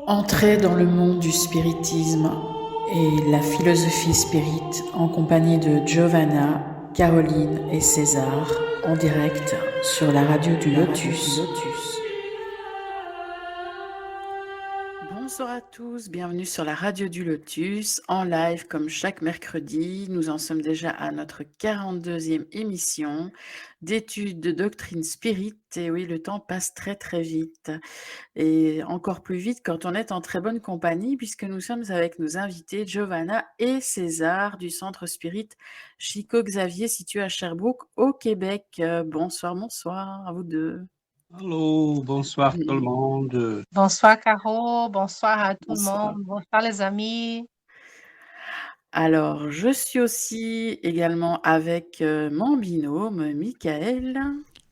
Entrez dans le monde du spiritisme et la philosophie spirit en compagnie de Giovanna, Caroline et César en direct sur la radio du Lotus. Bonsoir à tous, bienvenue sur la radio du Lotus en live comme chaque mercredi. Nous en sommes déjà à notre 42e émission d'études de doctrine spirit et oui, le temps passe très très vite. Et encore plus vite quand on est en très bonne compagnie, puisque nous sommes avec nos invités Giovanna et César du Centre Spirit Chico Xavier, situé à Sherbrooke, au Québec. Bonsoir, bonsoir à vous deux. Allô, bonsoir tout le monde. Bonsoir Caro, bonsoir à tout le Bonsoir. monde, bonsoir les amis. Alors, je suis aussi également avec mon binôme, Michael.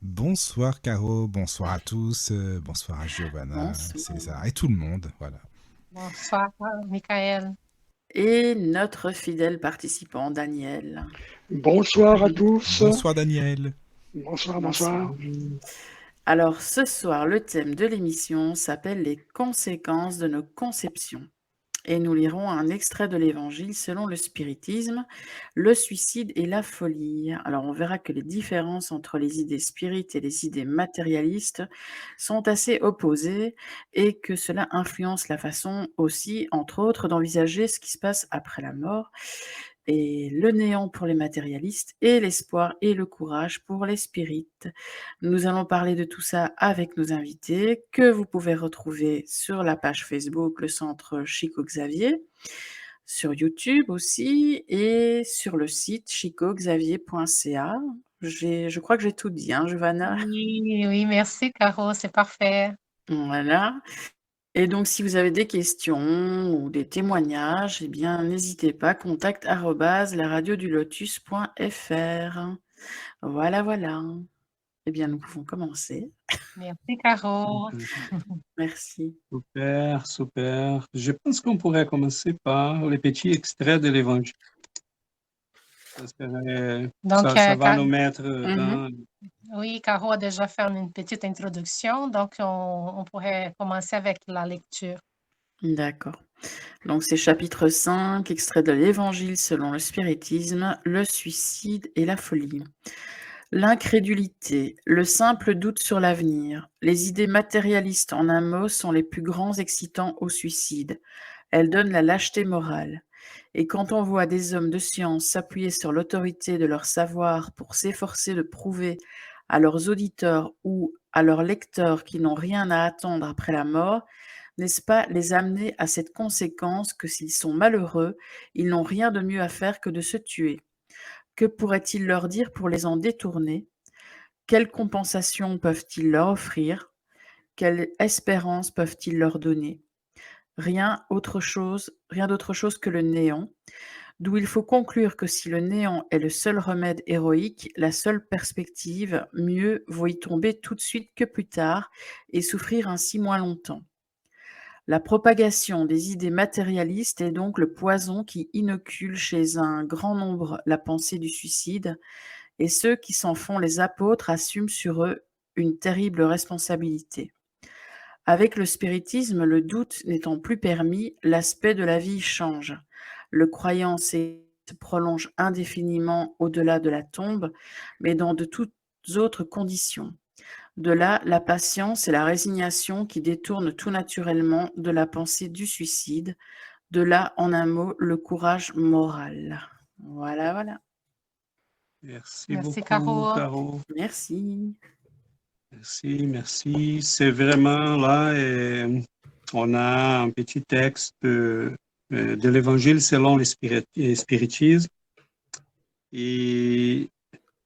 Bonsoir Caro, bonsoir à tous, bonsoir à Giovanna, Bonsoir. César et tout le monde, voilà. Bonsoir Michael. Et notre fidèle participant, Daniel. Bonsoir à tous. Bonsoir Daniel. Bonsoir. Alors, ce soir, le thème de l'émission s'appelle les conséquences de nos conceptions. Et nous lirons un extrait de l'Évangile selon le spiritisme, le suicide et la folie. Alors, on verra que les différences entre les idées spirites et les idées matérialistes sont assez opposées et que cela influence la façon aussi, entre autres, d'envisager ce qui se passe après la mort et le néant pour les matérialistes et l'espoir et le courage pour les spirites. Nous allons parler de tout ça avec nos invités que vous pouvez retrouver sur la page Facebook, le Centre Chico Xavier, sur YouTube aussi et sur le site chicoxavier.ca. Je crois que j'ai tout dit, hein, Giovanna? Oui, merci Caro, c'est parfait. Voilà. Et donc, si vous avez des questions ou des témoignages, eh bien, n'hésitez pas, contact@laradiodulotus.fr. Voilà. Eh bien, nous pouvons commencer. Merci Caro. Merci. Super. Je pense qu'on pourrait commencer par les petits extraits de l'Évangile. Donc, Ça va nous mettre dans... Oui, Caro a déjà fait une petite introduction, donc on pourrait commencer avec la lecture. D'accord. Donc, c'est chapitre 5, extrait de l'Évangile selon le spiritisme, le suicide et la folie. L'incrédulité, le simple doute sur l'avenir, les idées matérialistes en un mot sont les plus grands excitants au suicide. Elles donnent la lâcheté morale. Et quand on voit des hommes de science s'appuyer sur l'autorité de leur savoir pour s'efforcer de prouver à leurs auditeurs ou à leurs lecteurs qui n'ont rien à attendre après la mort, n'est-ce pas les amener à cette conséquence que s'ils sont malheureux, ils n'ont rien de mieux à faire que de se tuer? Que pourrait-il leur dire pour les en détourner? Quelle compensation peuvent-ils leur offrir? Quelle espérance peuvent-ils leur donner? Rien d'autre chose que le néant, d'où il faut conclure que si le néant est le seul remède héroïque, la seule perspective, mieux vaut y tomber tout de suite que plus tard et souffrir ainsi moins longtemps. La propagation des idées matérialistes est donc le poison qui inocule chez un grand nombre la pensée du suicide, et ceux qui s'en font les apôtres assument sur eux une terrible responsabilité. Avec le spiritisme, le doute n'étant plus permis, l'aspect de la vie change. Le croyant se prolonge indéfiniment au-delà de la tombe, mais dans de toutes autres conditions. De là, la patience et la résignation qui détournent tout naturellement de la pensée du suicide. De là, en un mot, le courage moral. Voilà. Merci Merci, beaucoup, Caro. Merci. Merci. C'est vraiment là, et on a un petit texte de l'Évangile selon le spiritisme. Et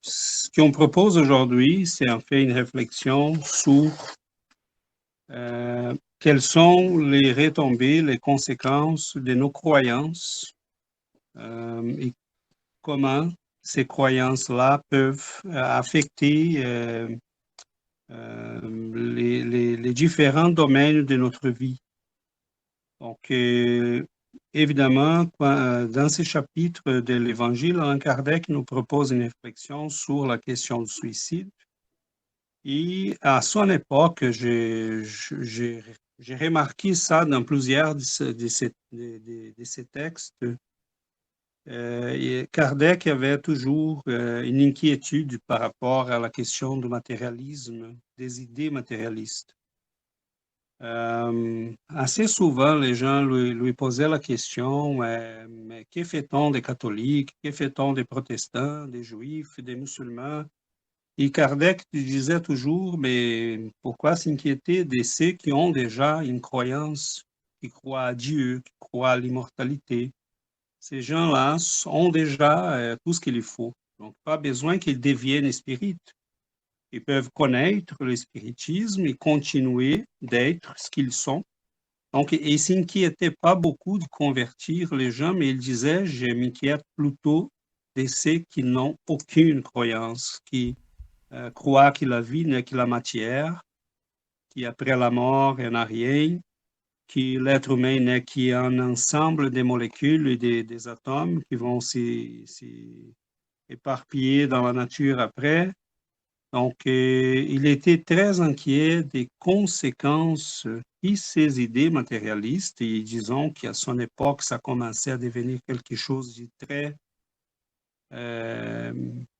ce qu'on propose aujourd'hui, c'est en fait une réflexion sur quelles sont les retombées, les conséquences de nos croyances et comment ces croyances-là peuvent affecter les différents domaines de notre vie. Donc, évidemment, dans ce chapitre de l'Évangile, Allan Kardec nous propose une réflexion sur la question du suicide. Et à son époque, j'ai j'ai remarqué ça dans plusieurs de ces textes. Et Kardec avait toujours une inquiétude par rapport à la question du matérialisme, des idées matérialistes. Assez souvent, les gens lui posaient la question, mais que fait-on des catholiques, que fait-on des protestants, des juifs, des musulmans? Et Kardec disait toujours, mais pourquoi s'inquiéter de ceux qui ont déjà une croyance, qui croient à Dieu, qui croient à l'immortalité? Ces gens-là ont déjà tout ce qu'il faut. Donc, pas besoin qu'ils deviennent spirites. Ils peuvent connaître le spiritisme et continuer d'être ce qu'ils sont. Donc, ils ne s'inquiétaient pas beaucoup de convertir les gens, mais ils disaient, je m'inquiète plutôt de ceux qui n'ont aucune croyance, qui croient que la vie n'est que la matière, qu'après la mort, il n'y a rien, que l'être humain n'est qu'un ensemble de molécules et des atomes qui vont s'éparpiller dans la nature après. Donc, il était très inquiet des conséquences de ces idées matérialistes et disons qu'à son époque, ça commençait à devenir quelque chose de très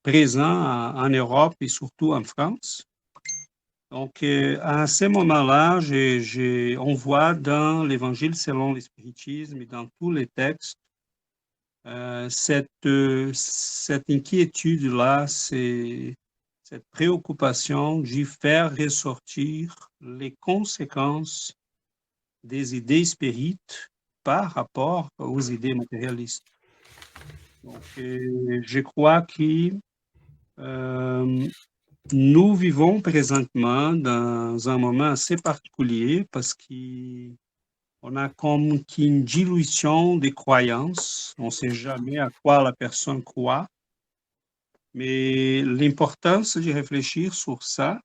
présent en Europe et surtout en France. Donc, à ce moment-là, on voit dans l'Évangile selon le spiritisme et dans tous les textes cette inquiétude-là, cette préoccupation de faire ressortir les conséquences des idées spirites par rapport aux idées matérialistes. Donc, je crois que nous vivons présentement dans un moment assez particulier parce qu'on a comme une dilution des croyances. On ne sait jamais à quoi la personne croit. Mais l'importance de réfléchir sur ça,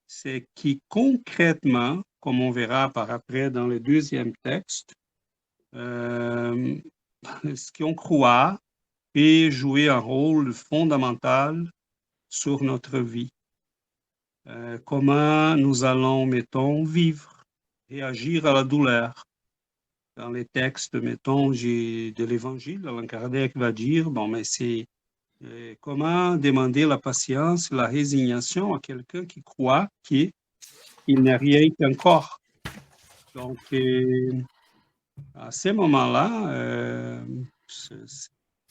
c'est que concrètement, comme on verra par après dans le deuxième texte, ce qu'on croit peut jouer un rôle fondamental sur notre vie. Comment nous allons, mettons, vivre, réagir à la douleur. Dans les textes, mettons, de l'Évangile, Allan Kardec va dire, bon, mais c'est comment demander la patience, la résignation à quelqu'un qui croit qu'il n'est rien qu'un corps. Donc, à ce moment-là,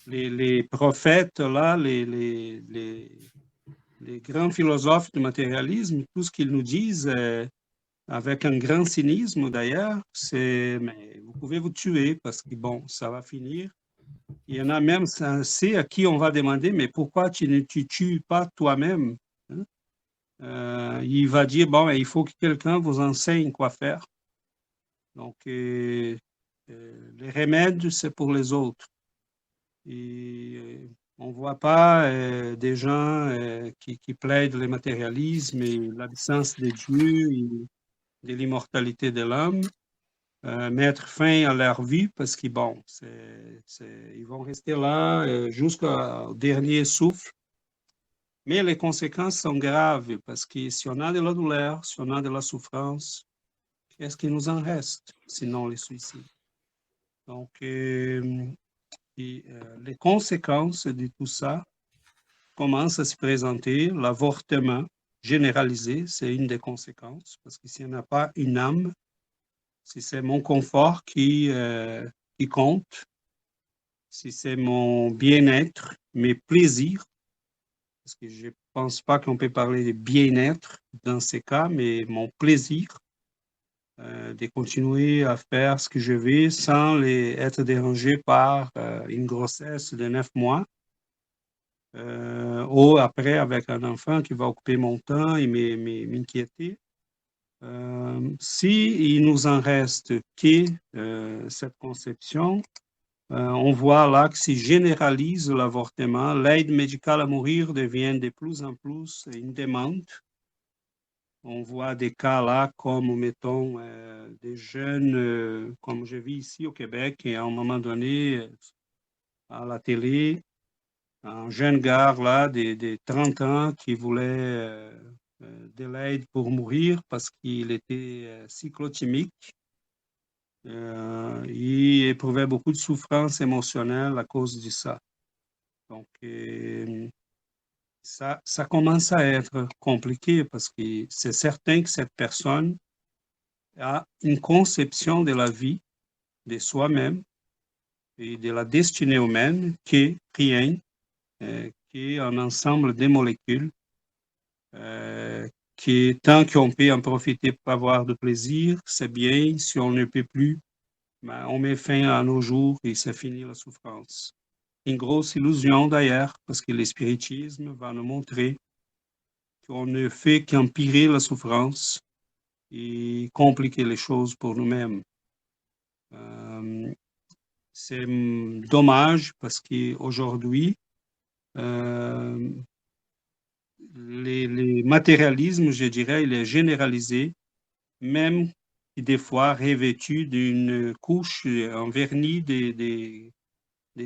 les prophètes, là, les grands philosophes du matérialisme, tout ce qu'ils nous disent, avec un grand cynisme d'ailleurs, c'est mais vous pouvez vous tuer parce que bon, ça va finir. Il y en a même, c'est à qui on va demander, mais pourquoi tu ne te tues pas toi-même? Hein? Il va dire, bon, il faut que quelqu'un vous enseigne quoi faire. Donc, les remèdes, c'est pour les autres. Et on ne voit pas des gens qui plaident le matérialisme et l'absence de Dieu et de l'immortalité de l'homme, mettre fin à leur vie parce qu'ils bon, ils vont rester là jusqu'au dernier souffle. Mais les conséquences sont graves parce que si on a de la douleur, si on a de la souffrance, qu'est-ce qui nous en reste sinon le suicide? Donc, les conséquences de tout ça commencent à se présenter. L'avortement généralisé, c'est une des conséquences parce que s'il n'y a pas une âme, si c'est mon confort qui compte, si c'est mon bien-être, mes plaisirs, parce que je ne pense pas qu'on peut parler de bien-être dans ces cas, mais mon plaisir de continuer à faire ce que je veux sans être dérangé par une grossesse de 9 mois ou après avec un enfant qui va occuper mon temps et m'inquiéter. Si il nous en reste que cette conception, on voit là que si généralise l'avortement, l'aide médicale à mourir devient de plus en plus une demande. On voit des cas là comme, mettons, des jeunes, comme je vis ici au Québec, et à un moment donné, à la télé, un jeune gars là, de 30 ans qui voulait de l'aide pour mourir parce qu'il était cyclotimique. Il éprouvait beaucoup de souffrance émotionnelle à cause de ça. Donc, ça commence à être compliqué parce que c'est certain que cette personne a une conception de la vie, de soi-même et de la destinée humaine qui est rien, qui est un ensemble de molécules, qui tant qu'on peut en profiter pour avoir du plaisir, c'est bien. Si on ne peut plus, ben, on met fin à nos jours et c'est fini la souffrance. Une grosse illusion d'ailleurs, parce que le spiritisme va nous montrer qu'on ne fait qu'empirer la souffrance et compliquer les choses pour nous-mêmes. C'est dommage parce qu'aujourd'hui, les matérialismes, je dirais, il est généralisé, même des fois revêtu d'une couche, un vernis des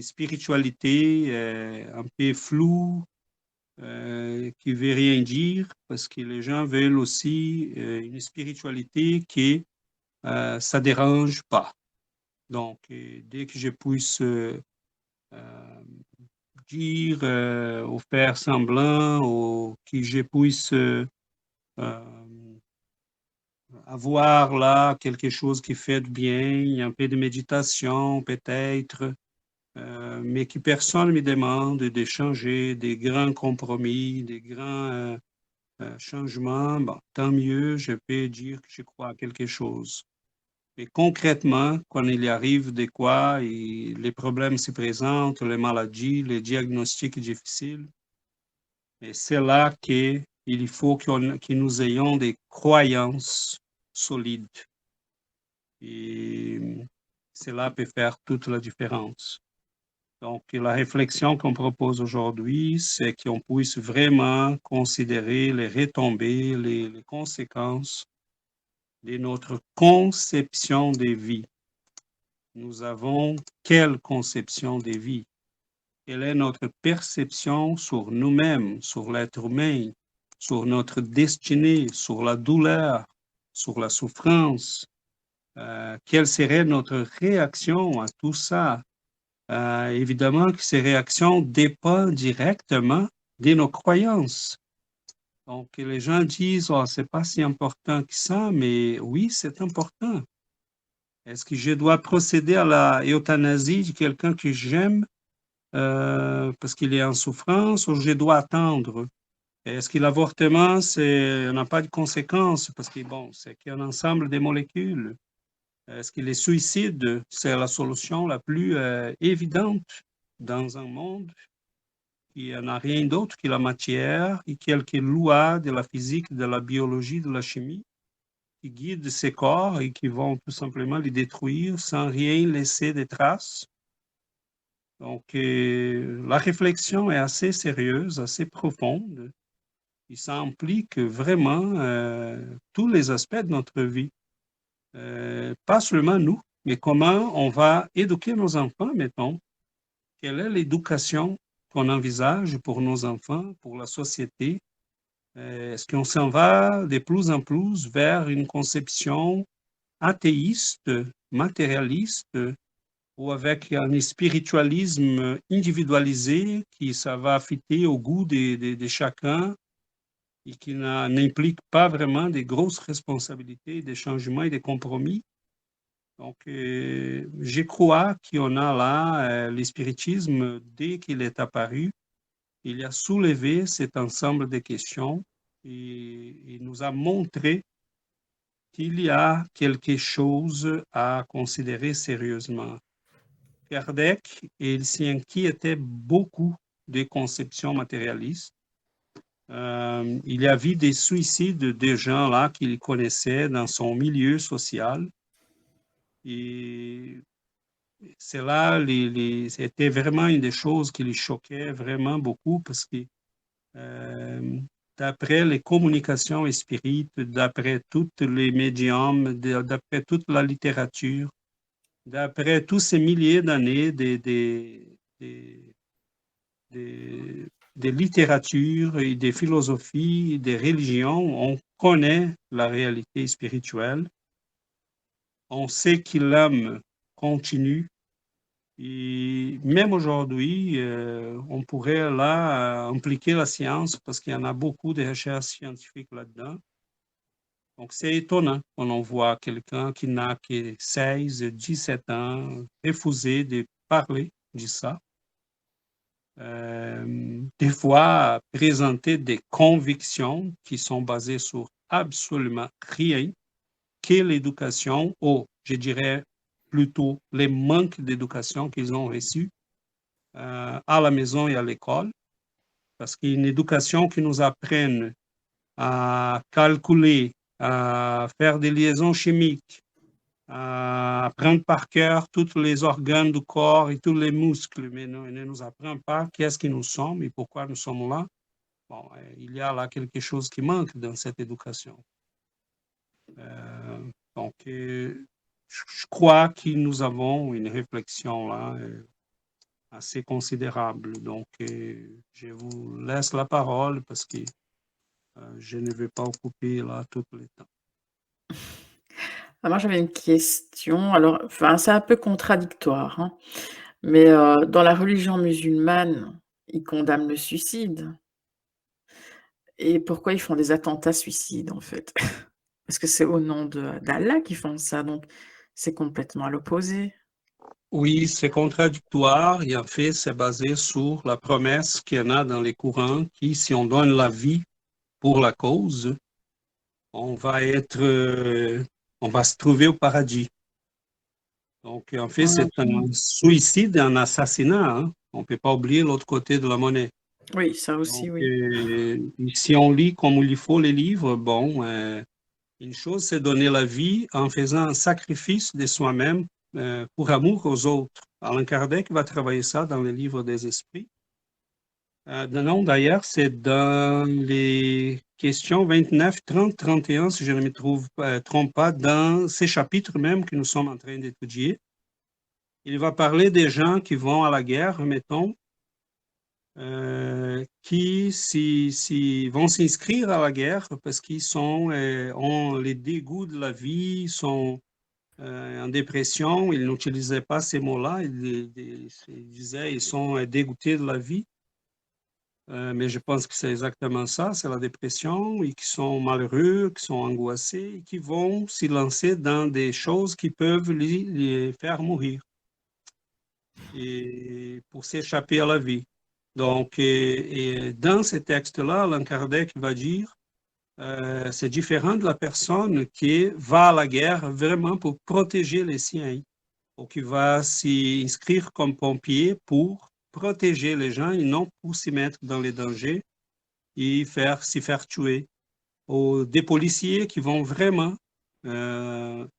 spiritualités un peu floues, qui ne veut rien dire, parce que les gens veulent aussi une spiritualité qui ça ne dérange pas. Donc, dès que je puisse dire ou faire semblant, ou que je puisse avoir là quelque chose qui fait du bien, un peu de méditation peut-être, mais que personne ne me demande de changer des grands compromis, des grands changements, bon, tant mieux, je peux dire que je crois à quelque chose. Mais concrètement, quand il arrive de quoi, et les problèmes se présentent, les maladies, les diagnostics difficiles, et c'est là qu'il faut que nous ayons des croyances solides. Et cela peut faire toute la différence. Donc, la réflexion qu'on propose aujourd'hui, c'est qu'on puisse vraiment considérer les retombées, les conséquences de notre conception des vies. Nous avons quelle conception des vies? Quelle est notre perception sur nous-mêmes, sur l'être humain, sur notre destinée, sur la douleur, sur la souffrance? Quelle serait notre réaction à tout ça? Évidemment que ces réactions dépendent directement de nos croyances. Donc, les gens disent, oh, c'est pas si important que ça, mais oui, c'est important. Est-ce que je dois procéder à la euthanasie de quelqu'un que j'aime parce qu'il est en souffrance, ou je dois attendre? Est-ce que l'avortement, n'a pas de conséquences parce que, bon, c'est qu'un ensemble de molécules? Est-ce que les suicides, c'est la solution la plus évidente dans un monde qui n'a rien d'autre que la matière et quelques lois de la physique, de la biologie, de la chimie qui guident ces corps et qui vont tout simplement les détruire sans rien laisser de traces? Donc, la réflexion est assez sérieuse, assez profonde, et ça implique vraiment tous les aspects de notre vie. Pas seulement nous, mais comment on va éduquer nos enfants, mettons. Quelle est l'éducation qu'on envisage pour nos enfants, pour la société? Est-ce qu'on s'en va de plus en plus vers une conception athéiste, matérialiste, ou avec un spiritualisme individualisé qui ça va fitter au goût de chacun et qui n'implique pas vraiment des grosses responsabilités, des changements et des compromis? Donc, je crois qu'on a là le spiritisme, dès qu'il est apparu, il a soulevé cet ensemble de questions et il nous a montré qu'il y a quelque chose à considérer sérieusement. Kardec, il s'y inquiétait beaucoup des conceptions matérialistes. Il y avait des suicides de gens là qu'il connaissait dans son milieu social. Et c'est là, c'était vraiment une des choses qui les choquait vraiment beaucoup parce que d'après les communications spirites, d'après toutes les médiums, d'après toute la littérature, d'après tous ces milliers d'années des des littératures et des philosophies, des religions, on connaît la réalité spirituelle. On sait que l'âme continue. Et même aujourd'hui, on pourrait là impliquer la science parce qu'il y en a beaucoup de recherches scientifiques là-dedans. Donc, c'est étonnant quand on voit quelqu'un qui n'a que 16, 17 ans refuser de parler de ça. Des fois, présenter des convictions qui sont basées sur absolument rien que l'éducation, ou je dirais plutôt les manques d'éducation qu'ils ont reçus à la maison et à l'école. Parce qu'une éducation qui nous apprenne à calculer, à faire des liaisons chimiques, à apprendre par cœur tous les organes du corps et tous les muscles, mais ne nous apprend pas qu'est-ce que nous sommes et pourquoi nous sommes là. Bon, il y a là quelque chose qui manque dans cette éducation. Donc, je crois que nous avons une réflexion là assez considérable. Donc, je vous laisse la parole parce que je ne vais pas occuper là tout le temps. Ah, moi, j'avais une question. Alors, enfin, c'est un peu contradictoire, hein, mais dans la religion musulmane, ils condamnent le suicide. Et pourquoi ils font des attentats suicides, en fait? Parce que c'est au nom d'Allah qu'ils font ça, donc c'est complètement à l'opposé. Oui, c'est contradictoire et en fait, c'est basé sur la promesse qu'il y en a dans les courants qui, si on donne la vie pour la cause, on va se trouver au paradis. Donc, en fait, c'est un suicide et un assassinat, hein. On ne peut pas oublier l'autre côté de la monnaie. Oui, ça aussi, Donc, oui. si on lit comme il faut les livres, bon, une chose, c'est donner la vie en faisant un sacrifice de soi-même pour amour aux autres. Allan Kardec va travailler ça dans le livre des esprits. Non, d'ailleurs, c'est dans les questions 29, 30, 31, si je ne me trompe pas, dans ces chapitres même que nous sommes en train d'étudier. Il va parler des gens qui vont à la guerre, mettons, qui vont s'inscrire à la guerre parce qu'ils ont les dégoûts de la vie, sont en dépression. Ils n'utilisaient pas ces mots-là, ils disaient qu'ils sont dégoûtés de la vie. Mais je pense que c'est exactement ça, c'est la dépression, et qui sont malheureux, qui sont angoissés, et qui vont s'y lancer dans des choses qui peuvent les faire mourir et pour s'échapper à la vie. Donc, et dans ces textes-là, Allan Kardec va dire, c'est différent de la personne qui va à la guerre vraiment pour protéger les siens, ou qui va s'y inscrire comme pompier pour protéger les gens et non pour s'y mettre dans les dangers et s'y faire tuer. Ou des policiers qui vont vraiment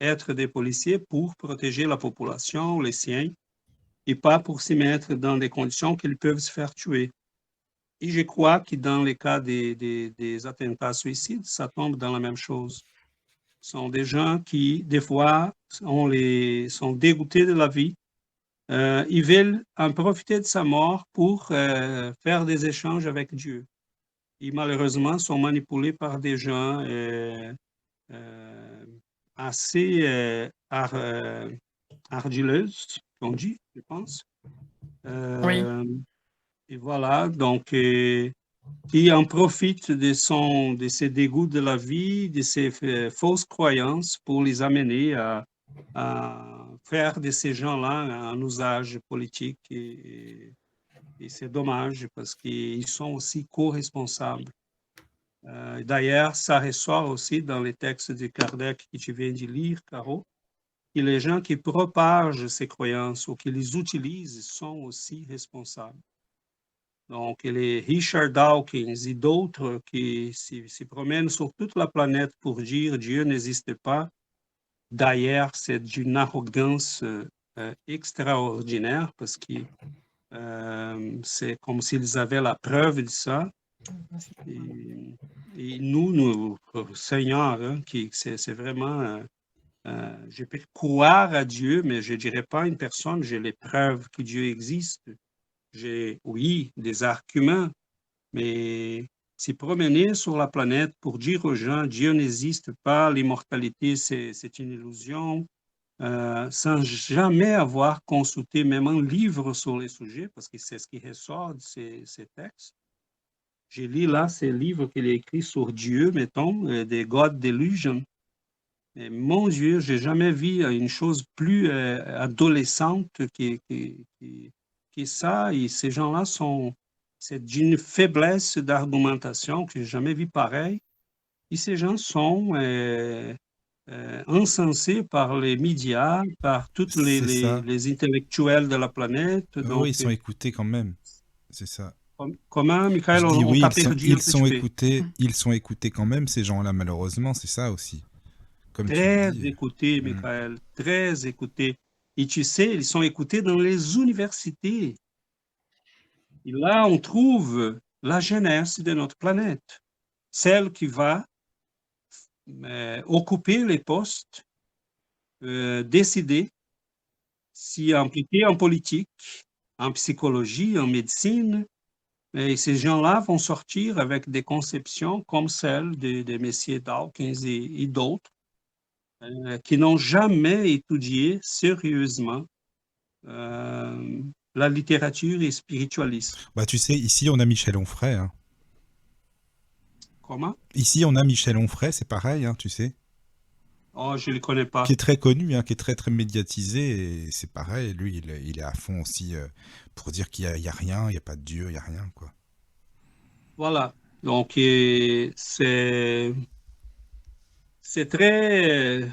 être des policiers pour protéger la population, les siens, et pas pour s'y mettre dans des conditions qu'ils peuvent se faire tuer. Et je crois que dans les cas des attentats suicides, ça tombe dans la même chose. Ce sont des gens qui, des fois, sont dégoûtés de la vie. Ils veulent en profiter de sa mort pour faire des échanges avec Dieu. Et malheureusement, sont manipulés par des gens assez ardileuses, on dit, je pense. Oui. Et voilà, donc, qui en profitent de ces dégoûts de la vie, de ces fausses croyances pour les amener à faire de ces gens-là un usage politique. Et c'est dommage parce qu'ils sont aussi co-responsables. D'ailleurs, ça ressort aussi dans les textes de Kardec que tu viens de lire, Caro, que les gens qui propagent ces croyances ou qui les utilisent sont aussi responsables. Donc, les Richard Dawkins et d'autres qui se promènent sur toute la planète pour dire Dieu n'existe pas. D'ailleurs, c'est d'une arrogance extraordinaire parce que c'est comme s'ils avaient la preuve de ça. Et nous Seigneur, hein, c'est vraiment, je peux croire à Dieu, mais je ne dirais pas à une personne, j'ai les preuves que Dieu existe. J'ai, oui, des arguments, mais s'y promener sur la planète pour dire aux gens, Dieu n'existe pas, l'immortalité, c'est une illusion, sans jamais avoir consulté même un livre sur les sujets, parce que c'est ce qui ressort de ces textes. J'ai lu là ces livres qu'il a écrits sur Dieu, mettons, des God Delusion. Et mon Dieu, j'ai jamais vu une chose plus adolescente que ça. Et ces gens-là c'est d'une faiblesse d'argumentation que j'ai jamais vu pareil. Et ces gens sont encensés par les médias, par tous C'est ça. les intellectuels de la planète. Oui, Donc, ils sont écoutés quand même. C'est ça. comment, Michael, Je dis on oui, t'a perdu un petit peu. ils sont écoutés quand même, ces gens-là, malheureusement, c'est ça aussi. Comme tu Très le dis. écoutés, Michael, très écoutés. Et tu sais, ils sont écoutés dans les universités. Et là, on trouve la jeunesse de notre planète, celle qui va occuper les postes, décider, s'y impliquer en politique, en psychologie, en médecine. Et ces gens-là vont sortir avec des conceptions comme celles de messieurs Dawkins et d'autres, qui n'ont jamais étudié sérieusement la littérature et spiritualisme. Bah, tu sais, ici, on a Michel Onfray. Hein. Comment? Ici, on a Michel Onfray, c'est pareil, hein, tu sais. Oh, je ne le connais pas. Qui est très connu, hein, qui est très, très médiatisé. Et c'est pareil, lui, il est à fond aussi pour dire qu'il y a rien, il n'y a pas de Dieu, il n'y a rien, quoi. Voilà. Donc, c'est très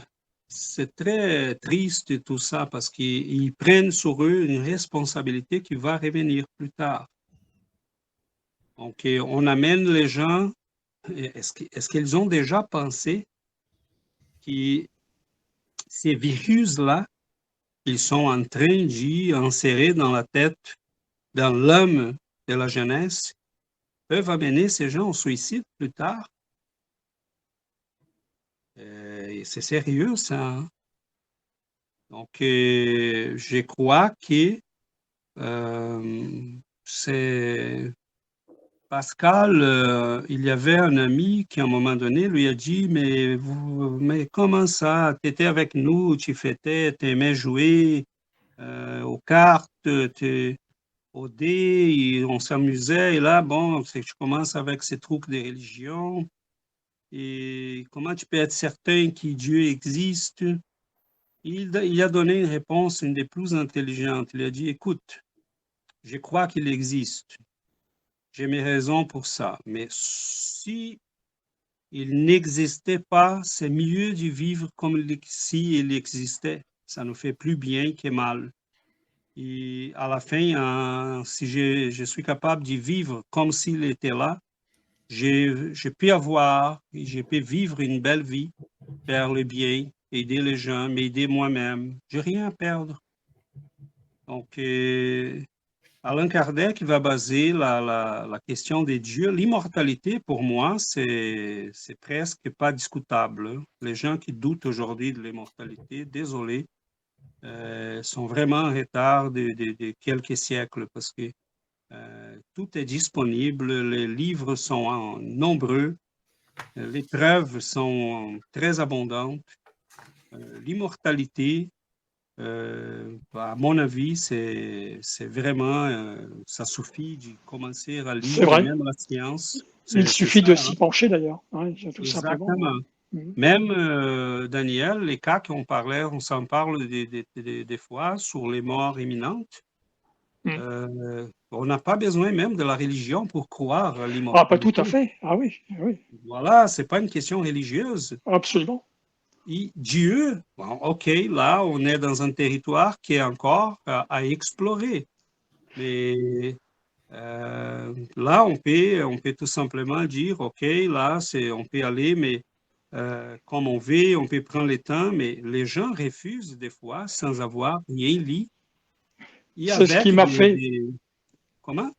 triste tout ça parce qu'ils prennent sur eux une responsabilité qui va revenir plus tard. Donc, on amène les gens. Est-ce qu'ils ont déjà pensé que ces virus-là, ils sont en train d'y insérer dans la tête, dans l'âme de la jeunesse, peuvent amener ces gens au suicide plus tard? C'est sérieux, ça. Hein? Donc, je crois que c'est Pascal, il y avait un ami qui, à un moment donné, lui a dit, mais comment ça, tu étais avec nous, tu aimais jouer aux cartes, au dé, et on s'amusait, et là, bon, c'est que tu commences avec ces trucs de religion, et comment tu peux être certain que Dieu existe? Il a donné une réponse, une des plus intelligentes. Il a dit, écoute, je crois qu'il existe. J'ai mes raisons pour ça. Mais si il n'existait pas, c'est mieux de vivre comme si il existait. Ça nous fait plus bien que mal. Et à la fin, si je suis capable de vivre comme s'il était là, je peux avoir, je peux vivre une belle vie, faire le bien, aider les gens, m'aider moi-même. Je n'ai rien à perdre. Donc, Allan Kardec va baser la question des dieux. L'immortalité, pour moi, c'est presque pas discutable. Les gens qui doutent aujourd'hui de l'immortalité, désolé, sont vraiment en retard de quelques siècles parce que tout est disponible, les livres sont nombreux, les preuves sont très abondantes. L'immortalité, à mon avis, c'est vraiment, ça suffit de commencer à C'est lire vrai. même la science. Il suffit ça, de hein. s'y pencher d'ailleurs, hein, tout simplement. Exactement. Même, Daniel, les cas qu'on parlait, on s'en parle des fois sur les morts imminentes. On n'a pas besoin même de la religion pour croire à l'immortalité. Ah, pas tout à fait. Ah oui, oui. Voilà, c'est pas une question religieuse. Absolument. Et Dieu, bon, OK, là, on est dans un territoire qui est encore à explorer. Mais là, on peut tout simplement dire, OK, là, on peut aller, mais comme on veut, on peut prendre le temps, mais les gens refusent des fois sans avoir rien lu. C'est ce qui m'a fait. Comment?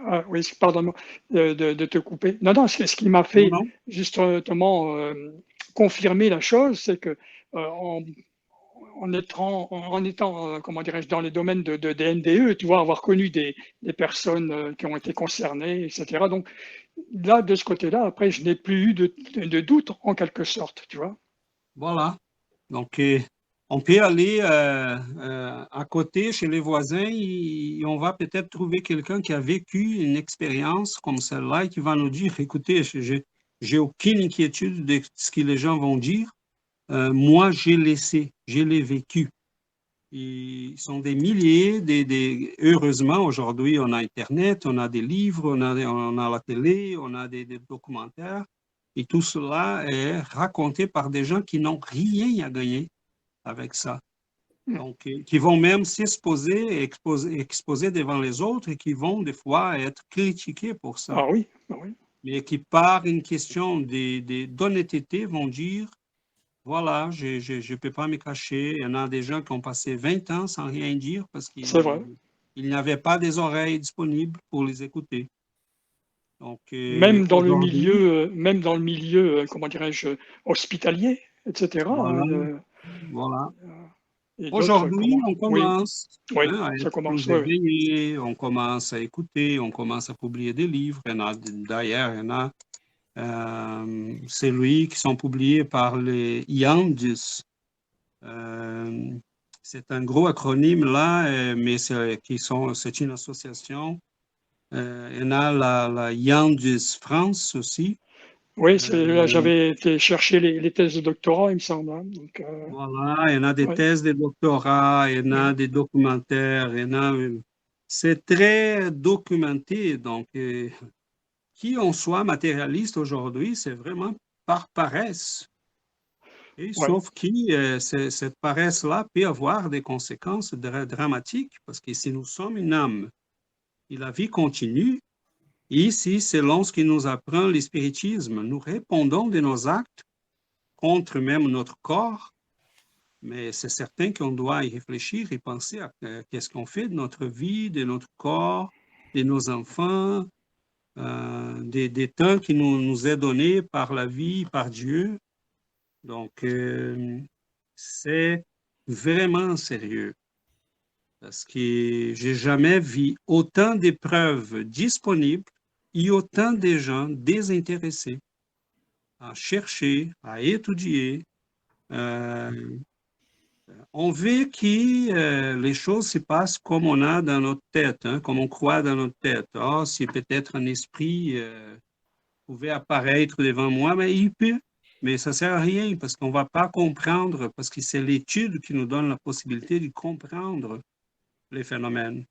Ah, oui, pardonne-moi de te couper. Non, ce qui m'a fait justement confirmer la chose, c'est que en étant comment dirais-je, dans les domaines des NDE, tu vois, avoir connu des personnes qui ont été concernées, etc. Donc là, de ce côté-là, après, je n'ai plus eu de doute en quelque sorte, tu vois. Voilà. Donc, on peut aller à côté chez les voisins et on va peut-être trouver quelqu'un qui a vécu une expérience comme celle-là et qui va nous dire, écoutez, j'ai aucune inquiétude de ce que les gens vont dire. Moi, j'ai l'ai vécu. Ils sont des milliers, heureusement, aujourd'hui, on a Internet, on a des livres, on a la télé, on a des documentaires. Et tout cela est raconté par des gens qui n'ont rien à gagner avec ça. Donc, qui vont même s'exposer, exposer devant les autres et qui vont des fois être critiqués pour ça. Ah oui, ah oui. Mais qui, par une question d'honnêteté, vont dire, voilà, je ne peux pas me cacher. Il y en a des gens qui ont passé 20 ans sans rien dire parce C'est vrai. qu'il n'y avait pas des oreilles disponibles pour les écouter. Donc, Même dans le aujourd'hui, milieu, comment dirais-je, hospitalier, etc. voilà, hein, voilà. et d'autres, Aujourd'hui, comment... on Oui, commence oui, à ça être commence. plus Oui, oui. éveillé, on commence à écouter, on commence à publier des livres. D'ailleurs, il y en a celui qui sont publiés par les IANDIS. C'est un gros acronyme là, mais c'est une association. Il y en a la IANDIS France aussi. Oui, là, Euh, j'avais été chercher les thèses de doctorat, il me semble. Hein. Donc, Voilà, il y en a des ouais. thèses de doctorat, il y en a des documentaires, il y en a. C'est très documenté. Donc, qui on soit matérialiste aujourd'hui, c'est vraiment par paresse. Et Ouais. sauf que cette paresse-là peut avoir des conséquences dramatiques, parce que si nous sommes une âme et la vie continue, ici, selon ce qui nous apprend le spiritisme, nous répondons de nos actes contre même notre corps. Mais c'est certain qu'on doit y réfléchir et penser à qu'est-ce qu'on fait de notre vie, de notre corps, de nos enfants, des temps qui nous est donné par la vie, par Dieu. Donc, c'est vraiment sérieux parce que j'ai jamais vu autant d'épreuves disponibles et autant de gens désintéressés à chercher, à étudier. On veut que les choses se passent comme on a dans notre tête, hein, comme on croit dans notre tête. Oh, si peut-être un esprit pouvait apparaître devant moi, mais il peut. Mais ça ne sert à rien parce qu'on ne va pas comprendre, parce que c'est l'étude qui nous donne la possibilité de comprendre les phénomènes.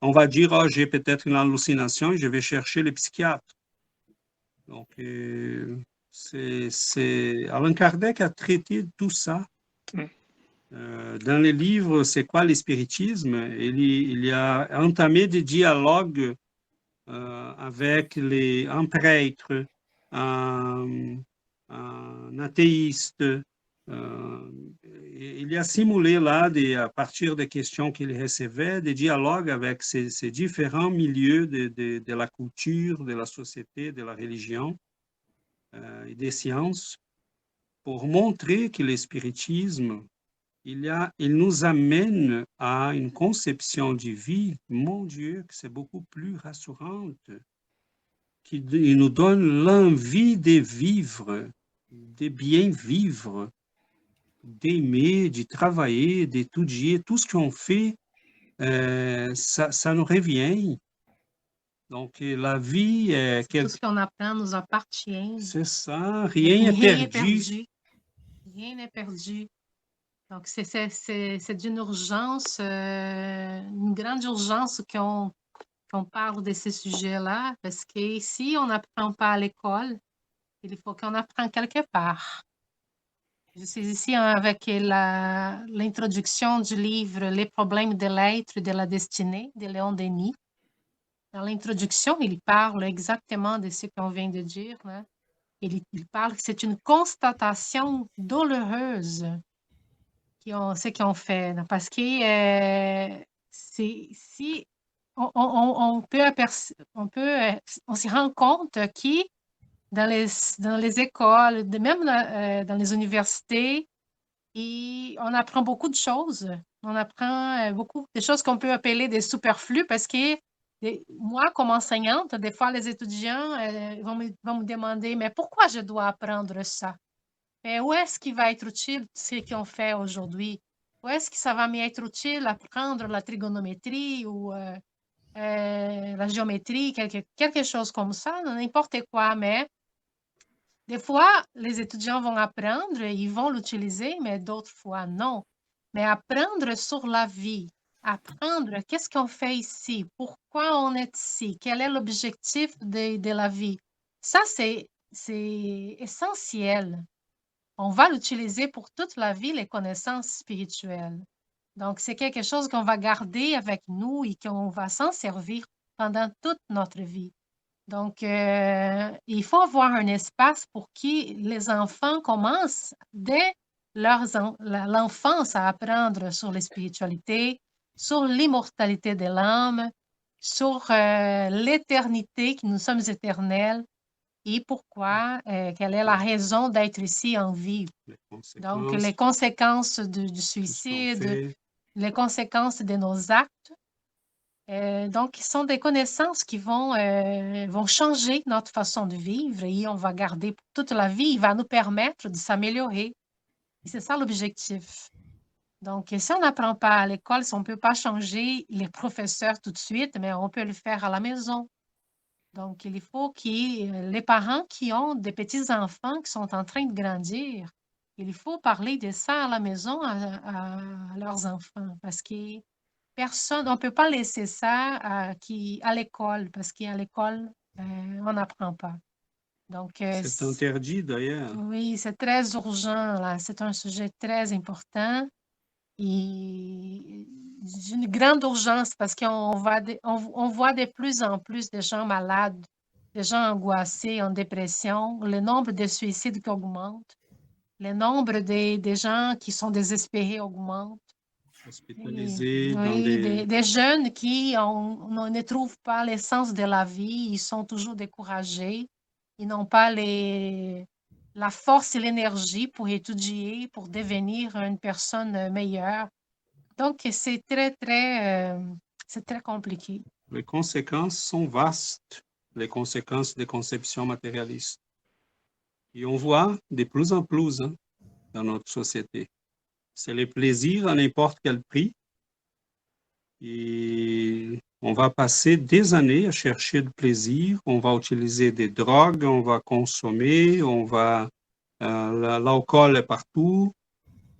On va dire, oh, j'ai peut-être une hallucination et je vais chercher le psychiatre. Donc, Allan Kardec a traité tout ça. Dans les livres, c'est quoi le spiritisme? Il a entamé des dialogues avec un prêtre, un athéiste. Il a simulé là, à partir des questions qu'il recevait, des dialogues avec ces différents milieux de la culture, de la société, de la religion et des sciences, pour montrer que le spiritisme, il nous amène à une conception de vie, mon Dieu, que c'est beaucoup plus rassurante, qui nous donne l'envie de vivre, de bien vivre, d'aimer, de travailler, d'étudier. Tout ce qu'on fait, ça nous revient. Donc, la vie est... Tout ce qu'on apprend nous appartient. C'est ça, rien n'est perdu. Rien n'est perdu. Donc, c'est d'une urgence, une grande urgence qu'on parle de ces sujets-là, parce que si on n'apprend pas à l'école, il faut qu'on apprenne quelque part. Je suis ici avec l'introduction du livre Les problèmes de l'être et de la destinée de Léon Denis. Dans l'introduction, il parle exactement de ce qu'on vient de dire. Hein. Il parle que c'est une constatation douloureuse ce qu'on fait. Parce que si on se rend compte que dans les écoles, même dans les universités, Et on apprend beaucoup de choses. On apprend beaucoup des choses qu'on peut appeler des superflus parce que moi, comme enseignante, des fois, les étudiants vont me demander, mais pourquoi je dois apprendre ça? Mais où est-ce qu'il va être utile ce qu'on fait aujourd'hui? Où est-ce que ça va m'être utile apprendre la trigonométrie ou la géométrie, quelque chose comme ça, n'importe quoi, mais des fois, les étudiants vont apprendre et ils vont l'utiliser, mais d'autres fois, non. Mais apprendre sur la vie, apprendre qu'est-ce qu'on fait ici, pourquoi on est ici, quel est l'objectif de la vie. Ça, c'est essentiel. On va l'utiliser pour toute la vie, les connaissances spirituelles. Donc, c'est quelque chose qu'on va garder avec nous et qu'on va s'en servir pendant toute notre vie. Donc, il faut avoir un espace pour que les enfants commencent dès l'enfance à apprendre sur les spiritualités, sur l'immortalité de l'âme, sur l'éternité, que nous sommes éternels, et pourquoi, quelle est la raison d'être ici en vie. Donc, les conséquences du suicide, les conséquences de nos actes. Donc, ce sont des connaissances qui vont changer notre façon de vivre et on va garder pour toute la vie. Il va nous permettre de s'améliorer. Et c'est ça l'objectif. Donc, si on n'apprend pas à l'école, si on ne peut pas changer les professeurs tout de suite, mais on peut le faire à la maison. Donc, il faut que les parents qui ont des petits-enfants qui sont en train de grandir, il faut parler de ça à la maison à leurs enfants parce que personne, on ne peut pas laisser ça à l'école parce qu'à l'école, on n'apprend pas. Donc, C'est interdit d'ailleurs. oui, c'est très urgent, là. C'est un sujet très important et d'une grande urgence parce qu'on on voit de plus en plus de gens malades, des gens angoissés, en dépression, le nombre de suicides qui augmente, le nombre des gens qui sont désespérés augmente. Hospitalisés Oui, des jeunes qui ne trouvent pas l'essence de la vie, ils sont toujours découragés, ils n'ont pas la force et l'énergie pour étudier, pour devenir une personne meilleure. Donc, c'est très compliqué. Les conséquences sont vastes, les conséquences des conceptions matérialistes. Et on voit de plus en plus dans notre société. C'est les plaisirs à n'importe quel prix. Et on va passer des années à chercher du plaisir. On va utiliser des drogues, on va consommer, l'alcool est partout.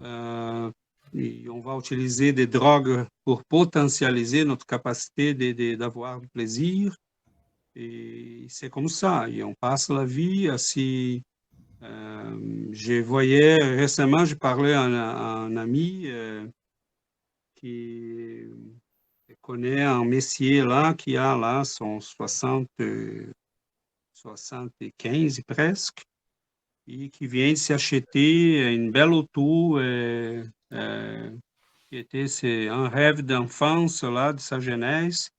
Et on va utiliser des drogues pour potentialiser notre capacité d'avoir du plaisir. Et c'est comme ça. Et on passe la vie assis. Je voyais récemment, je parlais à un ami qui connaît un messier là, qui a là son 75 presque, et qui vient de s'acheter une belle auto qui était un rêve d'enfance là, de sa jeunesse.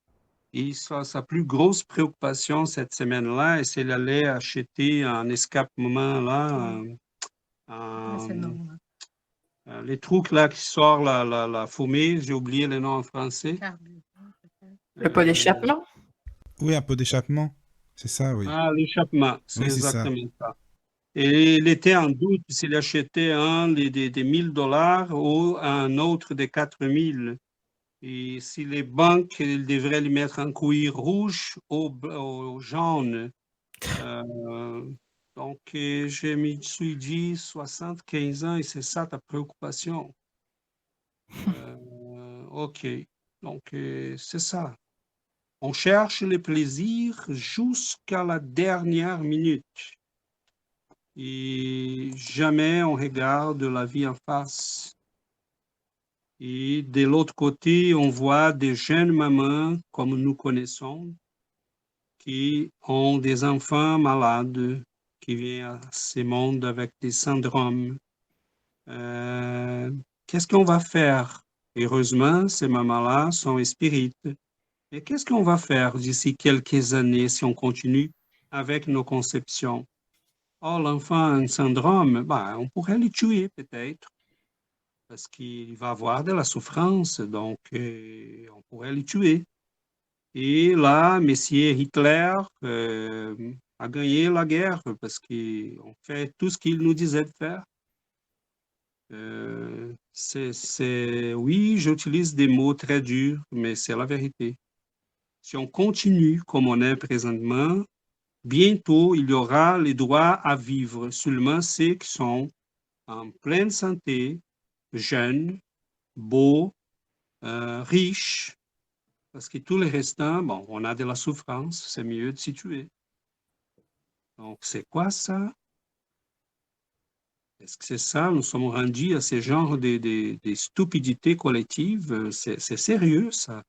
Et sa plus grosse préoccupation cette semaine-là, c'est d'aller acheter un escapement là, les trucs là qui sortent la fumée, j'ai oublié le nom en français. Le pot d'échappement? Oui, un pot d'échappement. C'est ça, oui. Ah, l'échappement, c'est Oui, c'est ça. exactement ça. Et il était en doute s'il achetait un des $1,000 ou un autre des 4 000. Et si les banques, ils devraient les mettre en cuir rouge ou jaune. Donc, je me suis dit 75 ans et c'est ça ta préoccupation. OK. Donc, c'est ça. On cherche le plaisir jusqu'à la dernière minute. Et jamais on regarde la vie en face. Et de l'autre côté, on voit des jeunes mamans, comme nous connaissons, qui ont des enfants malades, qui viennent à ce monde avec des syndromes. Qu'est-ce qu'on va faire? Heureusement, ces mamans-là sont spirites. Mais qu'est-ce qu'on va faire d'ici quelques années si on continue avec nos conceptions? Oh, l'enfant a un syndrome, on pourrait le tuer peut-être. parce qu'il va avoir de la souffrance, donc on pourrait le tuer. Et là, Messier Hitler a gagné la guerre parce qu'on fait tout ce qu'il nous disait de faire. Oui, j'utilise des mots très durs, mais c'est la vérité. Si on continue comme on est présentement, bientôt, il y aura les droits à vivre seulement ceux qui sont en pleine santé, jeunes, beaux, riches, parce que tous les restants, bon, on a de la souffrance, c'est mieux de s'y tuer. Donc, c'est quoi ça? Est-ce que c'est ça? Nous sommes rendus à ce genre de stupidités collectives. C'est sérieux, ça.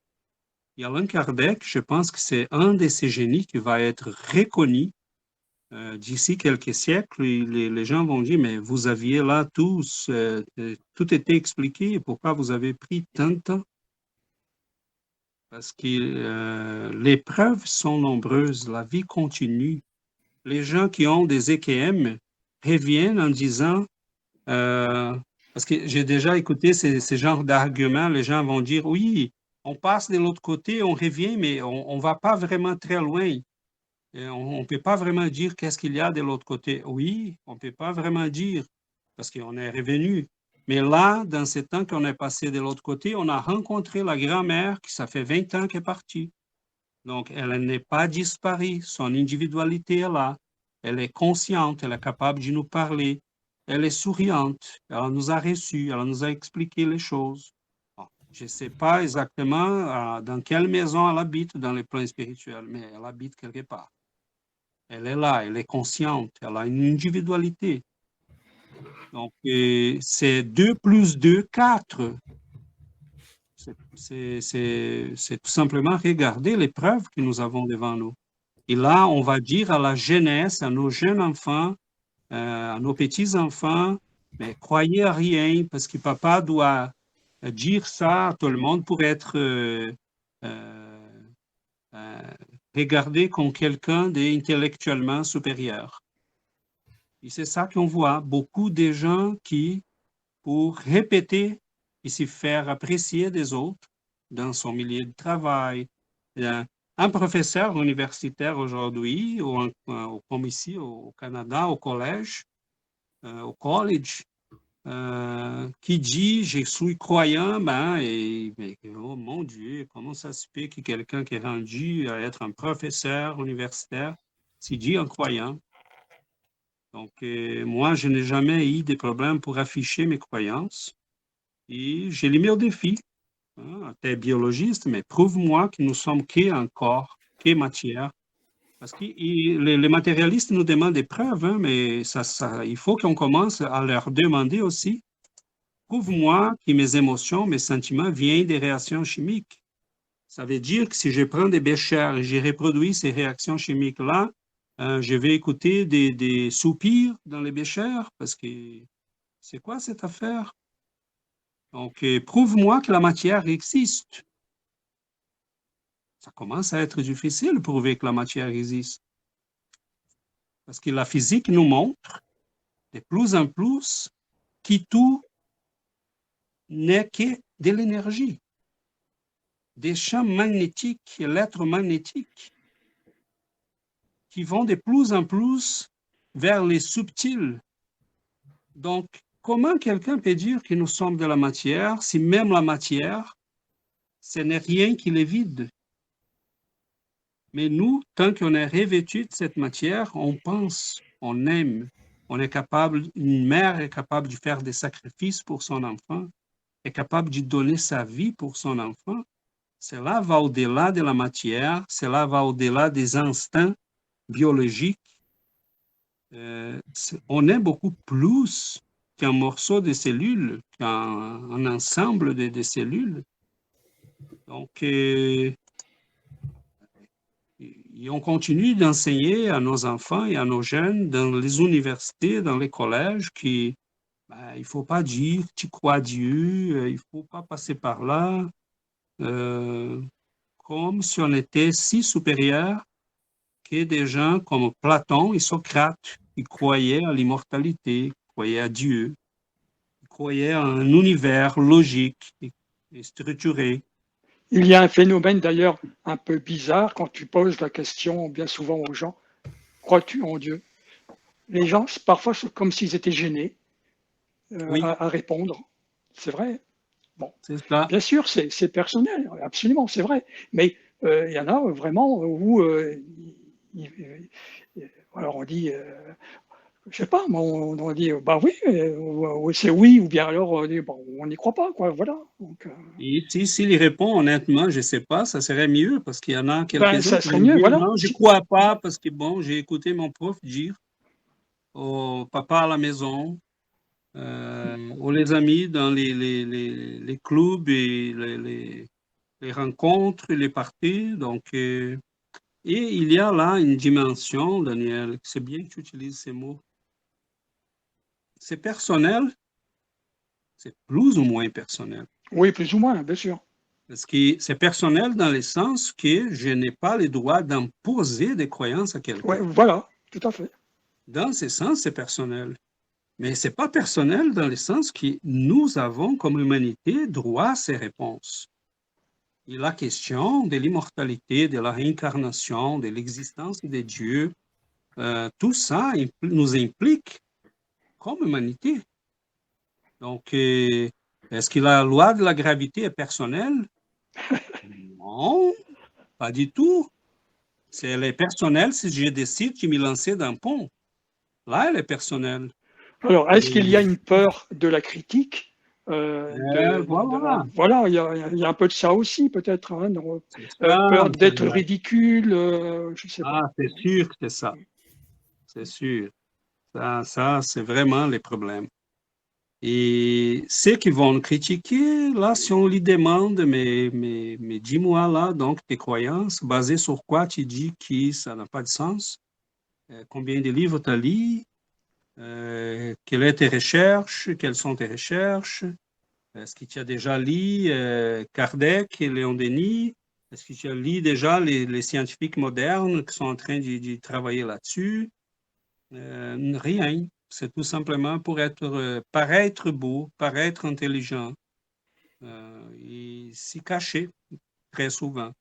Et Allan Kardec, je pense que c'est un de ces génies qui va être reconnu d'ici quelques siècles. Les gens vont dire, mais vous aviez là tous, tout était expliqué, pourquoi vous avez pris tant de temps? Parce que les preuves sont nombreuses, la vie continue. Les gens qui ont des EKM reviennent en disant, parce que j'ai déjà écouté ces genres d'arguments, les gens vont dire, oui, on passe de l'autre côté, on revient, mais on ne va pas vraiment très loin. Et on ne peut pas vraiment dire qu'est-ce qu'il y a de l'autre côté. Oui, on ne peut pas vraiment dire, parce qu'on est revenu. Mais là, dans ce temps qu'on est passé de l'autre côté, on a rencontré la grand-mère qui, ça fait 20 ans qu'elle est partie. Donc, elle n'est pas disparue. Son individualité est là. Elle est consciente, elle est capable de nous parler. Elle est souriante. Elle nous a reçus, elle nous a expliqué les choses. Bon, je ne sais pas exactement dans quelle maison elle habite dans les plans spirituels, mais elle habite quelque part. Elle est là, elle est consciente, elle a une individualité. Donc, c'est 2 plus 2, 4. C'est tout simplement regarder les preuves que nous avons devant nous. Et là, on va dire à la jeunesse, à nos jeunes enfants, à nos petits-enfants, mais croyez à rien, parce que papa doit dire ça à tout le monde pour être regardé comme quelqu'un d'intellectuellement supérieur. Et c'est ça qu'on voit, beaucoup de gens qui, pour répéter et se faire apprécier des autres dans son milieu de travail, un professeur universitaire aujourd'hui, comme ici au Canada, au collège, au college, qui dit « je suis croyant », mais oh mon Dieu, comment ça se fait que quelqu'un qui est rendu à être un professeur universitaire s'y dit un croyant? Donc, moi, je n'ai jamais eu de problème pour afficher mes croyances et je les mets au défi. T'es biologiste, mais prouve-moi que nous sommes qu'un corps, qu'une matière. Parce que les matérialistes nous demandent des preuves, mais il faut qu'on commence à leur demander aussi, prouve-moi que mes émotions, mes sentiments viennent des réactions chimiques. Ça veut dire que si je prends des béchères et je reproduis ces réactions chimiques-là, je vais écouter des soupirs dans les béchères, parce que c'est quoi cette affaire? Donc, prouve-moi que la matière existe. Ça commence à être difficile de prouver que la matière existe. Parce que la physique nous montre de plus en plus que tout n'est que de l'énergie, des champs magnétiques, électromagnétiques, qui vont de plus en plus vers les subtils. Donc, comment quelqu'un peut dire que nous sommes de la matière si même la matière, ce n'est rien qui est vide? Mais nous, tant qu'on est revêtu de cette matière, on pense, on aime, on est capable, une mère est capable de faire des sacrifices pour son enfant, est capable de donner sa vie pour son enfant. Cela va au-delà de la matière, cela va au-delà des instincts biologiques. On est beaucoup plus qu'un morceau de cellules, qu'un ensemble de cellules. Donc, et on continue d'enseigner à nos enfants et à nos jeunes dans les universités, dans les collèges, qu'il ne faut pas dire tu crois à Dieu, il ne faut pas passer par là, comme si on était si supérieur que des gens comme Platon et Socrate, qui croyaient à l'immortalité, qui croyaient à Dieu, qui croyaient en un univers logique et structuré. Il y a un phénomène d'ailleurs un peu bizarre quand tu poses la question bien souvent aux gens, crois-tu en Dieu? Les gens, parfois, c'est comme s'ils étaient gênés Oui, à répondre. C'est vrai. Bon, c'est ça. bien sûr, c'est personnel, absolument, c'est vrai. Mais il y en a vraiment où, alors on dit, je sais pas, on dit, bah oui, c'est oui, ou bien alors on dit, bon, on n'y croit pas, quoi, voilà. Donc, Et s'il y répond honnêtement, je ne sais pas, ça serait mieux parce qu'il y en a ben, quelques-uns ça qui serait vont mieux, dire voilà. non, je ne crois pas parce que bon, j'ai écouté mon prof dire au papa à la maison, ou les amis dans les clubs et les rencontres, les parties. Donc, et il y a là une dimension, Daniel, c'est bien que tu utilises ces mots. C'est personnel, c'est plus ou moins personnel. Oui, plus ou moins, bien sûr. Parce que c'est personnel dans le sens que je n'ai pas le droit d'imposer des croyances à Ouais, quelqu'un. voilà, tout à fait. Dans ce sens, c'est personnel. Mais ce n'est pas personnel dans le sens que nous avons, comme humanité, droit à ces réponses. Et la question de l'immortalité, de la réincarnation, de l'existence de Dieu, tout ça nous implique comme humanité. Donc, est-ce que la loi de la gravité est personnelle? Non, pas du tout. Elle est personnelle si je décide de me lancer d'un pont. Là, elle est personnelle. Alors, est-ce qu'il y a une peur de la critique Voilà, voilà, il y a un peu de ça aussi, peut-être, hein, c'est ça. peur d'être ridicule, je ne sais pas. Ah, c'est sûr que c'est ça. C'est sûr. Ça c'est vraiment les problèmes. Et ceux qui vont nous critiquer, là, si on lui demande, mais dis-moi là, donc, tes croyances, basées sur quoi tu dis que ça n'a pas de sens? Combien de livres tu as lu? Quelles sont tes recherches? Quelles sont tes recherches? Est-ce que tu as déjà lu Kardec et Léon Denis? Est-ce que tu as lu déjà les scientifiques modernes qui sont en train de travailler là-dessus? Rien. C'est tout simplement pour paraître beau, paraître intelligent et s'y cacher très souvent.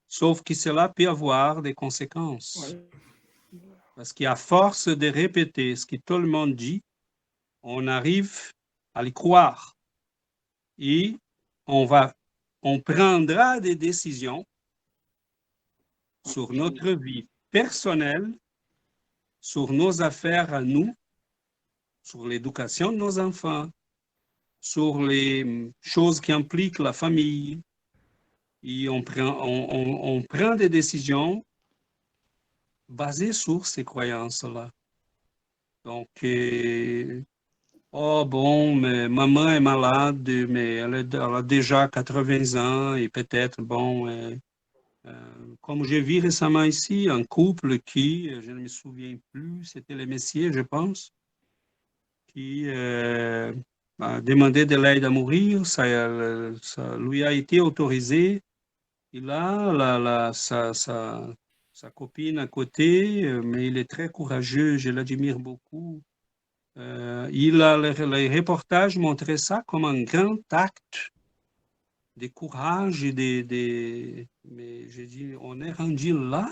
Sauf que cela peut avoir des conséquences. Ouais. Parce qu'à force de répéter ce que tout le monde dit, on arrive à le croire. Et on prendra des décisions sur notre vie personnelle, sur nos affaires à nous, sur l'éducation de nos enfants, sur les choses qui impliquent la famille. Et on prend des décisions basées sur ces croyances-là. Donc, oh bon, mais maman est malade, mais elle a déjà 80 ans et peut-être, bon, comme j'ai vu récemment ici, un couple qui, je ne me souviens plus, c'était les messieurs, je pense, qui a demandé de l'aide à mourir, ça lui a été autorisé. Et là, sa copine à côté, mais il est très courageux, je l'admire beaucoup. Les reportages montraient ça comme un grand acte de courage mais j'ai dit, on est rendu là.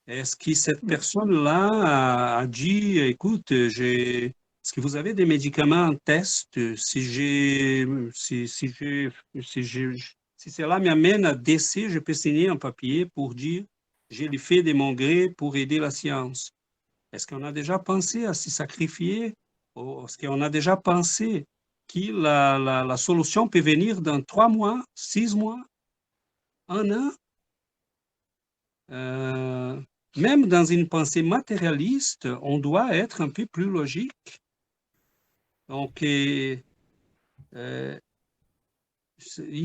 Est-ce que cette personne-là a dit, écoute, est-ce que vous avez des médicaments en test? Si cela m'amène à décès, je peux signer un papier pour dire, j'ai le fait de mon gré pour aider la science. Est-ce qu'on a déjà pensé à se sacrifier? Est-ce qu'on a déjà pensé que la solution peut venir dans 3 mois, 6 mois, 1 an? Même dans une pensée matérialiste, on doit être un peu plus logique. Donc, il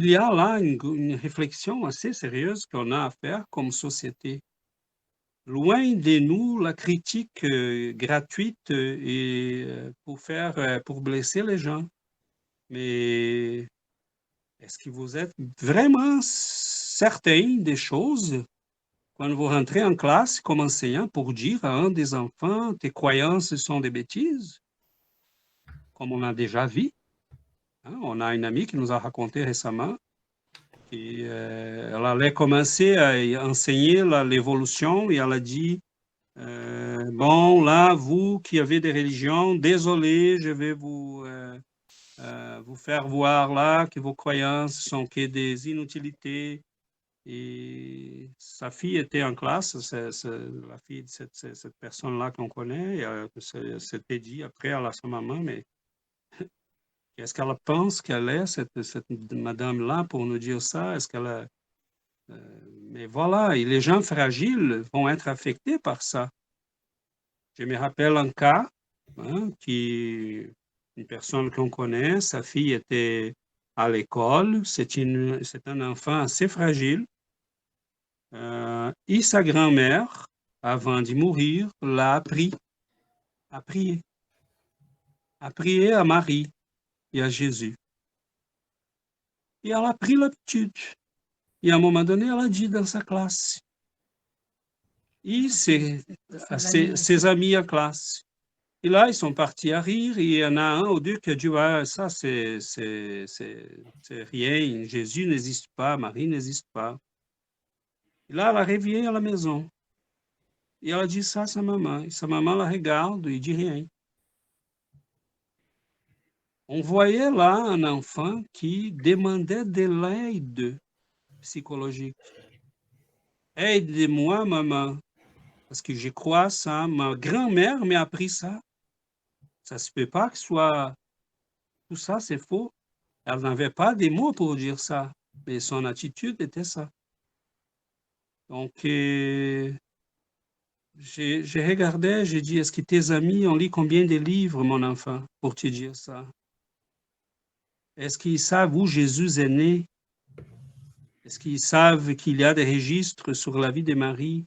y a là une réflexion assez sérieuse qu'on a à faire comme société. Loin de nous la critique gratuite et pour blesser les gens. Mais est-ce que vous êtes vraiment certain des choses quand vous rentrez en classe comme enseignant pour dire à un des enfants tes croyances sont des bêtises? comme on a déjà vu. Hein. On a une amie qui nous a raconté récemment qu'elle allait commencer à enseigner l'évolution et elle a dit, bon, là, vous qui avez des religions, désolé, je vais vous faire voir là que vos croyances sont que des inutilités. Et sa fille était en classe, c'est la fille de cette personne-là qu'on connaît, s'était dit après à sa maman, mais est-ce qu'elle pense qu'elle est, cette madame-là, pour nous dire ça? Est-ce qu'elle a... mais voilà, et les gens fragiles vont être affectés par ça. Je me rappelle un cas, hein, une personne qu'on connaît, sa fille était à l'école, c'est un enfant assez fragile, et sa grand-mère, avant de mourir, l'a appris à prier à Marie et à Jésus. Et elle a pris l'habitude. Et à un moment donné, elle a dit dans sa classe. Et ses amis en classe. Et là, ils sont partis à rire. Et il y en a un ou deux qui a dit, ouais, ça, c'est rien. Jésus n'existe pas, Marie n'existe pas. Et là, elle a revenu à la maison. Et elle a dit ça à sa maman. Et sa maman la regarde et dit rien. On voyait là un enfant qui demandait de l'aide psychologique. Aide-moi, maman, parce que je crois ça. Ma grand-mère m'a appris ça. Ça se peut pas que soit... Tout ça, c'est faux. Elle n'avait pas des mots pour dire ça, mais son attitude était ça. Donc, j'ai regardé, j'ai dit, est-ce que tes amis ont lu combien de livres, mon enfant, pour te dire ça? Est-ce qu'ils savent où Jésus est né? Est-ce qu'ils savent qu'il y a des registres sur la vie de Marie?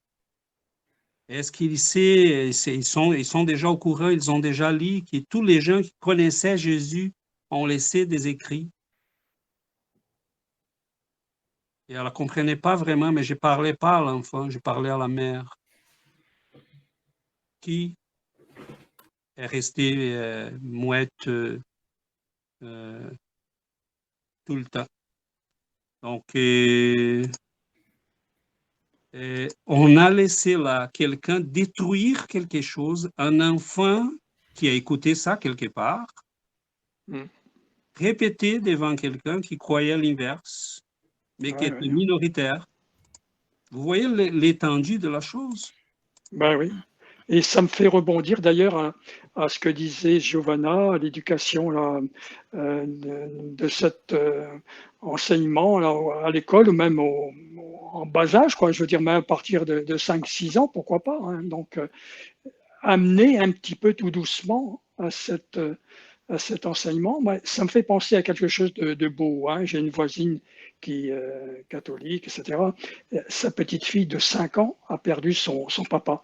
Est-ce qu'ils savent, ils sont déjà au courant, ils ont déjà lu que tous les gens qui connaissaient Jésus ont laissé des écrits? Et elle ne comprenait pas vraiment, mais je ne parlais pas à l'enfant, je parlais à la mère, qui est restée muette tout le temps. Donc, on a laissé là quelqu'un détruire quelque chose, un enfant qui a écouté ça quelque part, répéter devant quelqu'un qui croyait l'inverse, mais qui était minoritaire. Vous voyez l'étendue de la chose? Ben oui. Et ça me fait rebondir d'ailleurs à ce que disait Giovanna, à l'éducation là, de cet enseignement là, à l'école, ou même en bas âge, quoi. Je veux dire, même à partir de 5-6 ans, pourquoi pas. Hein. Donc, amener un petit peu tout doucement à cet enseignement, ça me fait penser à quelque chose de beau. Hein. J'ai une voisine qui est catholique, etc. Sa petite fille de 5 ans a perdu son papa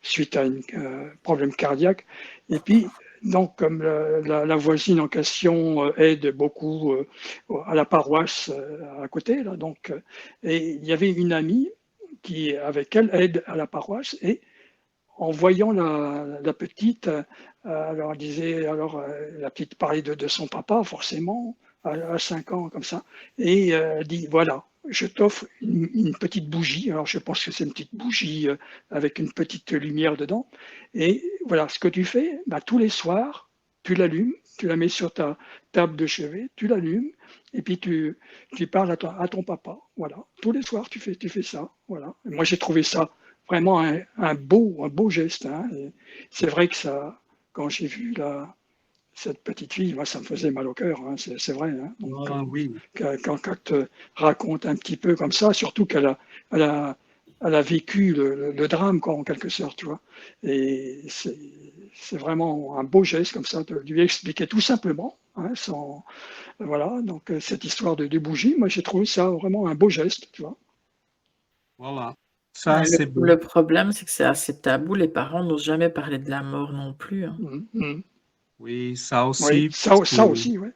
suite à un problème cardiaque. Et puis, donc, comme la voisine en question aide beaucoup à la paroisse à côté, là, donc, et il y avait une amie qui, avec elle, aide à la paroisse, et en voyant la petite, alors elle disait, la petite parlait de son papa, forcément, à 5 ans, comme ça, et elle dit, voilà, je t'offre une petite bougie, alors je pense que c'est une petite bougie avec une petite lumière dedans, et voilà, ce que tu fais, tous les soirs, tu l'allumes, tu la mets sur ta table de chevet, tu l'allumes, et puis tu parles à ton papa, voilà, tous les soirs tu fais ça, voilà. Et moi j'ai trouvé ça vraiment un beau geste. Hein. C'est vrai que ça, quand j'ai vu cette petite fille, moi, ça me faisait mal au cœur, hein, c'est vrai. Hein. Donc, oui. Quand te raconte un petit peu comme ça, surtout qu'elle a vécu le drame, quoi, en quelque sorte, tu vois. Et c'est vraiment un beau geste comme ça, de lui expliquer tout simplement, hein, voilà, donc cette histoire de bougie, moi j'ai trouvé ça vraiment un beau geste, tu vois. Voilà. Ça, le problème, c'est que c'est assez tabou. Les parents n'osent jamais parler de la mort non plus. Hein. Oui, ça aussi. Oui, ça aussi, oui.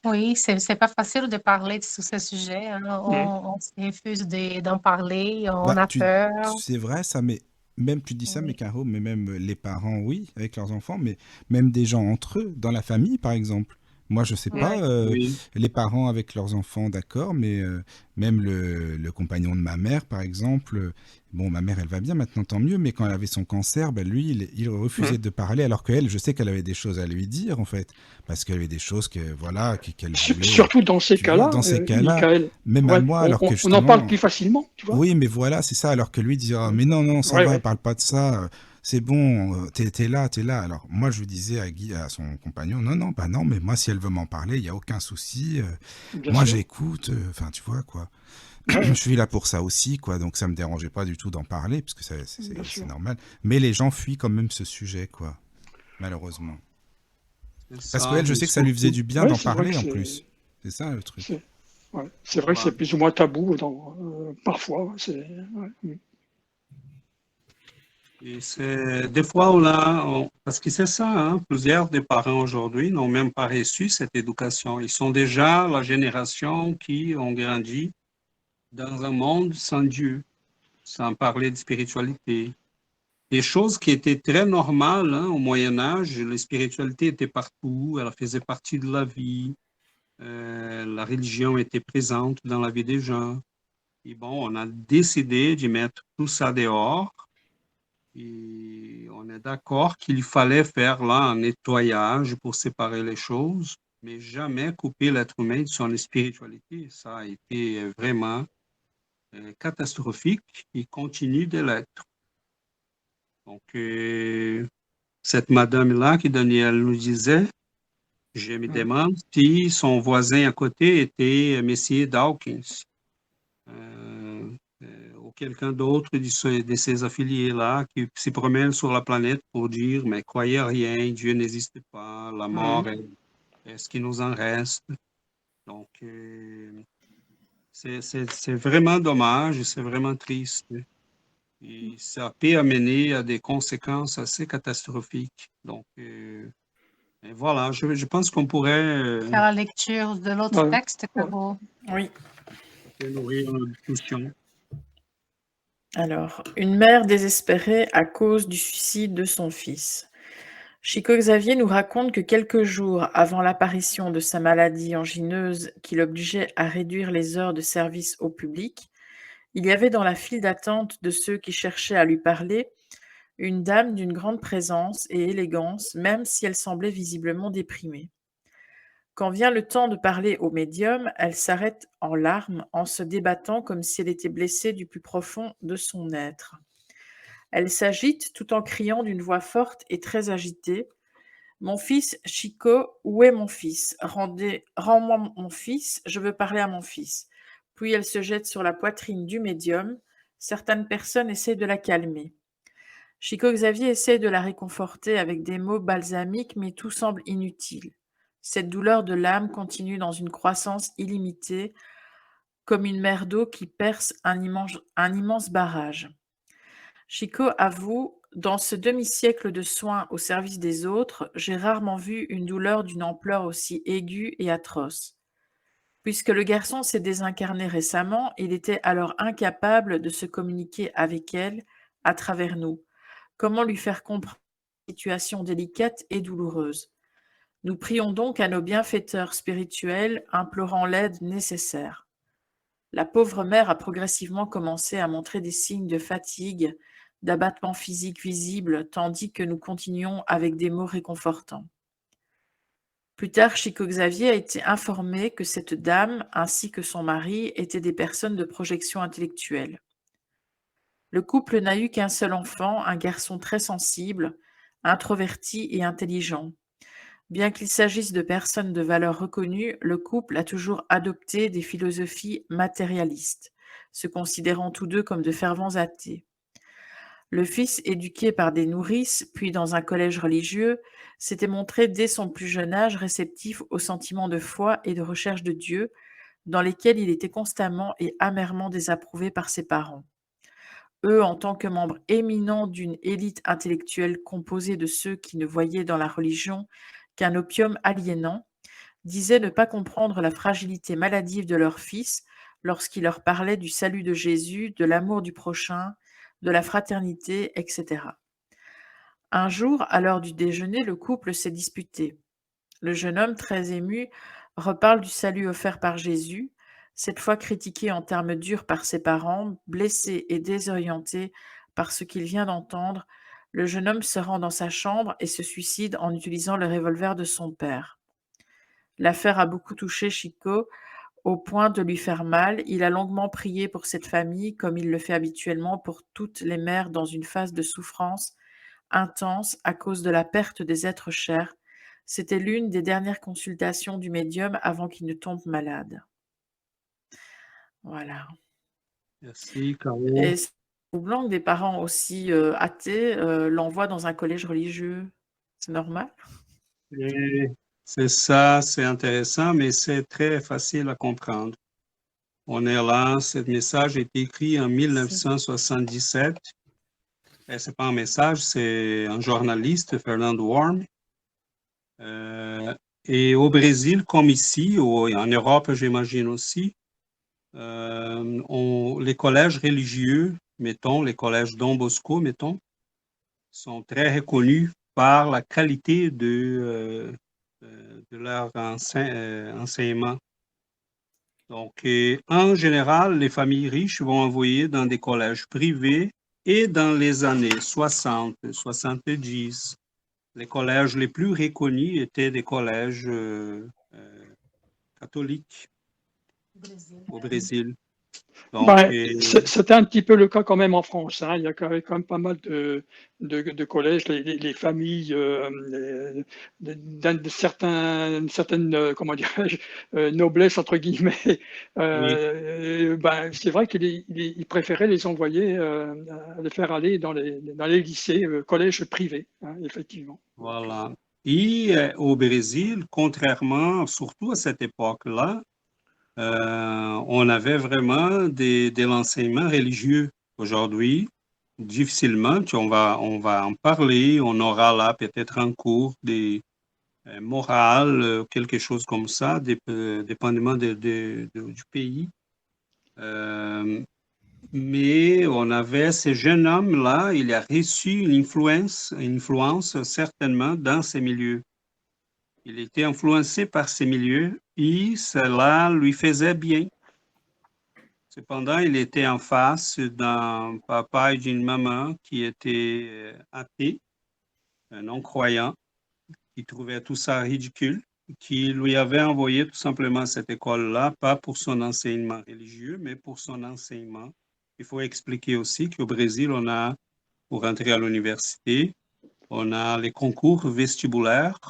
Oui, c'est pas facile de parler sur ce sujet. Hein. On se refuse d'en parler, on a peur. C'est vrai ça, mais même tu dis ça, mais Oui. Caro, mais même les parents, oui, avec leurs enfants, mais même des gens entre eux, dans la famille, par exemple. Moi, je sais pas, Oui. Oui. les parents avec leurs enfants, d'accord, mais même le compagnon de ma mère, par exemple, bon, ma mère, elle va bien maintenant, tant mieux, mais quand elle avait son cancer, ben lui, il refusait de parler, alors qu'elle, je sais qu'elle avait des choses à lui dire, en fait, parce qu'elle avait des choses que, voilà, qu'elle voulait, Surtout dans ces tu vois, cas-là, dans ces cas-là, Michael, même à ouais, moi, alors que on en parle justement, plus facilement, tu vois. oui, mais voilà, c'est ça. Alors que lui dira, mais non, non, ça Ouais, va, ouais, parle pas de ça. C'est bon, t'es là, t'es là. Alors moi, je lui disais à Guy, à son compagnon, non, non, bah non, mais moi, si elle veut m'en parler, il y a aucun souci. bien Moi, sûr. j'écoute. Enfin, tu vois quoi. Ouais, Je ouais, suis là pour ça aussi, quoi. Donc ça me dérangeait pas du tout d'en parler, parce que bien c'est sûr. normal. Mais les gens fuient quand même ce sujet, quoi. Malheureusement. C'est Parce ça, qu'elle, je mais sais que ça lui faisait surtout, du bien Ouais, d'en c'est vrai que parler en plus. C'est ça le truc. c'est, ouais, c'est vrai que voilà. c'est plus ou moins tabou parfois. Ouais. Et c'est, des fois, parce que c'est ça, hein, plusieurs des parents aujourd'hui n'ont même pas reçu cette éducation. Ils sont déjà la génération qui ont grandi dans un monde sans Dieu, sans parler de spiritualité. Des choses qui étaient très normales, hein, au Moyen Âge, la spiritualité était partout, elle faisait partie de la vie, la religion était présente dans la vie des gens. Et bon, on a décidé de mettre tout ça dehors et on est d'accord qu'il fallait faire là un nettoyage pour séparer les choses, mais jamais couper l'être humain de son spiritualité. Ça a été vraiment catastrophique et continue de l'être. Donc, cette madame-là qui Daniel nous disait, je me Mm. demande si son voisin à côté était Messier Dawkins. Euh, ou quelqu'un d'autre de ces affiliés-là qui se promène sur la planète pour dire, mais croyez à rien, Dieu n'existe pas, la mort est ce qui nous en reste. Donc, c'est vraiment dommage, c'est vraiment triste. Et ça peut amener à des conséquences assez catastrophiques. Donc, et voilà, je pense qu'on pourrait Faire la lecture de l'autre Ouais, texte, ouais. Caro. Oui. nourrir notre discussion. Alors, une mère désespérée à cause du suicide de son fils. Chico Xavier nous raconte que quelques jours avant l'apparition de sa maladie angineuse qui l'obligeait à réduire les heures de service au public, il y avait dans la file d'attente de ceux qui cherchaient à lui parler une dame d'une grande présence et élégance, même si elle semblait visiblement déprimée. Quand vient le temps de parler au médium, elle s'arrête en larmes, en se débattant comme si elle était blessée du plus profond de son être. Elle s'agite tout en criant d'une voix forte et très agitée: mon fils, Chico, où est mon fils? Rends-moi mon fils, je veux parler à mon fils. Puis elle se jette sur la poitrine du médium. Certaines personnes essaient de la calmer. Chico Xavier essaie de la réconforter avec des mots balsamiques, mais tout semble inutile. Cette douleur de l'âme continue dans une croissance illimitée, comme une mer d'eau qui perce un immense barrage. Chico avoue: dans ce demi-siècle de soins au service des autres, j'ai rarement vu une douleur d'une ampleur aussi aiguë et atroce. Puisque le garçon s'est désincarné récemment, il était alors incapable de se communiquer avec elle à travers nous. Comment lui faire comprendre une situation délicate et douloureuse? Nous prions donc à nos bienfaiteurs spirituels, implorant l'aide nécessaire. La pauvre mère a progressivement commencé à montrer des signes de fatigue, d'abattement physique visible, tandis que nous continuions avec des mots réconfortants. Plus tard, Chico Xavier a été informé que cette dame, ainsi que son mari, étaient des personnes de projection intellectuelle. Le couple n'a eu qu'un seul enfant, un garçon très sensible, introverti et intelligent. Bien qu'il s'agisse de personnes de valeur reconnue, le couple a toujours adopté des philosophies matérialistes, se considérant tous deux comme de fervents athées. Le fils, éduqué par des nourrices, puis dans un collège religieux, s'était montré dès son plus jeune âge réceptif aux sentiments de foi et de recherche de Dieu, dans lesquels il était constamment et amèrement désapprouvé par ses parents. Eux, en tant que membres éminents d'une élite intellectuelle composée de ceux qui ne voyaient dans la religion qu'un opium aliénant, disaient ne pas comprendre la fragilité maladive de leur fils lorsqu'il leur parlait du salut de Jésus, de l'amour du prochain, de la fraternité, etc. Un jour, à l'heure du déjeuner, le couple s'est disputé. Le jeune homme, très ému, reparle du salut offert par Jésus, cette fois critiqué en termes durs par ses parents, blessé et désorienté par ce qu'il vient d'entendre. Le jeune homme se rend dans sa chambre et se suicide en utilisant le revolver de son père. L'affaire a beaucoup touché Chico au point de lui faire mal. Il a longuement prié pour cette famille, comme il le fait habituellement pour toutes les mères dans une phase de souffrance intense à cause de la perte des êtres chers. C'était l'une des dernières consultations du médium avant qu'il ne tombe malade. Voilà. Merci, Caro. Et c'est troublant que des parents aussi athées l'envoient dans un collège religieux. C'est normal? Et c'est ça, c'est intéressant, mais c'est très facile à comprendre. On est là, ce message est écrit en 1977. Et c'est pas un message, c'est un journaliste, Fernando Worm. Et au Brésil, comme ici, ou en Europe, j'imagine aussi, les collèges religieux, mettons, les collèges Dom Bosco, mettons, sont très reconnus par la qualité de leur enseignement. Donc, en général, les familles riches vont envoyer dans des collèges privés et dans les années 60, 70, les collèges les plus reconnus étaient des collèges catholiques au Brésil. Donc, c'était un petit peu le cas quand même en France. Hein. Il y a quand même pas mal de collèges, les familles d'une certaine comment dirais-je, noblesse, entre guillemets. C'est vrai qu'il préférait les envoyer, les faire aller dans les lycées, collèges privés, hein, effectivement. Voilà. Et au Brésil, contrairement, surtout à cette époque-là, on avait vraiment de l'enseignement religieux. Aujourd'hui, difficilement, on va en parler, on aura là peut-être un cours des morales, quelque chose comme ça, dépendamment du pays. Mais on avait ce jeune homme-là, il a reçu une influence certainement dans ces milieux. Il était influencé par ces milieux et cela lui faisait bien. Cependant, il était en face d'un papa et d'une maman qui étaient athées, non-croyants, qui trouvaient tout ça ridicule, qui lui avaient envoyé tout simplement à cette école-là, pas pour son enseignement religieux, mais pour son enseignement. Il faut expliquer aussi qu'au Brésil, on a, pour entrer à l'université, on a les concours vestibulaires,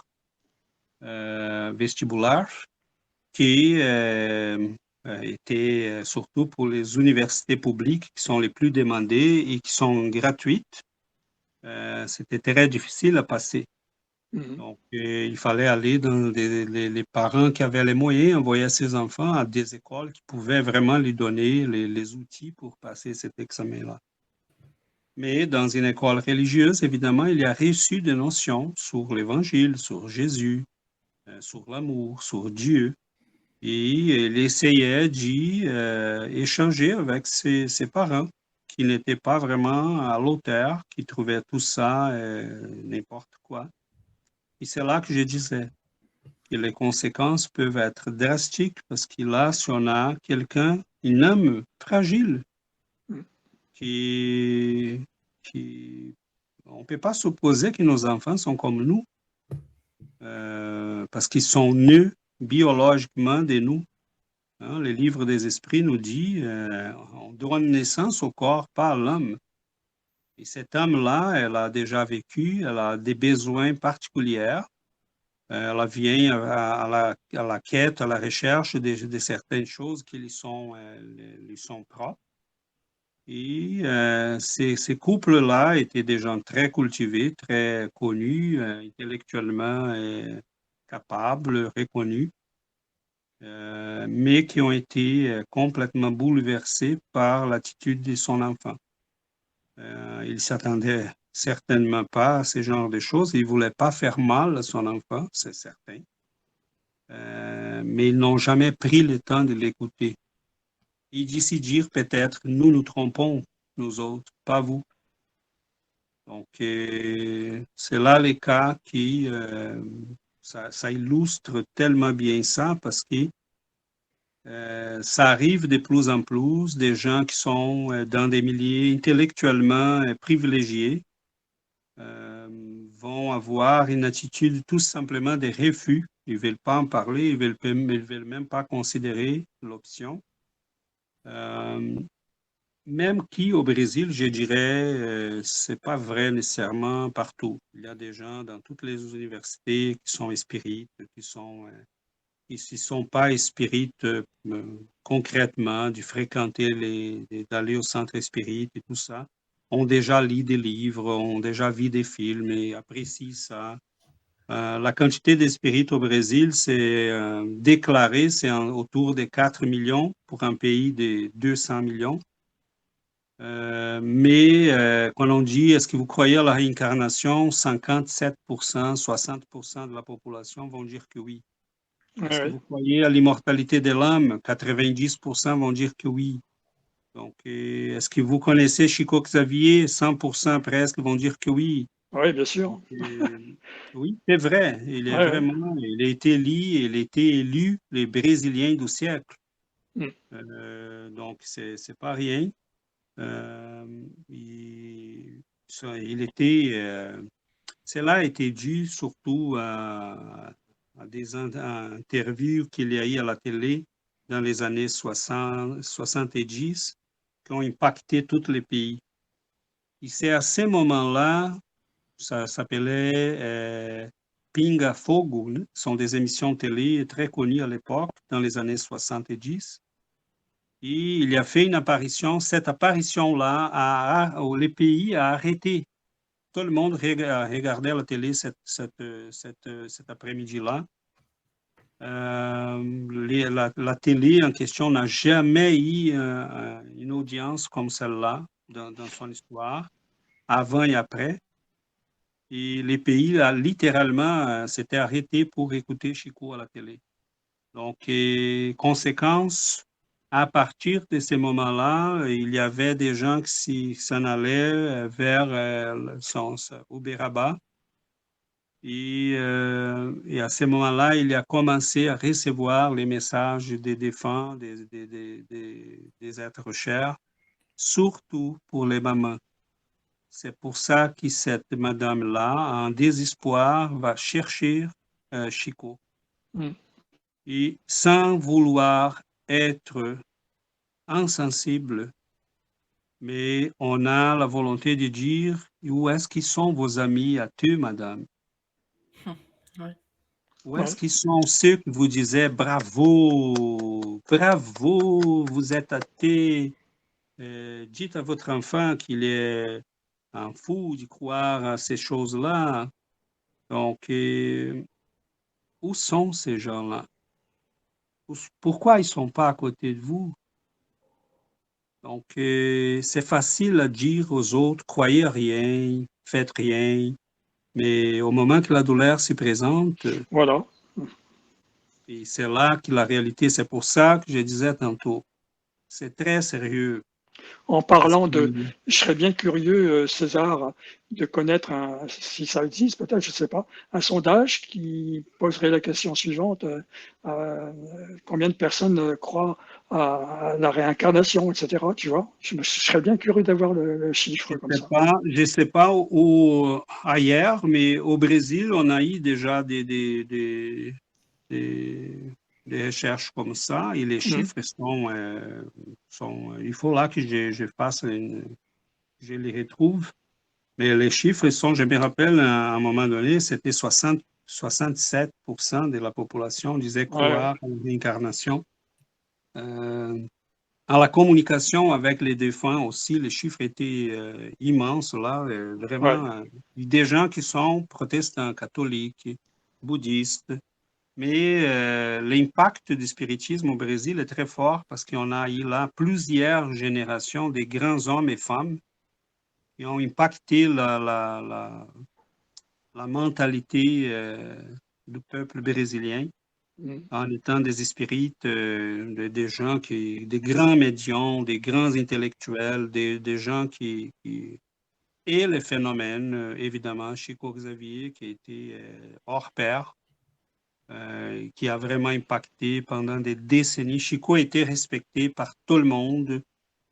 qui étaient surtout pour les universités publiques qui sont les plus demandées et qui sont gratuites. C'était très difficile à passer. Donc, il fallait aller dans les parents qui avaient les moyens, envoyer ses enfants à des écoles qui pouvaient vraiment lui donner les outils pour passer cet examen-là. Mais dans une école religieuse, évidemment, il a reçu des notions sur l'Évangile, sur Jésus, sur l'amour, sur Dieu. Et il essayait d'échanger avec ses parents qui n'étaient pas vraiment à l'auteur, qui trouvaient tout ça n'importe quoi. Et c'est là que je disais que les conséquences peuvent être drastiques parce que là, si on a quelqu'un, un homme fragile, on ne peut pas supposer que nos enfants sont comme nous parce qu'ils sont nés biologiquement de nous. Hein, le livre des esprits nous dit on donne naissance au corps, pas à l'homme. Et cet homme-là, elle a déjà vécu, elle a des besoins particuliers. Elle vient à la quête, à la recherche de certaines choses qui lui sont propres. Et ces couples-là étaient des gens très cultivés, très connus, intellectuellement capables, reconnus, mais qui ont été complètement bouleversés par l'attitude de son enfant. Il ne s'attendait certainement pas à ce genre de choses. Il ne voulait pas faire mal à son enfant, c'est certain. Mais ils n'ont jamais pris le temps de l'écouter. Ils décidirent peut-être, nous nous trompons, nous autres, pas vous. Donc, c'est là les cas qui, ça illustre tellement bien ça parce que ça arrive de plus en plus des gens qui sont dans des milieux intellectuellement privilégiés vont avoir une attitude tout simplement de refus. Ils ne veulent pas en parler, ils ne veulent même pas considérer l'option. Même qui au Brésil, je dirais, c'est pas vrai nécessairement partout. Il y a des gens dans toutes les universités qui sont spirites, qui ne sont pas spirites concrètement, de fréquenter d'aller au centre spirit et tout ça, ont déjà lu des livres, ont déjà vu des films et apprécient ça. La quantité de spirites au Brésil, c'est déclaré, c'est autour de 4 millions pour un pays de 200 millions. Mais quand on dit est-ce que vous croyez à la réincarnation, 57%, 60% de la population vont dire que oui. Est-ce que Ouais. vous croyez à l'immortalité de l'âme? 90% vont dire que oui. Donc, est-ce que vous connaissez Chico Xavier? 100% presque vont dire que oui. Oui, bien sûr. Donc, oui, c'est vrai. Il est Ouais, ouais. vraiment, il a été élu les Brésiliens du siècle. Donc, c'est pas rien. Cela a été dû surtout à des interviews qu'il y a eu à la télé dans les années 60, 70 qui ont impacté tous les pays. Et c'est à ce moment-là, ça s'appelait Pinga Fogo, né? Ce sont des émissions télé très connues à l'époque, dans les années 70. Et il a fait une apparition. Cette apparition-là, les pays a arrêté. Tout le monde regardait la télé cet après-midi-là. La télé en question n'a jamais eu une audience comme celle-là dans son histoire, avant et après. Et les pays, là, littéralement, s'étaient arrêtés pour écouter Chico à la télé. Donc, conséquence, à partir de ces moments-là, il y avait des gens qui s'en allaient vers Uberaba. Et à ce moment-là, il a commencé à recevoir les messages des défunts, des êtres chers, surtout pour les mamans. C'est pour ça que cette madame-là, en désespoir, va chercher Chico. Mm. Et sans vouloir être insensible, mais on a la volonté de dire où est-ce qu'ils sont vos amis à toi, madame? Ouais. Où est-ce qu'ils sont ceux qui vous disaient bravo, bravo, vous êtes athée, dites à votre enfant qu'il est un fou de croire à ces choses-là. Donc, où sont ces gens-là? Pourquoi ils ne sont pas à côté de vous? Donc, c'est facile à dire aux autres, croyez à rien, faites rien, mais au moment que la douleur se présente, Voilà. et c'est là que la réalité, c'est pour ça que je disais tantôt, c'est très sérieux. En parlant de, je serais bien curieux, César, de connaître, si ça existe peut-être, je ne sais pas, un sondage qui poserait la question suivante, combien de personnes croient à la réincarnation, etc. Tu vois, je serais bien curieux d'avoir le chiffre comme ça. Je ne sais pas où ailleurs, mais au Brésil, on a eu déjà des recherches comme ça et les chiffres sont il faut là que je fasse je les retrouve, mais les chiffres sont, je me rappelle, à un moment donné, c'était 67% de la population disait croire à la réincarnation. À la communication avec les défunts aussi, les chiffres étaient immenses là, vraiment. Des gens qui sont protestants, catholiques, bouddhistes. Mais l'impact du spiritisme au Brésil est très fort parce qu'on a eu là plusieurs générations de grands hommes et femmes qui ont impacté la mentalité du peuple brésilien. en étant des spirites, des gens des grands médiums, des grands intellectuels, des gens et les phénomènes, évidemment, Chico Xavier, qui a été hors pair, qui a vraiment impacté pendant des décennies. Chico a été respecté par tout le monde,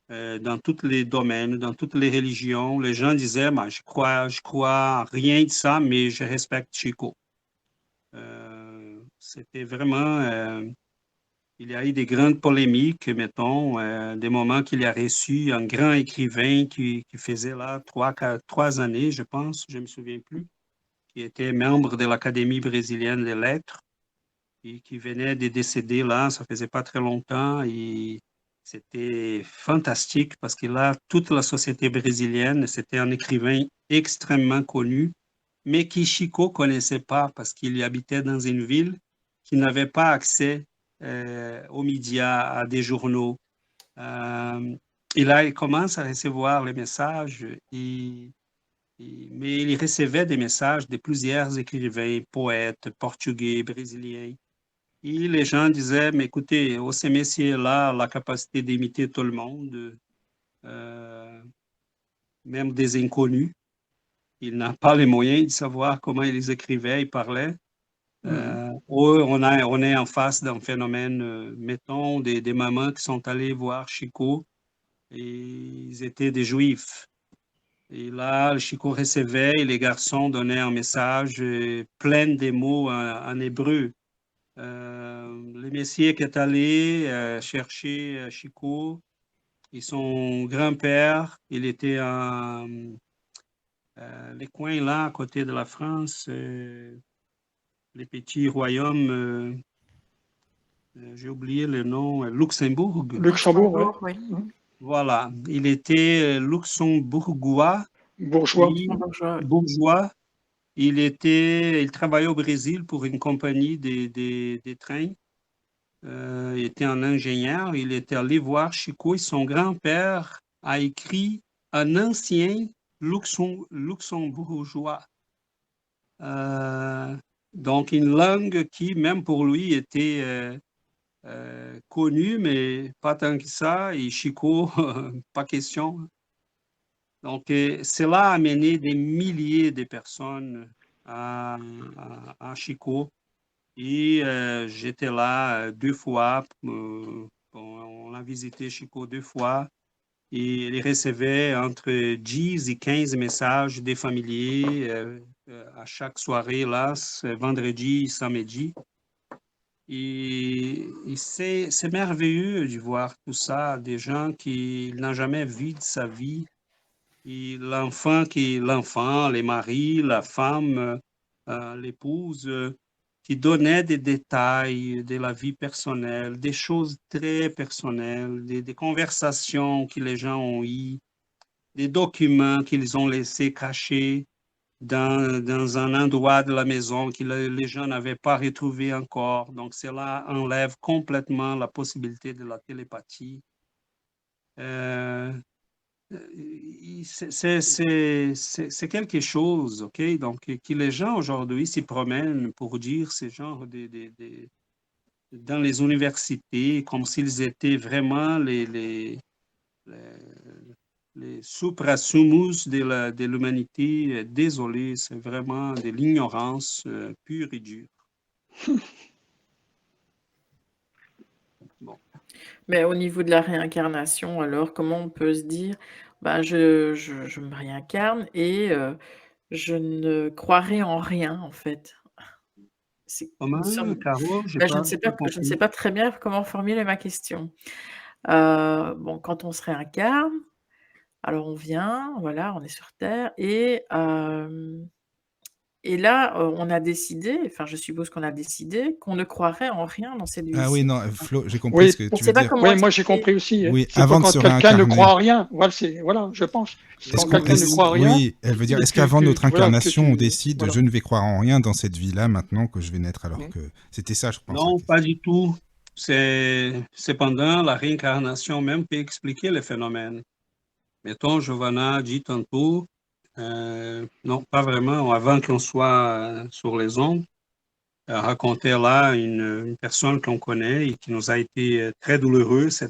dans tous les domaines, dans toutes les religions. Les gens disaient, bah, je crois à rien de ça, mais je respecte Chico. C'était vraiment, il y a eu des grandes polémiques, mettons, des moments qu'il a reçu un grand écrivain qui faisait là 3 années, je pense, je ne me souviens plus, qui était membre de l'Académie brésilienne des lettres et qui venait de décéder là, ça faisait pas très longtemps et c'était fantastique parce que là, toute la société brésilienne, c'était un écrivain extrêmement connu, mais qui Chico connaissait pas parce qu'il habitait dans une ville qui n'avait pas accès aux médias, à des journaux. Et là, il commence à recevoir les messages, mais il recevait des messages de plusieurs écrivains, poètes, portugais, brésiliens. Et les gens disaient, mais écoutez, ce monsieur-là a la capacité d'imiter tout le monde, même des inconnus. Il n'a pas les moyens de savoir comment ils écrivaient, ils parlaient. On est en face d'un phénomène, mettons, des mamans qui sont allées voir Chico et ils étaient des juifs. Et là, Chico recevait et les garçons donnaient un message plein de mots en hébreu. Le messier qui est allé chercher Chico et son grand-père, il était en les coins là, à côté de la France, les petits royaumes, j'ai oublié le nom, Luxembourg. Luxembourg, oui. Voilà, il était luxembourgeois, Bourgeois. bourgeois. Il travaillait au Brésil pour une compagnie des trains. Il était un ingénieur. Il était allé voir Chico et son grand-père a écrit un ancien luxembourgeois. Donc, une langue qui, même pour lui, était connue, mais pas tant que ça. Et Chico, pas question. Donc, cela a amené des milliers de personnes à Chico. Et j'étais là 2 fois. On a visité Chico 2 fois. Et il recevait entre 10 et 15 messages des familiers à chaque soirée, là, vendredi, samedi. Et c'est merveilleux de voir tout ça, des gens qu'il n'a jamais vu de sa vie. Et l'enfant, les maris, la femme, l'épouse, qui donnaient des détails de la vie personnelle, des choses très personnelles, des conversations que les gens ont eues, des documents qu'ils ont laissés cachés dans un endroit de la maison que les gens n'avaient pas retrouvé encore. Donc, cela enlève complètement la possibilité de la télépathie. C'est quelque chose, OK? Donc, que les gens aujourd'hui s'y promènent pour dire ces genres dans les universités, comme s'ils étaient vraiment les supra-sumus de l'humanité. Désolé, c'est vraiment de l'ignorance pure et dure. Bon. Mais au niveau de la réincarnation, alors, comment on peut se dire, bah, je me réincarne et je ne croirai en rien, en fait. C'est Comment, une sorte Caro? Je bah, n'ai je ne sais pas très bien comment formuler ma question. Bon, quand on se réincarne, alors on vient, voilà, on est sur terre et là, on a décidé, enfin, je suppose qu'on a décidé qu'on ne croirait en rien dans cette Ah oui, vie-ci. non, Flo, j'ai compris Oui. ce que Je tu sais veux pas dire. comment Oui, moi j'ai expliquer. compris aussi. Oui, C'est avant pas de se quand quelqu'un ne réincarner. croit en rien. Voilà, je pense. C'est quand quelqu'un ne croit en rien. Oui, elle veut dire, est-ce que- qu'avant que- notre voilà, que incarnation, tu- on décide, voilà. je ne vais croire en rien dans cette vie-là maintenant que je vais naître, alors que c'était ça, je pense. Non, pas du tout. Cependant, la réincarnation même peut expliquer le phénomène. Mettons, Giovanna dit tantôt, non, pas vraiment, avant qu'on soit sur les ondes, racontait là une personne qu'on connaît et qui nous a été très douloureuse,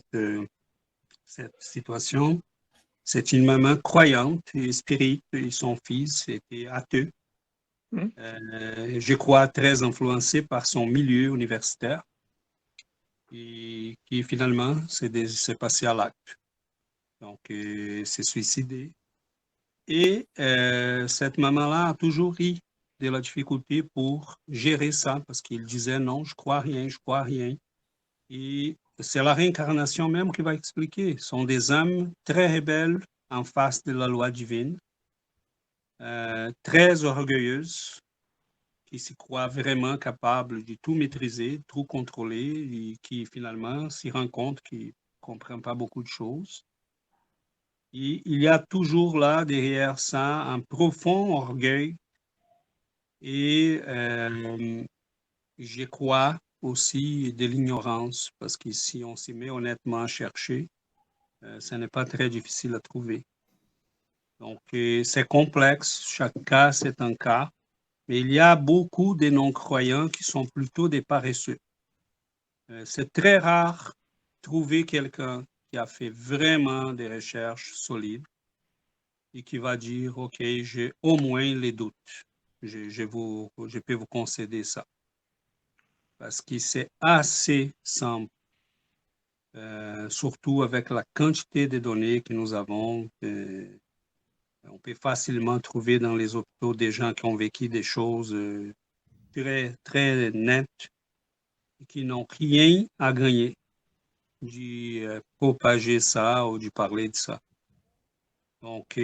cette situation. C'est une maman croyante et spirite, et son fils était athée. Mhm. Je crois très influencé par son milieu universitaire et qui finalement s'est passé à l'acte. Donc, s'est suicidé. Et cette maman-là a toujours eu de la difficulté pour gérer ça parce qu'il disait non, je crois rien, je crois rien. Et c'est la réincarnation même qui va expliquer. Ce sont des âmes très rebelles en face de la loi divine, très orgueilleuses, qui se croient vraiment capables de tout maîtriser, tout contrôler, et qui finalement s'y rendent compte qu'ils ne comprennent pas beaucoup de choses. Et il y a toujours là, derrière ça, un profond orgueil et je crois aussi de l'ignorance, parce que si on s'y met honnêtement à chercher, ce n'est pas très difficile à trouver. Donc, c'est complexe, chaque cas, c'est un cas, mais il y a beaucoup de non-croyants qui sont plutôt des paresseux. C'est très rare de trouver quelqu'un qui a fait vraiment des recherches solides et qui va dire, OK, j'ai au moins les doutes. Je peux vous concéder ça. Parce que c'est assez simple, surtout avec la quantité de données que nous avons. On peut facilement trouver dans les hôpitaux des gens qui ont vécu des choses très, très nettes et qui n'ont rien à gagner de propager ça ou de parler de ça. Donc,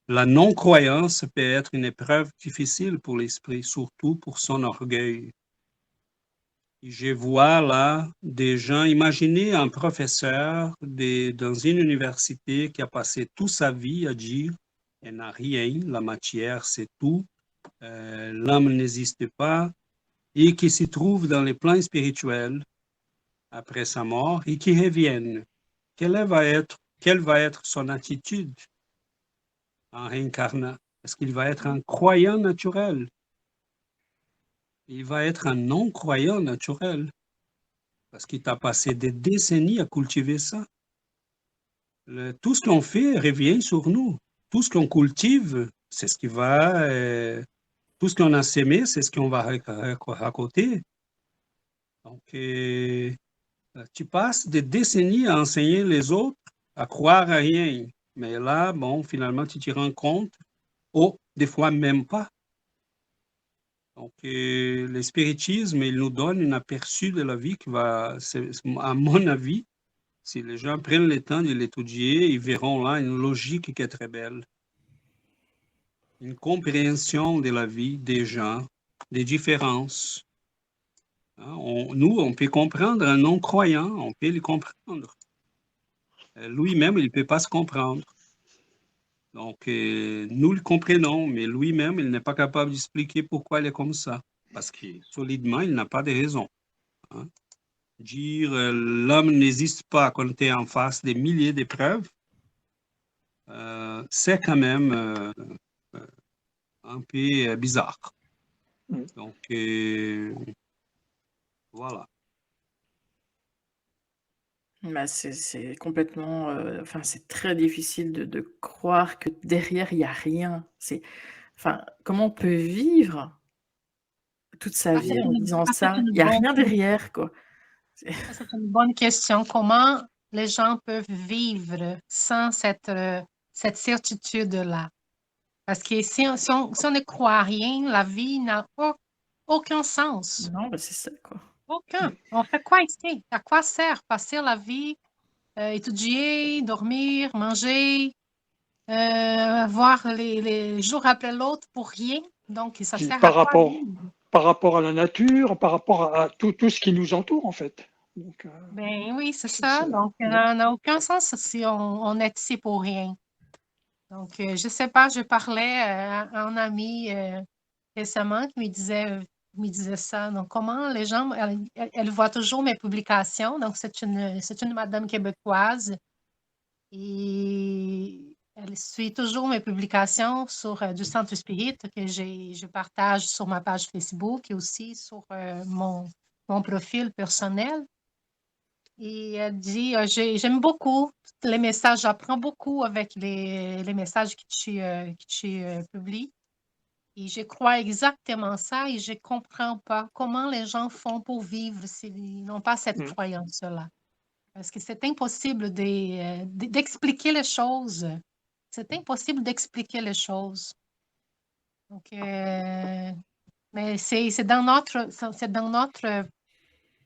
la non-croyance peut être une épreuve difficile pour l'esprit, surtout pour son orgueil. Je vois là des gens, imaginez un professeur dans une université qui a passé toute sa vie à dire elle n'a rien, la matière c'est tout, l'âme n'existe pas, et qui se trouve dans les plans spirituels après sa mort et qui reviennent. Quelle va être son attitude en réincarnant? Est-ce qu'il va être un croyant naturel? Il va être un non-croyant naturel parce qu'il t'a passé des décennies à cultiver ça. Tout ce qu'on fait revient sur nous. Tout ce qu'on cultive, c'est ce qui va... tout ce qu'on a sémé, c'est ce qu'on va raconter. Donc, tu passes des décennies à enseigner les autres à croire à rien. Mais là, bon, finalement, tu te rends compte, des fois même pas. Donc, le spiritisme, il nous donne un aperçu de la vie qui va, à mon avis, si les gens prennent le temps de l'étudier, ils verront là une logique qui est très belle. Une compréhension de la vie des gens, des différences. Nous, on peut comprendre un non-croyant, on peut le comprendre. Lui-même, il ne peut pas se comprendre. Donc, nous le comprenons, mais lui-même, il n'est pas capable d'expliquer pourquoi il est comme ça. Parce que solidement, il n'a pas de raison. Hein. Dire l'homme n'existe pas quand tu es en face des milliers de preuves, c'est quand même un peu bizarre. Donc, voilà. Bah, c'est complètement, enfin, c'est très difficile de croire que derrière, il y a rien. Enfin, comment on peut vivre toute sa vie en disant ça? Il y a rien derrière, quoi. C'est une bonne question. Comment les gens peuvent vivre sans cette certitude-là? Parce que si on ne croit à rien, la vie n'a aucun sens. Non, bah, c'est ça, quoi. Aucun. On fait quoi ici? À quoi sert passer la vie, étudier, dormir, manger, voir les jours après l'autre pour rien? Donc, ça Puis sert à quoi vivre? par rapport à la nature, par rapport à tout ce qui nous entoure, en fait. Donc, Ben oui, c'est c'est ça. ça. Donc, ça n'a aucun sens si on est ici pour rien. Donc, je sais pas, je parlais à un ami récemment qui me disait ça. Donc, comment les gens, elle voit toujours mes publications. Donc, c'est une madame québécoise. Et Elle suit toujours mes publications sur du Centre Spirit que je partage sur ma page Facebook et aussi sur mon profil personnel. Et elle dit, j'aime beaucoup les messages, j'apprends beaucoup avec les messages que tu publies. Et je crois exactement ça et je ne comprends pas comment les gens font pour vivre s'ils n'ont pas cette croyance-là. Parce que c'est impossible d'expliquer les choses. C'est impossible d'expliquer les choses. Donc, mais c'est dans notre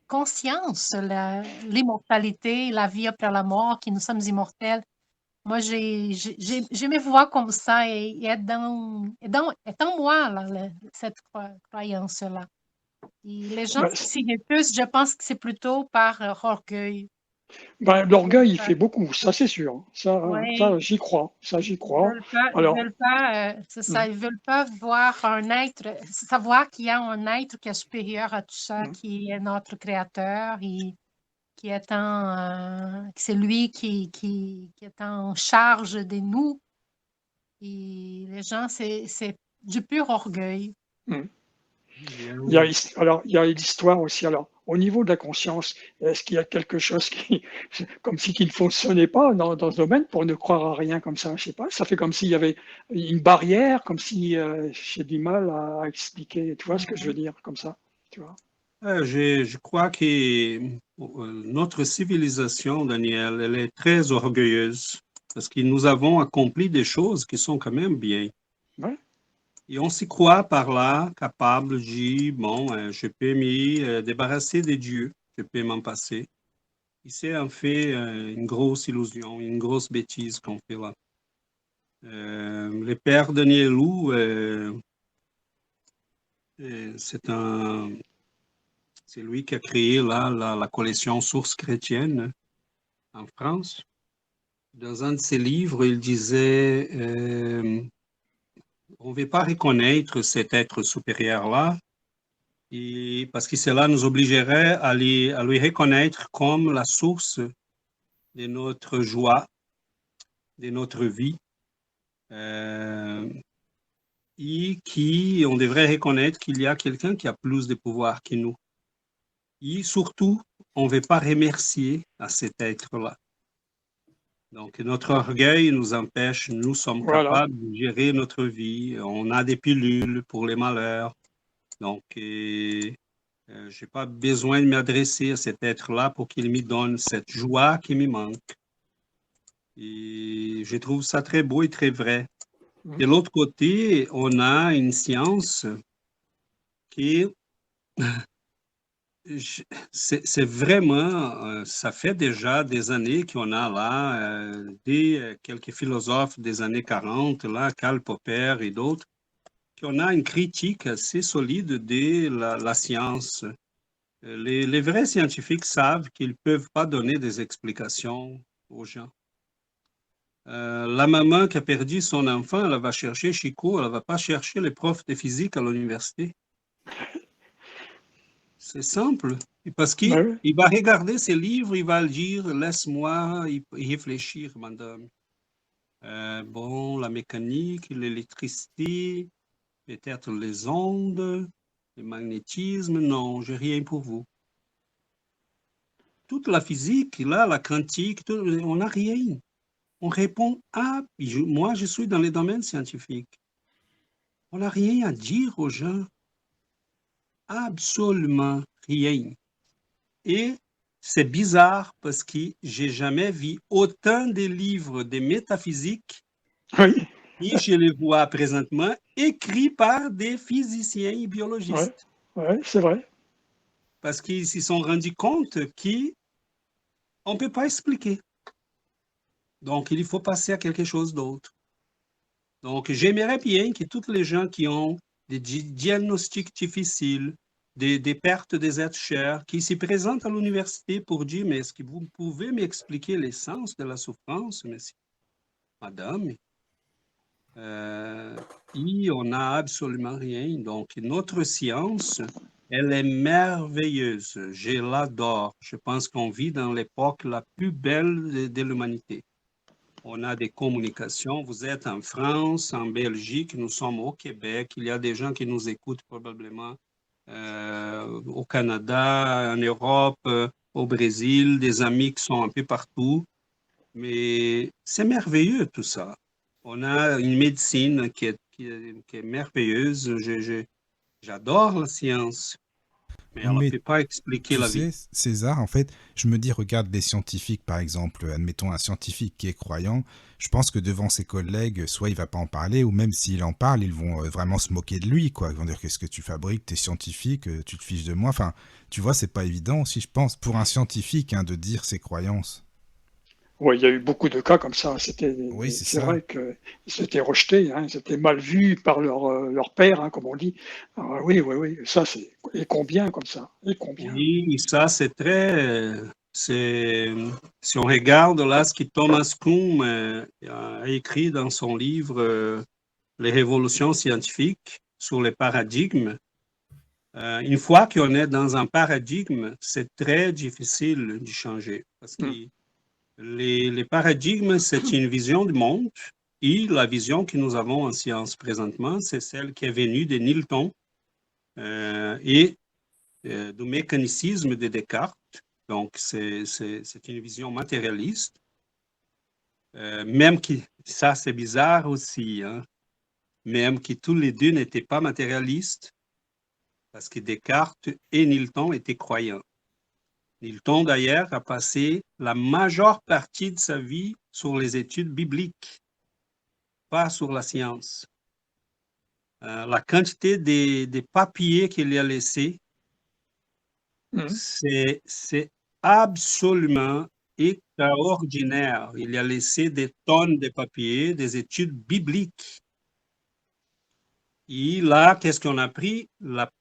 conscience, l'immortalité, la vie après la mort, que nous sommes immortels. Moi, je me vois comme ça et est en moi, là, cette croyance-là. Et les gens Ben, qui s'y refusent, je pense que c'est plutôt par orgueil. l'orgueil, il fait beaucoup, ça c'est sûr. Oui, J'y crois. Ça, j'y crois. ils Alors, veulent pas, c'est hum, ça, ils veulent pas voir un être, savoir qu'il y a un être qui est supérieur à tout ça, hum. qui est notre créateur et que c'est lui qui est en charge de nous. Et les gens, c'est du pur orgueil. Hum. Bien. Alors, il y a l'histoire aussi. Alors, au niveau de la conscience, est-ce qu'il y a quelque chose comme si qui ne fonctionnait pas dans ce domaine pour ne croire à rien comme ça? Je sais pas. Ça fait comme s'il y avait une barrière, comme si j'ai du mal à expliquer. Tu vois ce que je veux dire, comme ça, tu vois? Je crois que notre civilisation, Daniel, elle est très orgueilleuse parce que nous avons accompli des choses qui sont quand même bien. Ouais. Et on s'y croit par là, capable de dire, bon, je peux me débarrasser des dieux, je peux m'en passer. Et c'est en fait une grosse illusion, une grosse bêtise qu'on fait là. Le père Daniel Lou, c'est lui qui a créé là, la collection Sources chrétiennes en France. Dans un de ses livres, il disait on ne veut pas reconnaître cet être supérieur-là, parce que cela nous obligerait à lui reconnaître comme la source de notre joie, de notre vie, et on devrait reconnaître qu'il y a quelqu'un qui a plus de pouvoir que nous. Et surtout, on ne veut pas remercier à cet être-là. Donc, notre orgueil nous empêche, nous sommes Voilà. capables de gérer notre vie, on a des pilules pour les malheurs. Donc, je n'ai pas besoin de m'adresser à cet être-là pour qu'il me donne cette joie qui me manque. Et je trouve ça très beau et très vrai. De l'autre côté, on a une science qui c'est vraiment, ça fait déjà des années qu'on a là, quelques philosophes des années 40, là, Karl Popper et d'autres, qu'on a une critique assez solide de la science. Les vrais scientifiques savent qu'ils ne peuvent pas donner des explications aux gens. La maman qui a perdu son enfant, elle va chercher Chico, elle ne va pas chercher les profs de physique à l'université. C'est simple. Parce qu'il Ben oui. va regarder ses livres, il va dire, laisse-moi y réfléchir, madame. Bon, la mécanique, l'électricité, peut-être les ondes, le magnétisme, non, j'ai rien pour vous. Toute la physique, là, la quantique, on n'a rien. On répond moi, je suis dans les domaines scientifiques. On n'a rien à dire aux gens. Absolument rien. Et c'est bizarre parce que j'ai jamais vu autant de livres de métaphysique Oui. et je les vois présentement écrits par des physiciens et biologistes. Ouais, c'est vrai. Parce qu'ils se sont rendus compte qu'on ne peut pas expliquer. Donc, il faut passer à quelque chose d'autre. Donc, j'aimerais bien que toutes les gens qui ont des diagnostics difficiles, des pertes des êtres chers, qui se présentent à l'université pour dire, mais est-ce que vous pouvez m'expliquer l'essence de la souffrance, monsieur, madame? Et on n'a absolument rien. Donc, notre science, elle est merveilleuse. Je l'adore. Je pense qu'on vit dans l'époque la plus belle de l'humanité. on a des communications. Vous êtes en France, en Belgique, nous sommes au Québec. Il y a des gens qui nous écoutent probablement au Canada, en Europe, au Brésil, des amis qui sont un peu partout. Mais c'est merveilleux tout ça. On a une médecine qui est merveilleuse. J'adore la science, mais elle ne Mais peut pas expliquer tu la vie. sais, César, en fait, je me dis, regarde les scientifiques, par exemple, admettons un scientifique qui est croyant, je pense que devant ses collègues, soit il va pas en parler, ou même s'il en parle, ils vont vraiment se moquer de lui, quoi. Ils vont dire, qu'est-ce que tu fabriques, t'es scientifique, tu te fiches de moi. Enfin, tu vois, c'est pas évident aussi, je pense, pour un scientifique, hein, de dire ses croyances. Oui, il y a eu beaucoup de cas comme ça. Oui, c'est C'est ça. vrai qu'ils s'étaient rejetés, hein, ils étaient mal vus par leur père, hein, comme on dit. Ah, oui, oui, oui, ça c'est. Et combien comme ça? Et combien? Oui, ça c'est si on regarde là ce que Thomas Kuhn a écrit dans son livre Les révolutions scientifiques sur les paradigmes, une fois qu'on est dans un paradigme, c'est très difficile de changer parce que les paradigmes, c'est une vision du monde et la vision que nous avons en science présentement, c'est celle qui est venue de Newton et du mécanicisme de Descartes. Donc, c'est une vision matérialiste, même que ça, c'est bizarre aussi, hein, même que tous les deux n'étaient pas matérialistes, parce que Descartes et Newton étaient croyants. Newton, d'ailleurs, a passé la majeure partie de sa vie sur les études bibliques, pas sur la science. La quantité des papiers qu'il a laissés, c'est absolument extraordinaire. Il a laissé des tonnes de papiers, des études bibliques. Et là, qu'est-ce qu'on a pris? La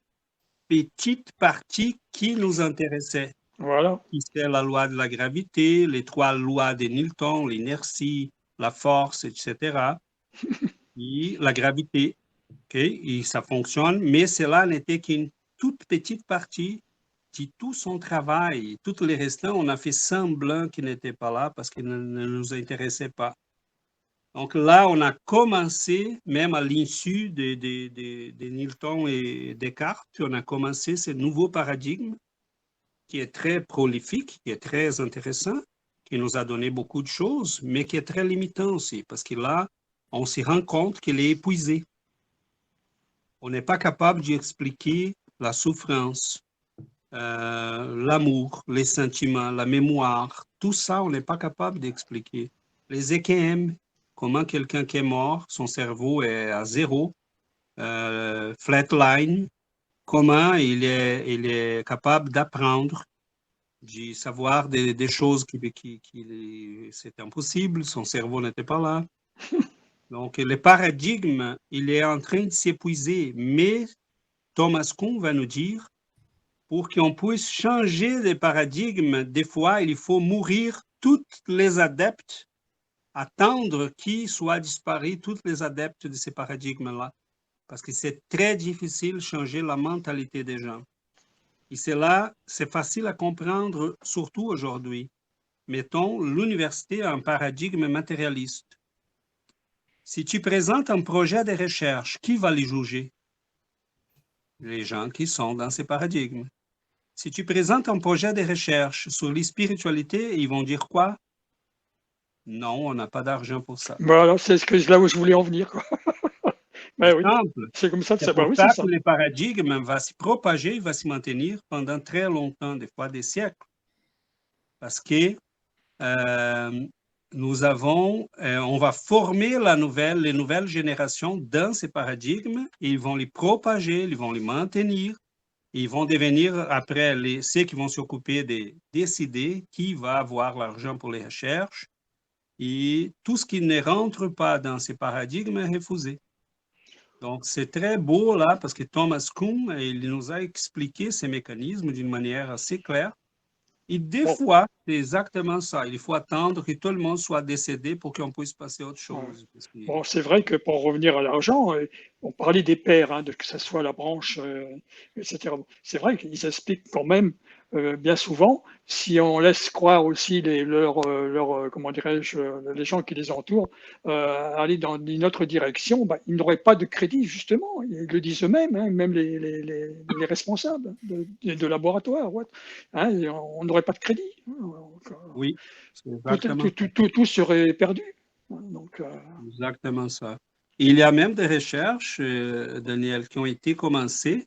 petite partie qui nous intéressait. Voilà. C'est la loi de la gravité, les 3 lois de Newton, l'inertie, la force, etc. Et la gravité. Okay? Et ça fonctionne, mais cela n'était qu'une toute petite partie de tout son travail. Tous les restants, on a fait semblant qu'ils n'étaient pas là parce qu'ils ne nous intéressaient pas. Donc là, on a commencé, même à l'insu de Newton et Descartes, on a commencé ce nouveau paradigme qui est très prolifique, qui est très intéressant, qui nous a donné beaucoup de choses, mais qui est très limitant aussi, parce que là, on se rend compte qu'il est épuisé. On n'est pas capable d'expliquer la souffrance, l'amour, les sentiments, la mémoire, tout ça, on n'est pas capable d'expliquer. Les EKM, comment quelqu'un qui est mort, son cerveau est à zéro, flatline, comment il est capable d'apprendre, de savoir des choses c'est impossible, son cerveau n'était pas là. Donc, le paradigme, il est en train de s'épuiser, mais Thomas Kuhn va nous dire, pour qu'on puisse changer de paradigme, des fois, il faut mourir tous les adeptes, attendre qu'ils soient disparus, tous les adeptes de ces paradigmes-là, parce que c'est très difficile de changer la mentalité des gens. Et c'est là, c'est facile à comprendre, surtout aujourd'hui. Mettons, l'université a un paradigme matérialiste. Si tu présentes un projet de recherche, qui va les juger? Les gens qui sont dans ces paradigmes. Si tu présentes un projet de recherche sur les spiritualités, ils vont dire quoi? Non, on n'a pas d'argent pour ça. Voilà, c'est là où je voulais en venir, quoi. Ben oui, c'est comme ça de C'est savoir. pour Oui, ça c'est ça. que le paradigme va se propager, va se maintenir pendant très longtemps, des fois des siècles. Parce que on va former les nouvelles générations dans ces paradigmes, et ils vont les propager, ils vont les maintenir, et ils vont devenir après ceux qui vont s'occuper de décider qui va avoir l'argent pour les recherches, et tout ce qui ne rentre pas dans ces paradigmes est refusé. Donc, c'est très beau là, parce que Thomas Kuhn, il nous a expliqué ces mécanismes d'une manière assez claire. Et des fois, c'est exactement ça. Il faut attendre que tout le monde soit décédé pour qu'on puisse passer à autre chose. Bon, c'est vrai que pour revenir à l'argent, on parlait des pairs, hein, que ce soit la branche, etc. C'est vrai qu'ils expliquent quand même bien souvent, si on laisse croire aussi comment dirais-je, les gens qui les entourent, aller dans une autre direction, bah, ils n'auraient pas de crédit, justement. Ils le disent eux-mêmes, hein, même les responsables de laboratoire. Ouais. Hein, on n'aurait pas de crédit. Hein, donc, Oui, c'est exactement, tout serait perdu. Donc, exactement ça. Il y a même des recherches, Daniel, qui ont été commencées.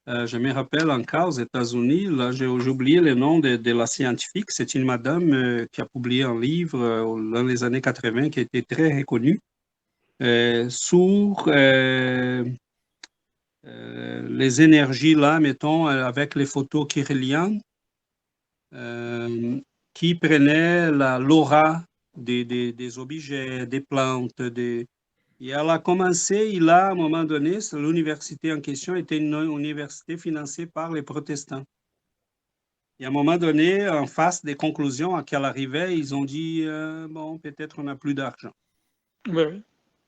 Je me rappelle en cas aux États-Unis, là j'ai oublié le nom de la scientifique, c'est une madame qui a publié un livre dans les années 80 qui a été très reconnue sur les énergies là, mettons, avec les photos kirliennes qui prenaient l'aura des objets, des plantes, et elle a commencé, et là, à un moment donné, l'université en question était une université financée par les protestants. Et à un moment donné, en face des conclusions à qu'elle arrivait, ils ont dit, bon, peut-être on n'a plus d'argent. ouais.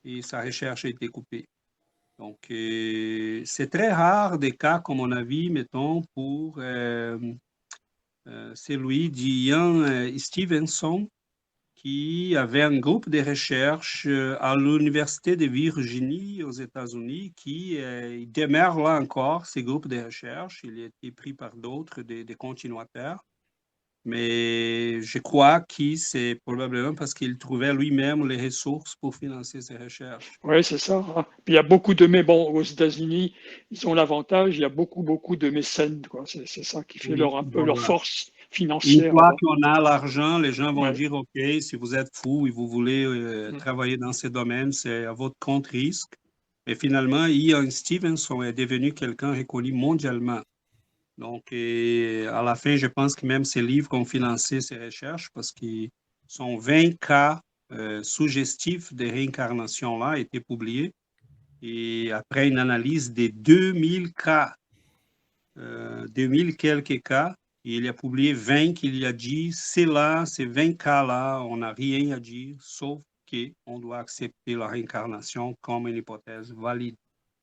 Et sa recherche a été coupée. Donc, c'est très rare des cas, comme on a vu, mettons, pour celui d'Ian Stevenson, qui avait un groupe de recherche à l'Université de Virginie aux États-Unis qui demeure là encore, ces groupes de recherche. Il a été pris par d'autres, des continuateurs. Mais je crois que c'est probablement parce qu'il trouvait lui-même les ressources pour financer ses recherches. Oui, c'est ça. Hein. Puis il y a beaucoup de bon, aux États-Unis, ils ont l'avantage, il y a beaucoup de mécènes, quoi. C'est ça qui fait Oui, un peu leur voilà. force Une financière fois là-bas. qu'on a l'argent, les gens vont Ouais. dire, OK, si vous êtes fou et vous voulez travailler dans ces domaines, c'est à votre compte risque. Et finalement, Ian Stevenson est devenu quelqu'un reconnu mondialement. Donc, à la fin, je pense que même ces livres ont financé ces recherches parce qu'ils sont 20 cas suggestifs de réincarnation là été publiés. Et après une analyse des 2000 cas, 2000 quelques cas, il a publié 20 qu'il a dit, c'est là, ces 20 cas-là, on n'a rien à dire, sauf qu'on doit accepter la réincarnation comme une hypothèse valide.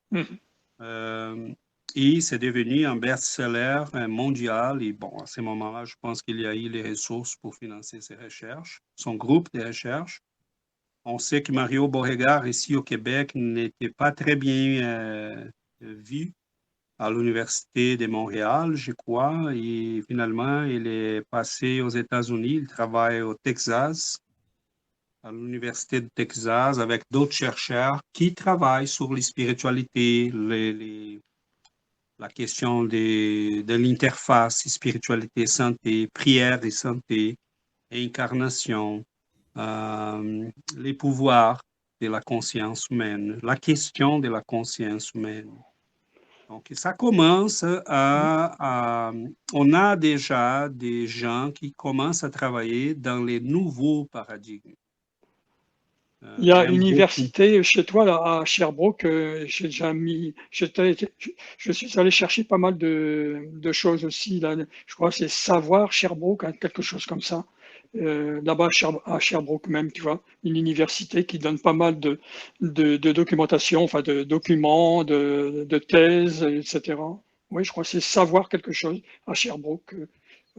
Mhm. Et c'est devenu un best-seller mondial. Et bon, à ce moment-là, je pense qu'il y a eu les ressources pour financer ses recherches, son groupe de recherche. On sait que Mario Beauregard, ici au Québec, n'était pas très bien vu à l'Université de Montréal, je crois. Et finalement, il est passé aux États-Unis. Il travaille au Texas, à l'Université de Texas, avec d'autres chercheurs qui travaillent sur les spiritualités, la question de l'interface spiritualité-santé, prière et santé, incarnation, les pouvoirs de la conscience humaine, la question de la conscience humaine. Donc, ça commence on a déjà des gens qui commencent à travailler dans les nouveaux paradigmes. Il y a Même une beaucoup. université chez toi, là, à Sherbrooke, j'ai déjà je suis allé chercher pas mal de choses aussi. Là. Je crois que c'est Savoir Sherbrooke, hein, quelque chose comme ça. Là-bas à Sherbrooke même, tu vois, une université qui donne pas mal de documentation, enfin de documents, de thèses, etc. Oui, je crois que c'est Savoir quelque chose à Sherbrooke.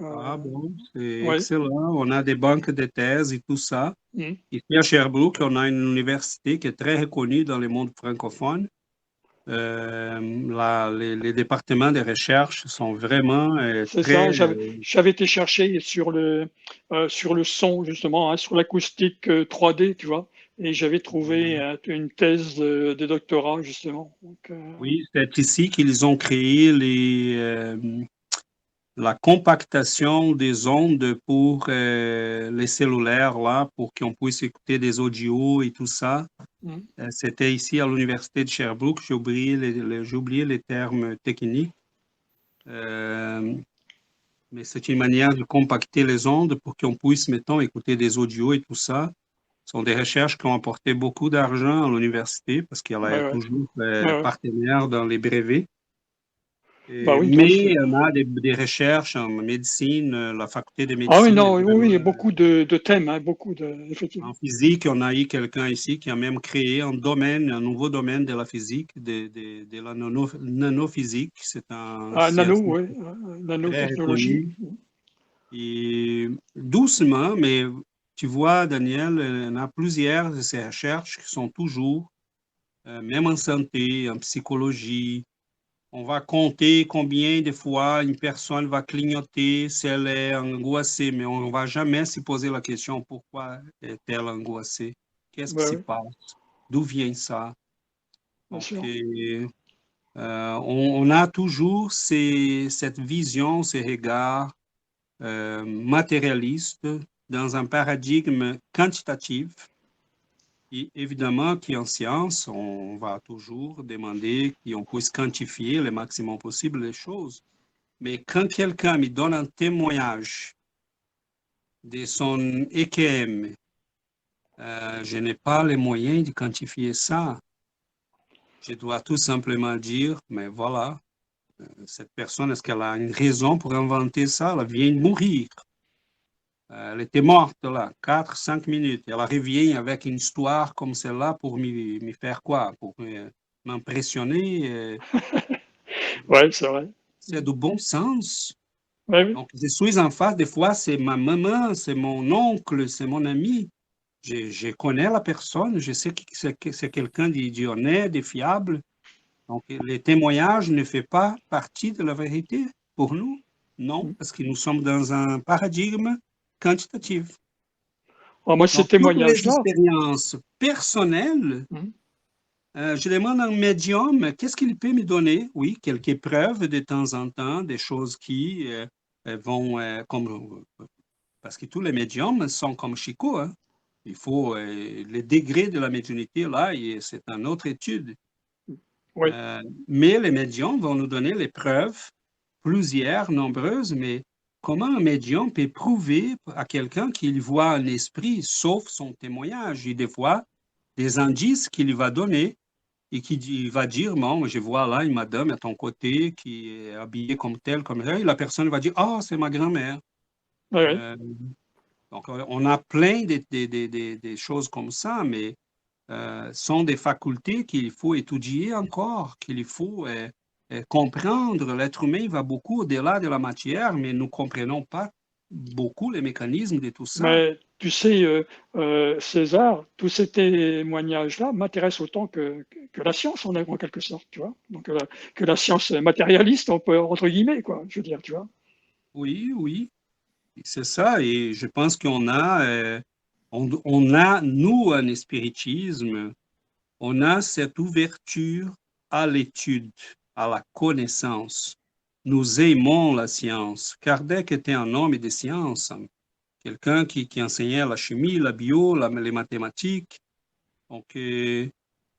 Ah bon, c'est Ouais. excellent. On a des banques de thèses et tout ça. Mhm. Ici à Sherbrooke, on a une université qui est très reconnue dans le monde francophone. Les départements de recherche sont vraiment C'est très... ça, j'avais été chercher sur le son, justement, hein, sur l'acoustique 3D, tu vois, et j'avais trouvé une thèse de doctorat, justement. Donc, Oui, c'est ici qu'ils ont créé la compactation des ondes pour les cellulaires, là, pour qu'on puisse écouter des audios et tout ça. mm, C'était ici à l'Université de Sherbrooke. J'ai oublié les termes techniques. Mais c'est une manière de compacter les ondes pour qu'on puisse, mettons, écouter des audios et tout ça. Ce sont des recherches qui ont apporté beaucoup d'argent à l'université parce qu'elle ouais, est ouais, toujours ouais, ouais. partenaire dans les brevets. Bah oui, donc Mais on a des recherches en médecine, la faculté de ah oui, médecine non, est oui, oui, il y a vraiment beaucoup de thèmes, hein, effectivement. en physique. On a eu quelqu'un ici qui a même créé un nouveau domaine de la physique, de la nanophysique. C'est un Ah, nano, scientifique oui, très nanotechnologie. reconnu. Et doucement, mais tu vois, Daniel, on a plusieurs de ces recherches qui sont toujours, même en santé, en psychologie, on va compter combien de fois une personne va clignoter si elle est angoissée, mais on ne va jamais se poser la question pourquoi est-elle angoissée? Qu'est-ce qui Ouais, se ouais, passe? D'où vient ça? bien Donc, sûr. on a toujours cette vision, ces regards matérialistes dans un paradigme quantitatif. Et évidemment qu'en science, on va toujours demander qu'on puisse quantifier le maximum possible les choses. Mais quand quelqu'un me donne un témoignage de son EQM, je n'ai pas les moyens de quantifier ça. Je dois tout simplement dire, mais voilà, cette personne, est-ce qu'elle a une raison pour inventer ça? Elle vient de mourir. Elle était morte là, 4, 5 minutes. Elle revient avec une histoire comme celle-là pour me faire quoi? Pour m'impressionner. Ouais, c'est vrai. C'est du bon sens. Ouais, oui. Donc, je suis en face, des fois, c'est ma maman, c'est mon oncle, c'est mon ami. Je connais la personne, je sais que c'est quelqu'un d'honnête, de fiable. Donc, les témoignages ne font pas partie de la vérité pour nous. Non, parce que nous sommes dans un paradigme quantitatif. Alors, moi, ces Donc, toutes les témoignages-là, expériences personnelles, hum, je demande à un médium, qu'est-ce qu'il peut me donner? Oui, quelques preuves de temps en temps, des choses qui vont, parce que tous les médiums sont comme Chico, hein. Il faut les degrés de la médiumnité, là, et c'est une autre étude. oui, Mais les médiums vont nous donner les preuves, plusieurs, nombreuses, mais comment un médium peut prouver à quelqu'un qu'il voit un esprit, sauf son témoignage? Et des fois, des indices qu'il va donner et qu'il va dire, bon, je vois là une madame à ton côté qui est habillée comme telle, comme ça, et la personne va dire, ah, c'est ma grand-mère. ouais, ouais. Euh, donc, on a plein de choses comme ça, mais sont des facultés qu'il faut étudier encore, qu'il faut comprendre. L'être humain va beaucoup au-delà de la matière, mais nous ne comprenons pas beaucoup les mécanismes de tout ça. Mais tu sais, César, tous ces témoignages-là m'intéressent autant que la science, en quelque sorte, tu vois. Donc, que la science matérialiste, on peut, entre guillemets, quoi, je veux dire, tu vois. Oui, oui, c'est ça. Et je pense on a, nous, un spiritisme, on a cette ouverture à l'étude, à la connaissance. Nous aimons la science. Kardec était un homme de science, quelqu'un qui enseignait la chimie, la bio, les mathématiques. Donc, il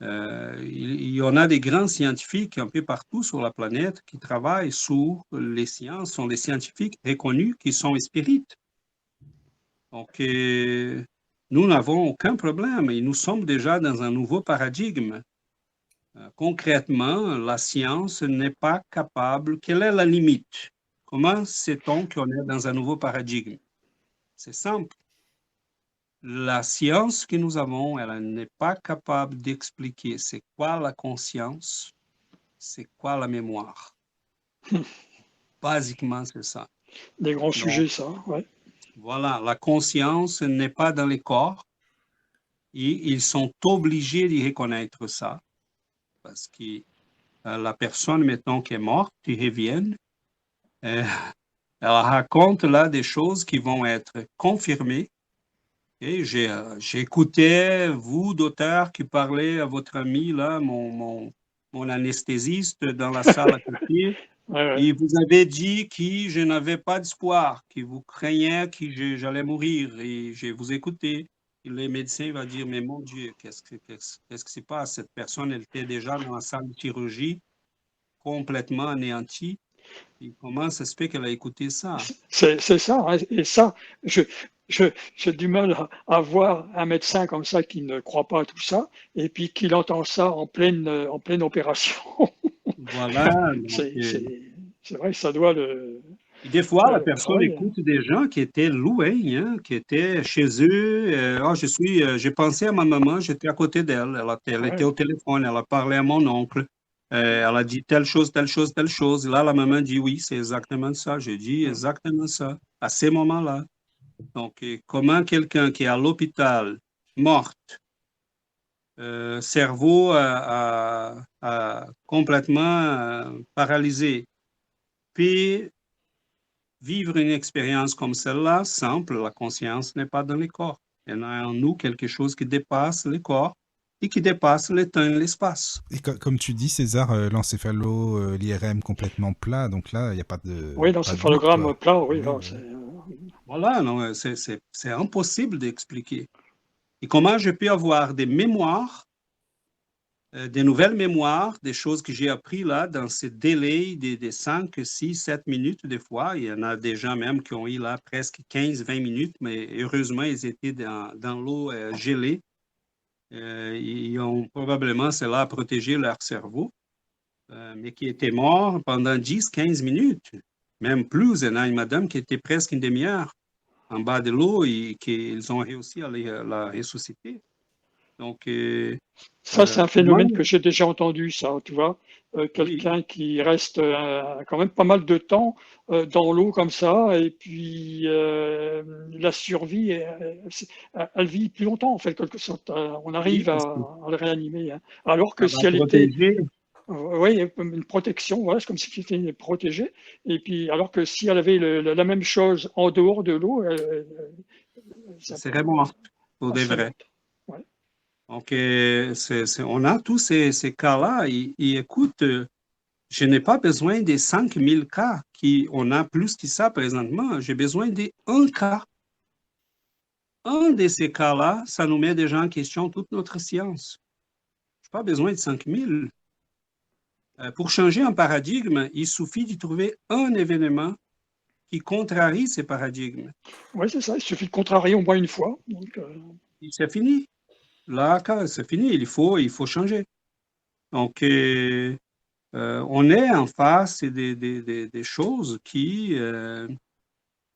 y en a des grands scientifiques un peu partout sur la planète qui travaillent sur les sciences, sont des scientifiques reconnus qui sont spirites. Donc, nous n'avons aucun problème et nous sommes déjà dans un nouveau paradigme. Concrètement, la science n'est pas capable. Quelle est la limite? Comment sait-on qu'on est dans un nouveau paradigme? C'est simple. La science que nous avons, elle n'est pas capable d'expliquer c'est quoi la conscience, c'est quoi la mémoire. Basiquement, c'est ça. Des grands Donc, sujets, ça, ouais. voilà, la conscience n'est pas dans les corps et ils sont obligés de reconnaître ça parce que la personne, mettons, qui est morte, qui revient, elle raconte là des choses qui vont être confirmées. Et j'écoutais, vous, docteur, qui parlez à votre ami, là, mon anesthésiste dans la salle à côté, Ouais, ouais. et vous avez dit que je n'avais pas d'espoir, que vous craignez que j'allais mourir. Et je vous écoutais. Et le médecin va dire, mais mon Dieu, qu'est-ce qui se passe? Cette personne, elle était déjà dans la salle de chirurgie, complètement anéantie. Et comment ça se fait qu'elle a écouté ça? C'est ça, hein. Et ça, je, j'ai du mal à voir un médecin comme ça qui ne croit pas à tout ça, et puis qu'il entend ça en pleine opération. Voilà. Donc, C'est c'est vrai que ça doit le Et des fois, la personne travailler. écoute des gens qui étaient loin, hein, qui étaient chez eux. J'ai pensé à ma maman, j'étais à côté d'elle. Elle était Ouais. au téléphone, elle a parlé à mon oncle. Elle a dit telle chose, telle chose, telle chose. Là, la maman dit oui, c'est exactement ça. J'ai dit exactement ça, à ces moments-là. Donc, comment quelqu'un qui est à l'hôpital, morte, cerveau complètement paralysé, puis vivre une expérience comme celle-là, simple, la conscience n'est pas dans les corps. Il y en a en nous quelque chose qui dépasse les corps et qui dépasse le temps et l'espace. Et comme tu dis, César, l'encéphalo, l'IRM complètement plat, donc là, il n'y a pas de. Oui, pas de doute, l'encéphalogramme quoi. plat, oui, Oui, non, oui. Voilà, non, c'est impossible d'expliquer. Et comment je peux avoir des mémoires, des nouvelles mémoires, des choses que j'ai apprises là, dans ces délais des 5, 6, 7 minutes des fois. Il y en a des gens même qui ont eu là presque 15, 20 minutes, mais heureusement, ils étaient dans l'eau gelée. Ils ont probablement cela protégé leur cerveau, mais qui étaient morts pendant 10, 15 minutes, même plus. Il y en a une madame qui était presque une demi-heure en bas de l'eau et qu'ils ont réussi à la ressusciter. Donc, ça, c'est un comment... phénomène que j'ai déjà entendu, ça, tu vois. Oui, Quelqu'un qui reste quand même pas mal de temps dans l'eau comme ça, et puis la survie, elle vit plus longtemps, en fait, quelque sorte. On oui, arrive parce que à le réanimer, hein. Alors que ça va si elle était, protéger. oui, une protection, voilà, c'est comme si elle était protégée. Et puis, alors que si elle avait la même chose en dehors de l'eau, ça C'est vraiment pour des serait vrais. morte. Ouais. Donc, on a tous ces cas-là. Et écoute, je n'ai pas besoin des 5000 cas on a plus que ça présentement. J'ai besoin d'un cas. Un de ces cas-là, ça nous met déjà en question toute notre science. Je n'ai pas besoin de 5000. Pour changer un paradigme, il suffit de trouver un événement qui contrarie ces paradigmes. Oui, c'est ça. Il suffit de contrarier au moins une fois. Donc, Et c'est fini. Là, c'est fini. Il faut changer. Donc, on est en face des choses qui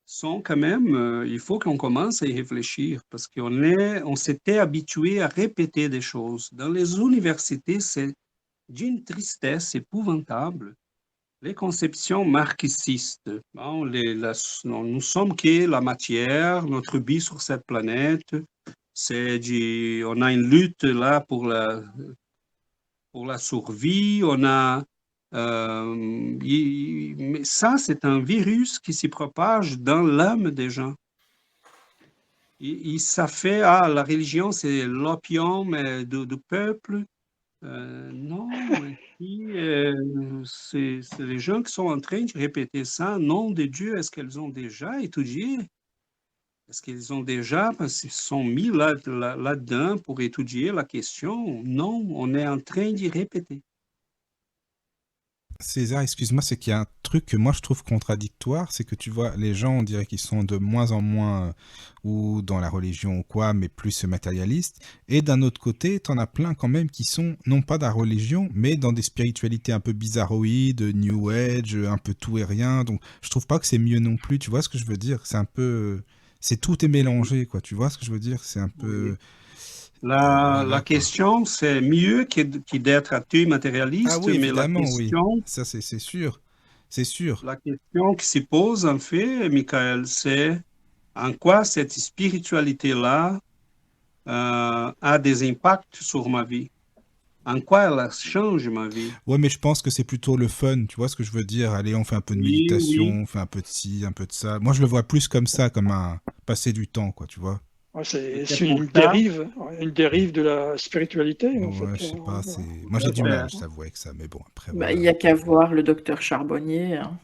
sont quand même, il faut qu'on commence à y réfléchir parce on s'était habitué à répéter des choses. Dans les universités, c'est d'une tristesse épouvantable. Les conceptions marxistes. Bon, nous sommes que la matière, notre vie sur cette planète. On a une lutte là pour la survie. Mais ça, c'est un virus qui se propage dans l'âme des gens. Ça fait, la religion, c'est l'opium du peuple. Non, c'est les gens qui sont en train de répéter ça. Nom de Dieu, est-ce qu'elles ont déjà étudié? Est-ce qu'ils ont déjà, parce qu'ils sont mis là-dedans pour étudier la question? Non, on est en train d'y répéter. César, excuse-moi, c'est qu'il y a un truc que moi je trouve contradictoire, c'est que tu vois, les gens, on dirait qu'ils sont de moins en moins ou dans la religion ou quoi, mais plus matérialistes. Et d'un autre côté, t'en as plein quand même qui sont, non pas dans la religion, mais dans des spiritualités un peu bizarroïdes, New Age, un peu tout et rien. Donc je trouve pas que c'est mieux non plus, tu vois ce que je veux dire? C'est un peu... tout est mélangé, quoi, tu vois ce que je veux dire? C'est un peu... La voilà, quoi. question, c'est mieux que d'être athée matérialiste, Ah oui, mais évidemment, oui. Ça, c'est sûr. C'est sûr. la question qui se pose, en fait, Michael, c'est en quoi cette spiritualité-là a des impacts sur ma vie? En quoi elle change ma vie? Ouais, mais je pense que c'est plutôt le fun, tu vois ce que je veux dire? Allez, on fait un peu de Oui, méditation, oui. on fait un peu de ci, un peu de ça. Moi, je le vois plus comme ça, comme un passer du temps, quoi, tu vois? ouais, Et c'est c'est pour ça, une dérive de la spiritualité, en fait. Ouais, je sais pas, c'est... Moi, tout j'ai à du fait. mal, je t'avoue, avec ça, mais bon, après, Bah, il voilà. n'y a qu'à voir le docteur Charbonnier, hein.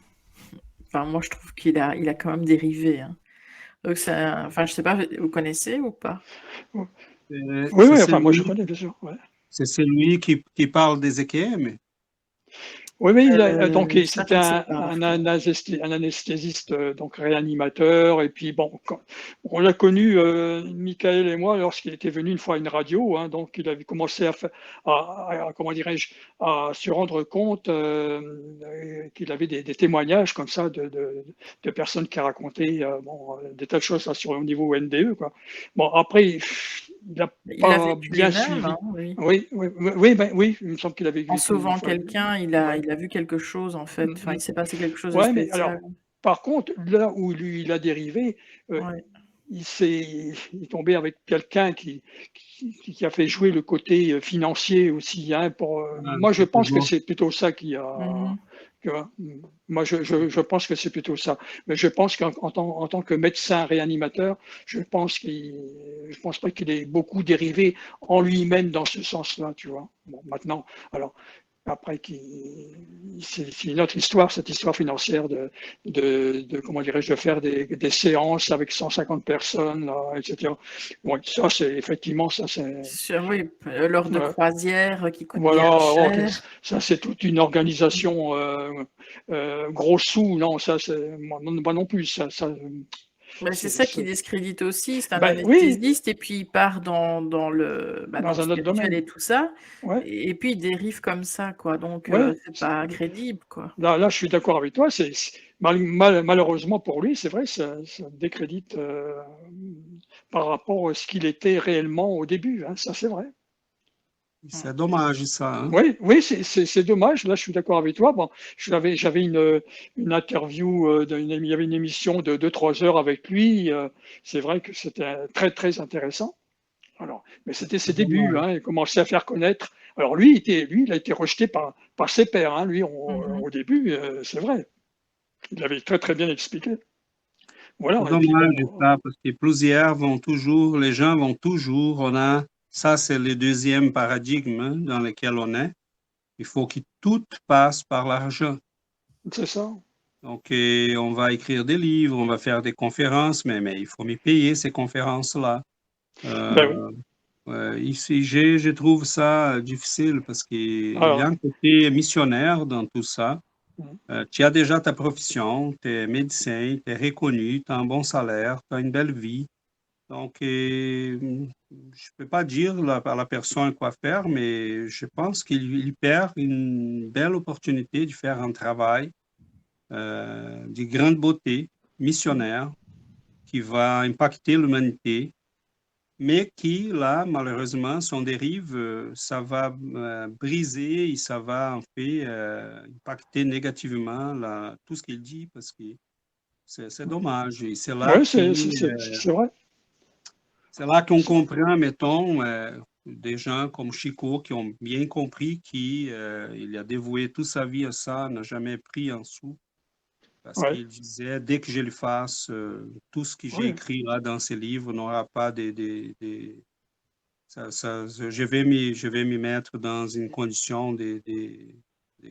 Enfin, moi, je trouve qu'il a quand même dérivé, hein. Donc, enfin, je sais pas, vous connaissez ou pas? Oui, C'est oui, enfin, moi je celui, connais, bien sûr. Ouais. c'est celui qui parle des EKM. Oui, oui, donc Ça, c'était je ne sais pas, par contre. un anesthésiste, donc réanimateur. Et puis bon, on l'a connu, Michael et moi, lorsqu'il était venu une fois à une radio. Hein, donc il avait commencé comment dirais-je, à se rendre compte qu'il avait des témoignages comme ça de personnes qui racontaient des tas de choses là, au niveau NDE, quoi. Bon, après, il n'a Il a pas vécu les bien mêmes, hein, suivi. oui. Oui, oui, oui, oui, oui, il me semble qu'il avait En vécu une sauvant fois. quelqu'un, Ouais. il a vu quelque chose, en fait. Enfin, Mhm. il s'est passé quelque chose de Ouais, mais alors, spécial. par contre, là où lui, il a dérivé, Ouais. il est tombé avec quelqu'un qui a fait jouer le côté financier aussi. Hein, Ah, moi, je c'est pense que toujours. c'est plutôt ça qui a. Mhm. Tu vois, moi, je pense que c'est plutôt ça. Mais je pense en tant que médecin réanimateur, je pense pas qu'il ait beaucoup dérivé en lui-même dans ce sens-là, tu vois. Bon, maintenant, alors, après, c'est une autre histoire, cette histoire financière comment dirais-je, de faire des séances avec 150 personnes, là, etc. Bon, ça, c'est effectivement, ça, c'est. Oui, lors de croisières qui coûtent bien Voilà, cher. ça c'est toute une organisation gros sous, non, ça c'est moi non plus, Mais c'est ça qui discrédite aussi. C'est un ben oui, anesthésiste et puis il part dans le dans un autre spirituel domaine, et tout ça. ouais, Et puis il dérive comme ça, quoi. Donc, ouais. c'est pas crédible, quoi. Là, je suis d'accord avec toi, malheureusement pour lui, c'est vrai, ça décrédite par rapport à ce qu'il était réellement au début, hein, ça c'est vrai. C'est dommage, ça. Hein. Oui, oui, c'est dommage. Là, je suis d'accord avec toi. Bon, j'avais une interview, il y avait une émission de 2-3 heures avec lui. C'est vrai que c'était très, très intéressant. Alors, mais c'était ses C'est débuts. dommage. Hein, il commençait à faire connaître. Alors, lui, il a été rejeté par ses pairs. Hein, lui, Mhm. au début, c'est vrai. Il avait très, très bien expliqué. Voilà. C'est Et puis, dommage, bon, ça, parce que plusieurs vont toujours, les gens vont toujours, ça c'est le deuxième paradigme hein, dans lequel on est. Il faut que tout passe par l'argent. c'est ça. Donc, on va écrire des livres, on va faire des conférences, mais il faut me payer ces conférences-là. Ben oui. Euh, ici, je trouve ça difficile parce qu'il y a Alors, un côté missionnaire dans tout ça. Tu as déjà ta profession, tu es médecin, tu es reconnu, tu as un bon salaire, tu as une belle vie. Donc, je ne peux pas dire à la personne quoi faire, mais je pense qu'il perd une belle opportunité de faire un travail de grande beauté, missionnaire, qui va impacter l'humanité, mais qui, là, malheureusement, son dérive, ça va briser et ça va en fait impacter négativement tout ce qu'il dit parce que c'est dommage. Et oui, c'est vrai. c'est là qu'on comprend, mettons, des gens comme Chico qui ont bien compris qu'il a dévoué toute sa vie à ça, n'a jamais pris un sou. Parce Ouais, qu'il disait, dès que je le fasse, tout ce que j'ai ouais, écrit là dans ces livres n'aura pas je vais m'y mettre dans une condition des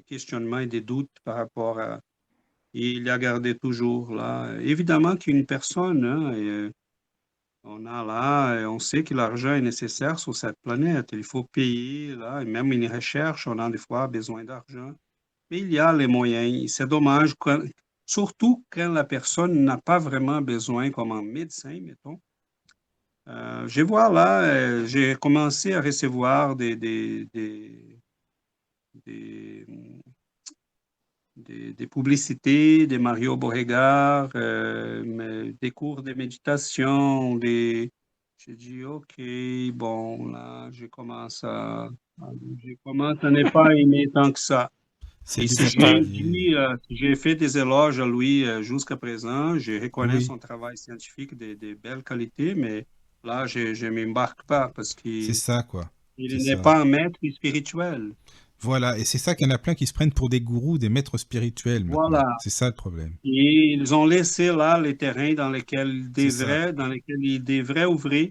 questionnements et des doutes par rapport à. Et il a gardé toujours là. Évidemment qu'une personne, hein, on a là, on sait que l'argent est nécessaire sur cette planète. Il faut payer là, et même une recherche, on a des fois besoin d'argent. Mais il y a les moyens. C'est dommage, surtout quand la personne n'a pas vraiment besoin, comme un médecin, mettons. Je vois là, j'ai commencé à recevoir des, des publicités de Mario Beauregard, des cours de méditation, Je dis, OK, bon, là, je commence à ne pas aimer tant que ça. C'est Et déjà si j'ai fait des éloges à lui jusqu'à présent, je reconnais Oui, son travail scientifique de belle qualité, mais là, je ne m'embarque pas parce c'est qu'il ça, quoi. C'est il n'est ça. pas un maître spirituel. Voilà, et c'est ça qu'il y en a plein qui se prennent pour des gourous, des maîtres spirituels maintenant. Voilà. C'est ça le problème. Et ils ont laissé là les terrains C'est ça. dans lesquels ils devraient ouvrir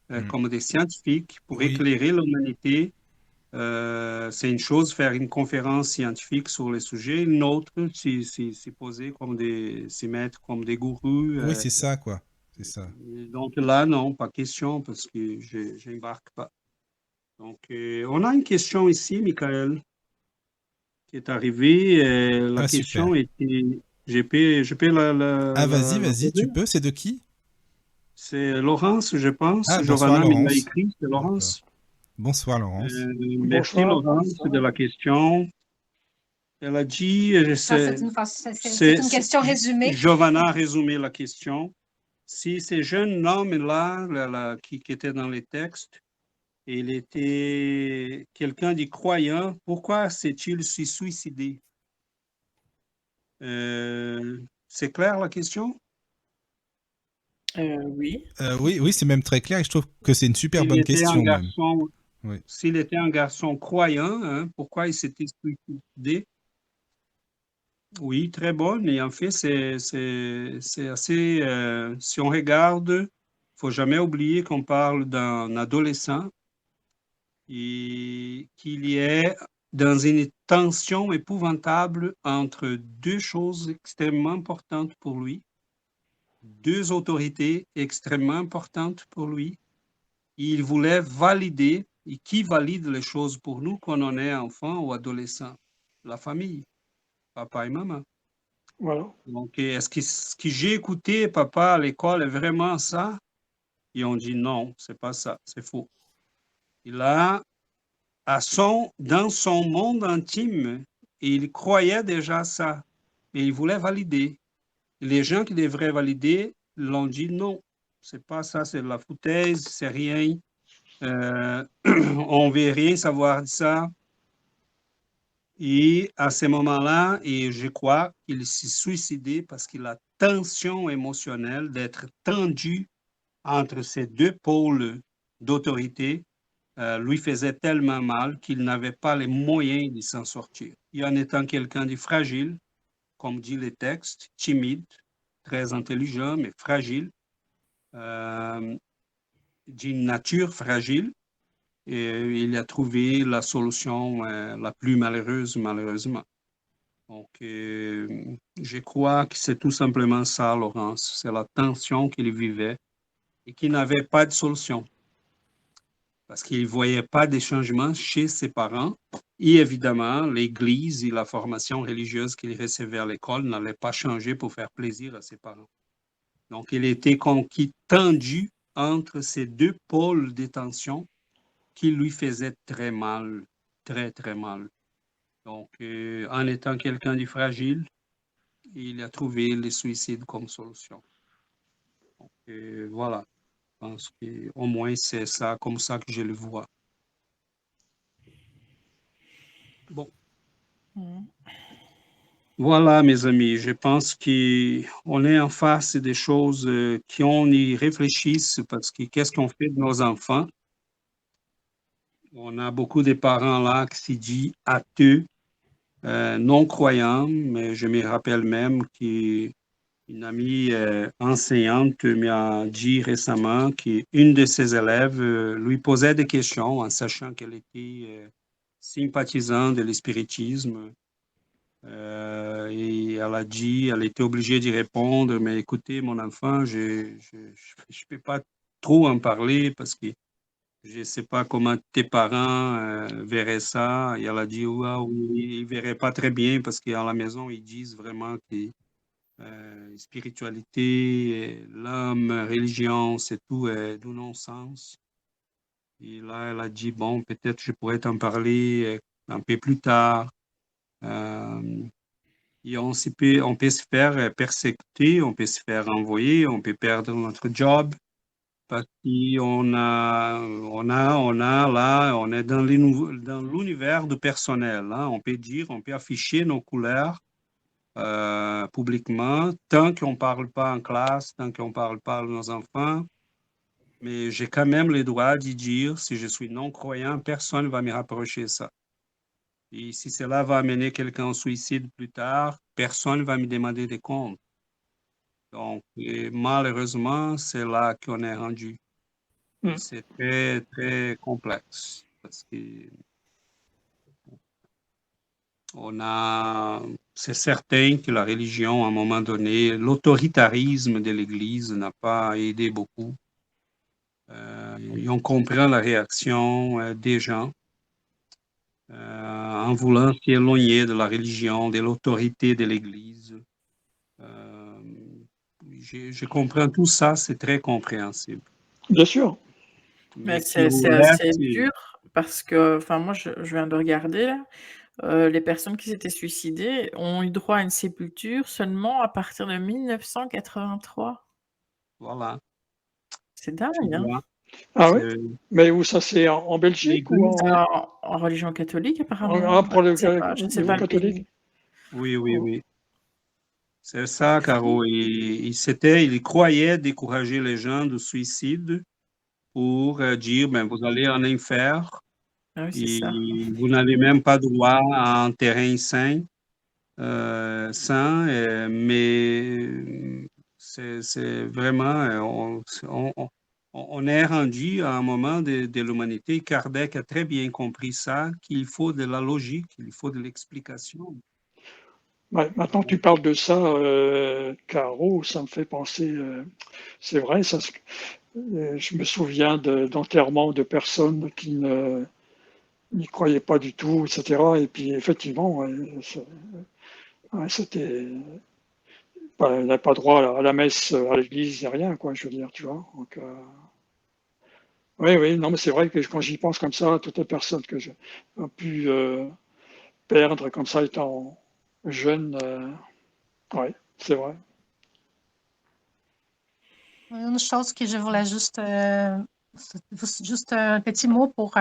Mm. comme des scientifiques pour Oui, éclairer l'humanité. C'est une chose faire une conférence scientifique sur le sujet, une autre, s'y poser s'y mettre comme des gourous. oui, c'est ça, quoi. C'est ça. Donc là, non, pas question parce que je n'embarque pas. Donc, on a une question ici, Michael. qui est arrivé. La Ah, question super. était, je peux Ah, vas-y, la vas-y, poser? tu peux. C'est de qui? C'est Laurence, je pense. Ah, bonsoir, Giovanna me l'a Laurence. écrit, c'est D'accord. Laurence. Bonsoir, Laurence. Merci Bonsoir. Laurence de la question. Elle a dit, Ça, c'est une question résumée. Giovanna a résumé la question. Si ces jeunes hommes-là, qui étaient dans les textes, il était quelqu'un de croyant, pourquoi s'est-il suicidé? C'est clair la question? Oui. Oui, oui, c'est même très clair et je trouve que c'est une super S'il bonne était un question même. garçon, Oui. s'il était un garçon croyant, hein, pourquoi il s'était suicidé? Oui, très bonne. Et en fait, c'est assez. Si on regarde, faut jamais oublier qu'on parle d'un adolescent et qu'il y est dans une tension épouvantable entre deux choses extrêmement importantes pour lui, deux autorités extrêmement importantes pour lui. Il voulait valider, et qui valide les choses pour nous quand on est enfant ou adolescent? La famille, papa et maman. Voilà. Donc, est-ce que ce que j'ai écouté, papa, à l'école est vraiment ça? Et on dit non, c'est pas ça, c'est faux. Il a, dans son monde intime, il croyait déjà ça, mais il voulait valider. Les gens qui devraient valider l'ont dit non, c'est pas ça, c'est de la foutaise, c'est rien. On ne veut rien savoir de ça. Et à ce moment-là, et je crois qu'il s'est suicidé parce que la tension émotionnelle d'être tendu entre ces deux pôles d'autorité lui faisait tellement mal qu'il n'avait pas les moyens de s'en sortir. Et en étant quelqu'un de fragile, comme dit les textes, timide, très intelligent, mais fragile, d'une nature fragile, et il a trouvé la solution la plus malheureuse, malheureusement. Donc, je crois que c'est tout simplement ça, Laurence. C'est la tension qu'il vivait et qu'il n'avait pas de solution. Parce qu'il ne voyait pas de changement chez ses parents. Et évidemment, l'Église et la formation religieuse qu'il recevait à l'école n'allaient pas changer pour faire plaisir à ses parents. Donc, il était conquis, tendu entre ces deux pôles de tension qui lui faisaient très mal, très, très mal. Donc, en étant quelqu'un de fragile, il a trouvé le suicide comme solution. Donc, voilà, je pense qu'au moins c'est ça, comme ça que je le vois. Bon. Voilà, mes amis, je pense qu'on est en face des choses qu'on y réfléchisse parce que qu'est-ce qu'on fait de nos enfants? On a beaucoup de parents là qui se disent atheux, non-croyants, mais je me rappelle même qu'une amie enseignante m'a dit récemment qu'une de ses élèves lui posait des questions en sachant qu'elle était sympathisante de l'espiritisme. Et elle a dit, elle était obligée d'y répondre, mais écoutez, mon enfant, je peux pas trop en parler parce que je ne sais pas comment tes parents verraient ça. Et elle a dit, oui, ils ne verraient pas très bien parce qu'à la maison, ils disent vraiment que spiritualité, l'homme, religion, c'est tout du non-sens. Et là, elle a dit, bon, peut-être je pourrais t'en parler un peu plus tard. Et on peut se faire persécuter, on peut se faire envoyer, on peut perdre notre job parce qu'on on est dans l'univers du personnel. Hein. On peut dire, on peut afficher nos couleurs publiquement tant qu'on ne parle pas en classe, tant qu'on ne parle pas à nos enfants. Mais j'ai quand même le droit d'y dire, si je suis non-croyant, personne ne va me rapprocher de ça. Et si cela va amener quelqu'un au suicide plus tard, personne ne va me demander des comptes. Donc, malheureusement, c'est là qu'on est rendu. C'est très, très complexe parce que c'est certain que la religion, à un moment donné, l'autoritarisme de l'Église n'a pas aidé beaucoup. Et on comprend la réaction des gens. en voulant s'éloigner de la religion, de l'autorité de l'Église. Je comprends tout ça, c'est très compréhensible. Bien sûr. Mais qui nous c'est laisse, assez dur parce que, enfin, moi, je viens de regarder là, les personnes qui s'étaient suicidées ont eu droit à une sépulture seulement à partir de 1983. voilà, C'est tu dingue, hein? vois, Ah oui? c'est Mais où ça, c'est en Belgique ou l'Église. En religion catholique apparemment, pour le, je ne au sais niveau pas le catholique? pays. Oui, oui, Oh. oui. C'est ça, Caro. Il croyait décourager les gens du suicide pour dire, ben, vous allez en enfer Ah oui, c'est ça. et vous n'avez même pas droit à un terrain sain, mais c'est vraiment, on est rendu à un moment de l'humanité. Kardec a très bien compris ça, qu'il faut de la logique, il faut de l'explication. Ouais, maintenant que tu parles de ça, Caro, ça me fait penser, c'est vrai, je me souviens d'enterrements de personnes qui n'y croyaient pas du tout, etc. Et puis effectivement, ouais, c'était, elle n'a pas droit à la messe, à l'église, ni rien, quoi, je veux dire, tu vois. Donc, oui, oui, non, mais c'est vrai que quand j'y pense comme ça, toutes les personnes que j'ai pu perdre comme ça étant jeune, ouais, c'est vrai. Une chose que je voulais juste un petit mot pour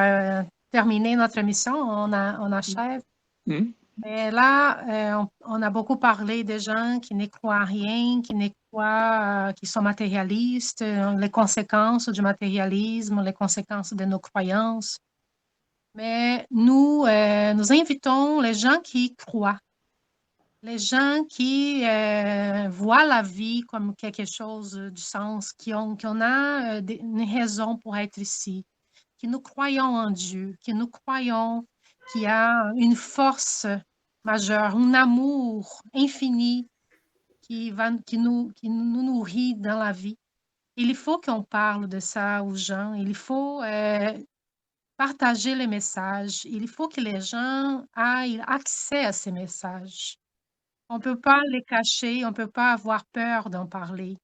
terminer notre émission. On achève. Hmm. Mais là, on a beaucoup parlé des gens qui n'y croient à rien, qui sont matérialistes, les conséquences du matérialisme, les conséquences de nos croyances. Mais nous invitons les gens qui croient, les gens qui voient la vie comme quelque chose du sens, qu'on a une raison pour être ici, que nous croyons en Dieu, que nous croyons qu'il y a une force majeure, un amour infini qui nous nourrit dans la vie. Il faut qu'on parle de ça aux gens, il faut partager les messages, il faut que les gens aient accès à ces messages. On ne peut pas les cacher, on ne peut pas avoir peur d'en parler.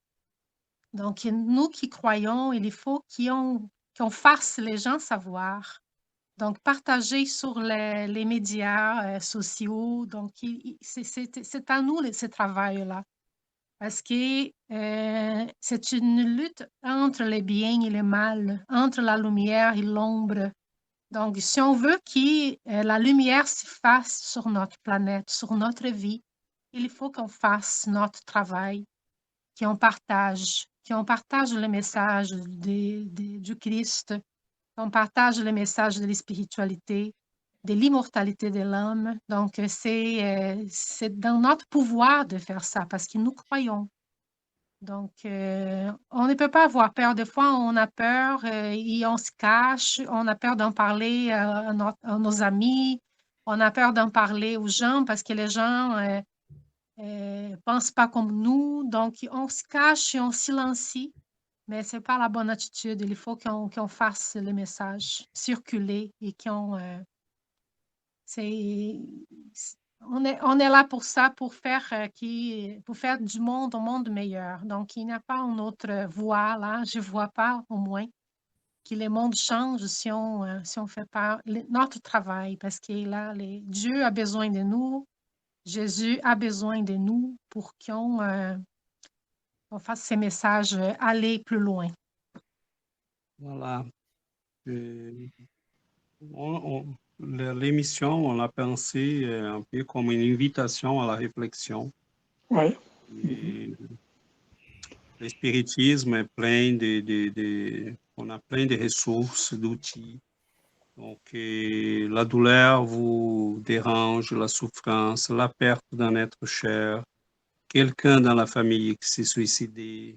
Donc, nous qui croyons, il faut qu'on fasse les gens savoir. Donc, partager sur les médias sociaux. Donc, c'est à nous ce travail-là. Parce que c'est une lutte entre le bien et le mal, entre la lumière et l'ombre. Donc, si on veut que la lumière se fasse sur notre planète, sur notre vie, il faut qu'on fasse notre travail, qu'on partage le message du Christ, qu'on partage le message de la spiritualité, de l'immortalité de l'homme. Donc, c'est dans notre pouvoir de faire ça parce que nous croyons. Donc, on ne peut pas avoir peur. Des fois, on a peur et on se cache. On a peur d'en parler à nos amis. On a peur d'en parler aux gens parce que les gens ne pensent pas comme nous. Donc, on se cache et on silencie. Mais ce n'est pas la bonne attitude. Il faut qu'on fasse le message circuler et c'est, on est là pour ça, pour faire du monde un monde meilleur. Donc, il n'y a pas une autre voie là, je ne vois pas au moins que le monde change si on fait pas notre travail, parce que là, Dieu a besoin de nous, Jésus a besoin de nous pour qu'on fasse ces messages aller plus loin. Voilà. L'émission, on l'a pensé un peu comme une invitation à la réflexion. Ouais. Et le spiritisme est plein on a plein de ressources, d'outils. Donc, la douleur vous dérange, la souffrance, la perte d'un être cher, quelqu'un dans la famille qui s'est suicidé.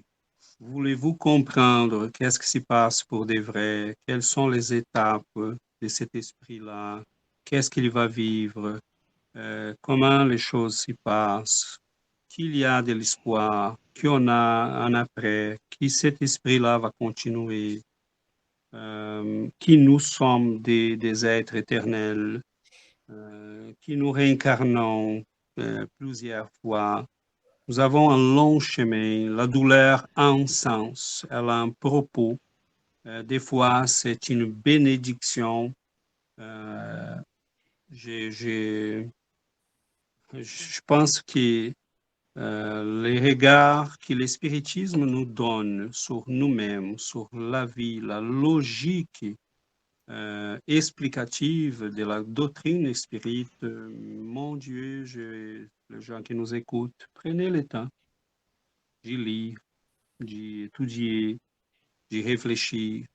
Voulez-vous comprendre qu'est-ce qui se passe pour de vrai? Quelles sont les étapes de cet esprit-là? Qu'est-ce qu'il va vivre? Comment les choses s'y passent? Qu'il y a de l'espoir? Qu'on a un après? Que cet esprit-là va continuer? Qui nous sommes des êtres éternels? qui nous réincarnons plusieurs fois. Nous avons un long chemin. La douleur a un sens, elle a un propos. Des fois, c'est une bénédiction. Je pense que les regards que le spiritisme nous donne sur nous-mêmes, sur la vie, la logique explicative de la doctrine spirite, mon Dieu, les gens qui nous écoutent, prenez le temps d'y lire, d'y étudier, d'y réfléchir.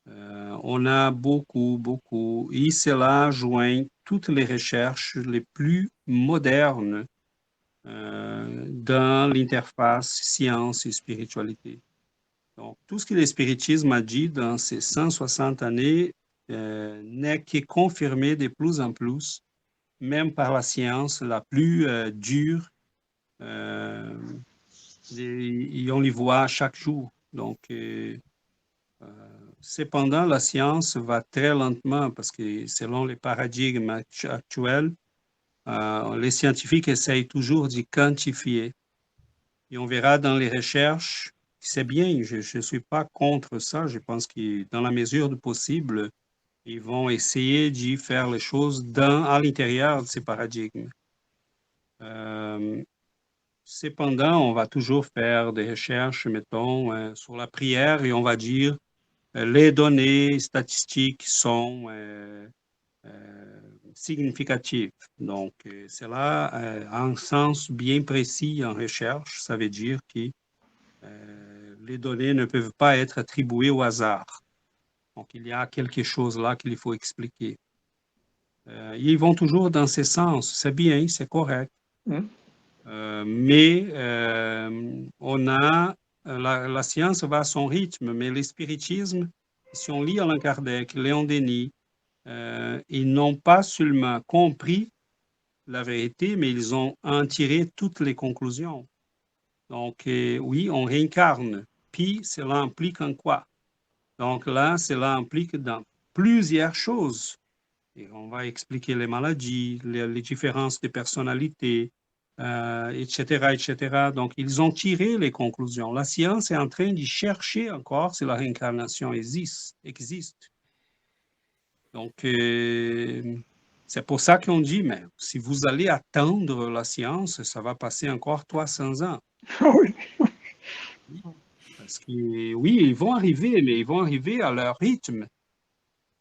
On a beaucoup, et cela joint toutes les recherches les plus modernes dans l'interface science et spiritualité. Donc, tout ce que le spiritisme a dit dans ces 160 années n'est que confirmé de plus en plus, même par la science la plus dure, et on les voit chaque jour. Donc, cependant, la science va très lentement parce que selon les paradigmes actuels, les scientifiques essayent toujours de quantifier. Et on verra dans les recherches, c'est bien, je ne suis pas contre ça. Je pense que dans la mesure du possible, ils vont essayer d'y faire les choses à l'intérieur de ces paradigmes. Cependant, on va toujours faire des recherches, mettons, sur la prière et on va dire les données statistiques sont significatives. Donc, cela a un sens bien précis en recherche. Ça veut dire que les données ne peuvent pas être attribuées au hasard. Donc, il y a quelque chose là qu'il faut expliquer. Ils vont toujours dans ce sens. C'est bien, c'est correct. Mais on a la science va à son rythme, mais le spiritisme, si on lit Allan Kardec, Léon Denis, ils n'ont pas seulement compris la vérité, mais ils ont en tiré toutes les conclusions. Donc, oui, on réincarne. Puis, cela implique en quoi? Donc là, cela implique dans plusieurs choses. Et on va expliquer les maladies, les différences de personnalité, etc., etc. Donc, ils ont tiré les conclusions. La science est en train de chercher encore si la réincarnation existe. Donc, c'est pour ça qu'on dit, mais si vous allez attendre la science, ça va passer encore 300 ans. Oui. Parce que, oui, ils vont arriver, mais ils vont arriver à leur rythme.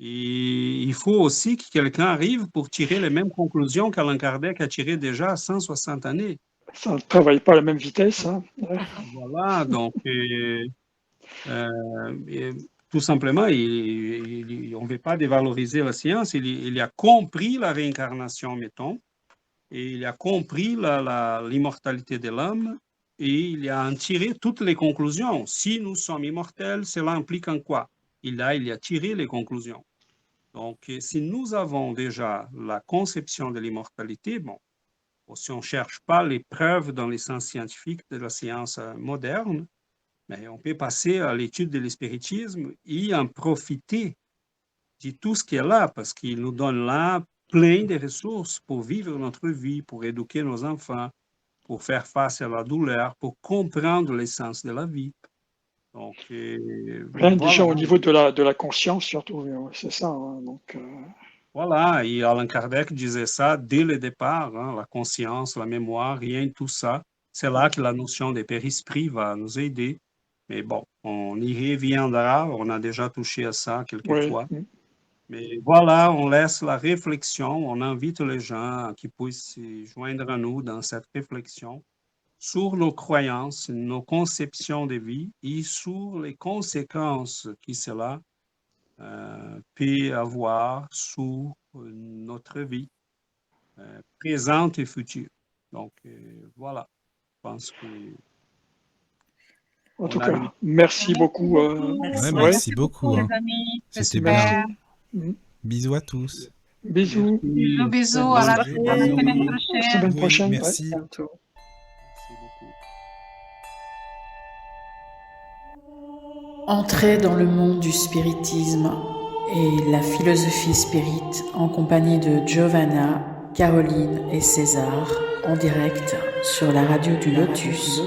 Et il faut aussi que quelqu'un arrive pour tirer les mêmes conclusions qu'Allan Kardec a tirées déjà à 160 années. Ça ne travaille pas à la même vitesse. Hein. Voilà, donc, tout simplement, on ne veut pas dévaloriser la science. Il a compris la réincarnation, mettons, et il a compris l'immortalité de l'homme, et il a en tiré toutes les conclusions. Si nous sommes immortels, cela implique en quoi? Il a tiré les conclusions. Donc, si nous avons déjà la conception de l'immortalité, bon, si on ne cherche pas les preuves dans les sciences scientifiques de la science moderne, mais on peut passer à l'étude de l'espiritisme et en profiter de tout ce qui est là, parce qu'il nous donne là plein de ressources pour vivre notre vie, pour éduquer nos enfants, pour faire face à la douleur, pour comprendre l'essence de la vie. Donc, voilà. Déjà au niveau de la conscience, surtout, c'est ça. Hein, donc, voilà, et Allan Kardec disait ça dès le départ, hein, la conscience, la mémoire, rien de tout ça. C'est là que la notion de périsprit va nous aider. Mais bon, on y reviendra, on a déjà touché à ça quelquefois. Oui. Mais voilà, on laisse la réflexion, on invite les gens qui puissent se joindre à nous dans cette réflexion sur nos croyances, nos conceptions de vie et sur les conséquences que cela peut avoir sur notre vie présente et future. Donc, voilà, je pense que... En tout cas, merci beaucoup. Merci beaucoup. Les amis. C'était Super. bien. Bisous à tous. Bisous. Bisous. À la semaine prochaine. Prochaine. Merci. Bientôt. Merci beaucoup. Entrez dans le monde du spiritisme et la philosophie spirit en compagnie de Giovanna, Caroline et César en direct sur la radio du Lotus.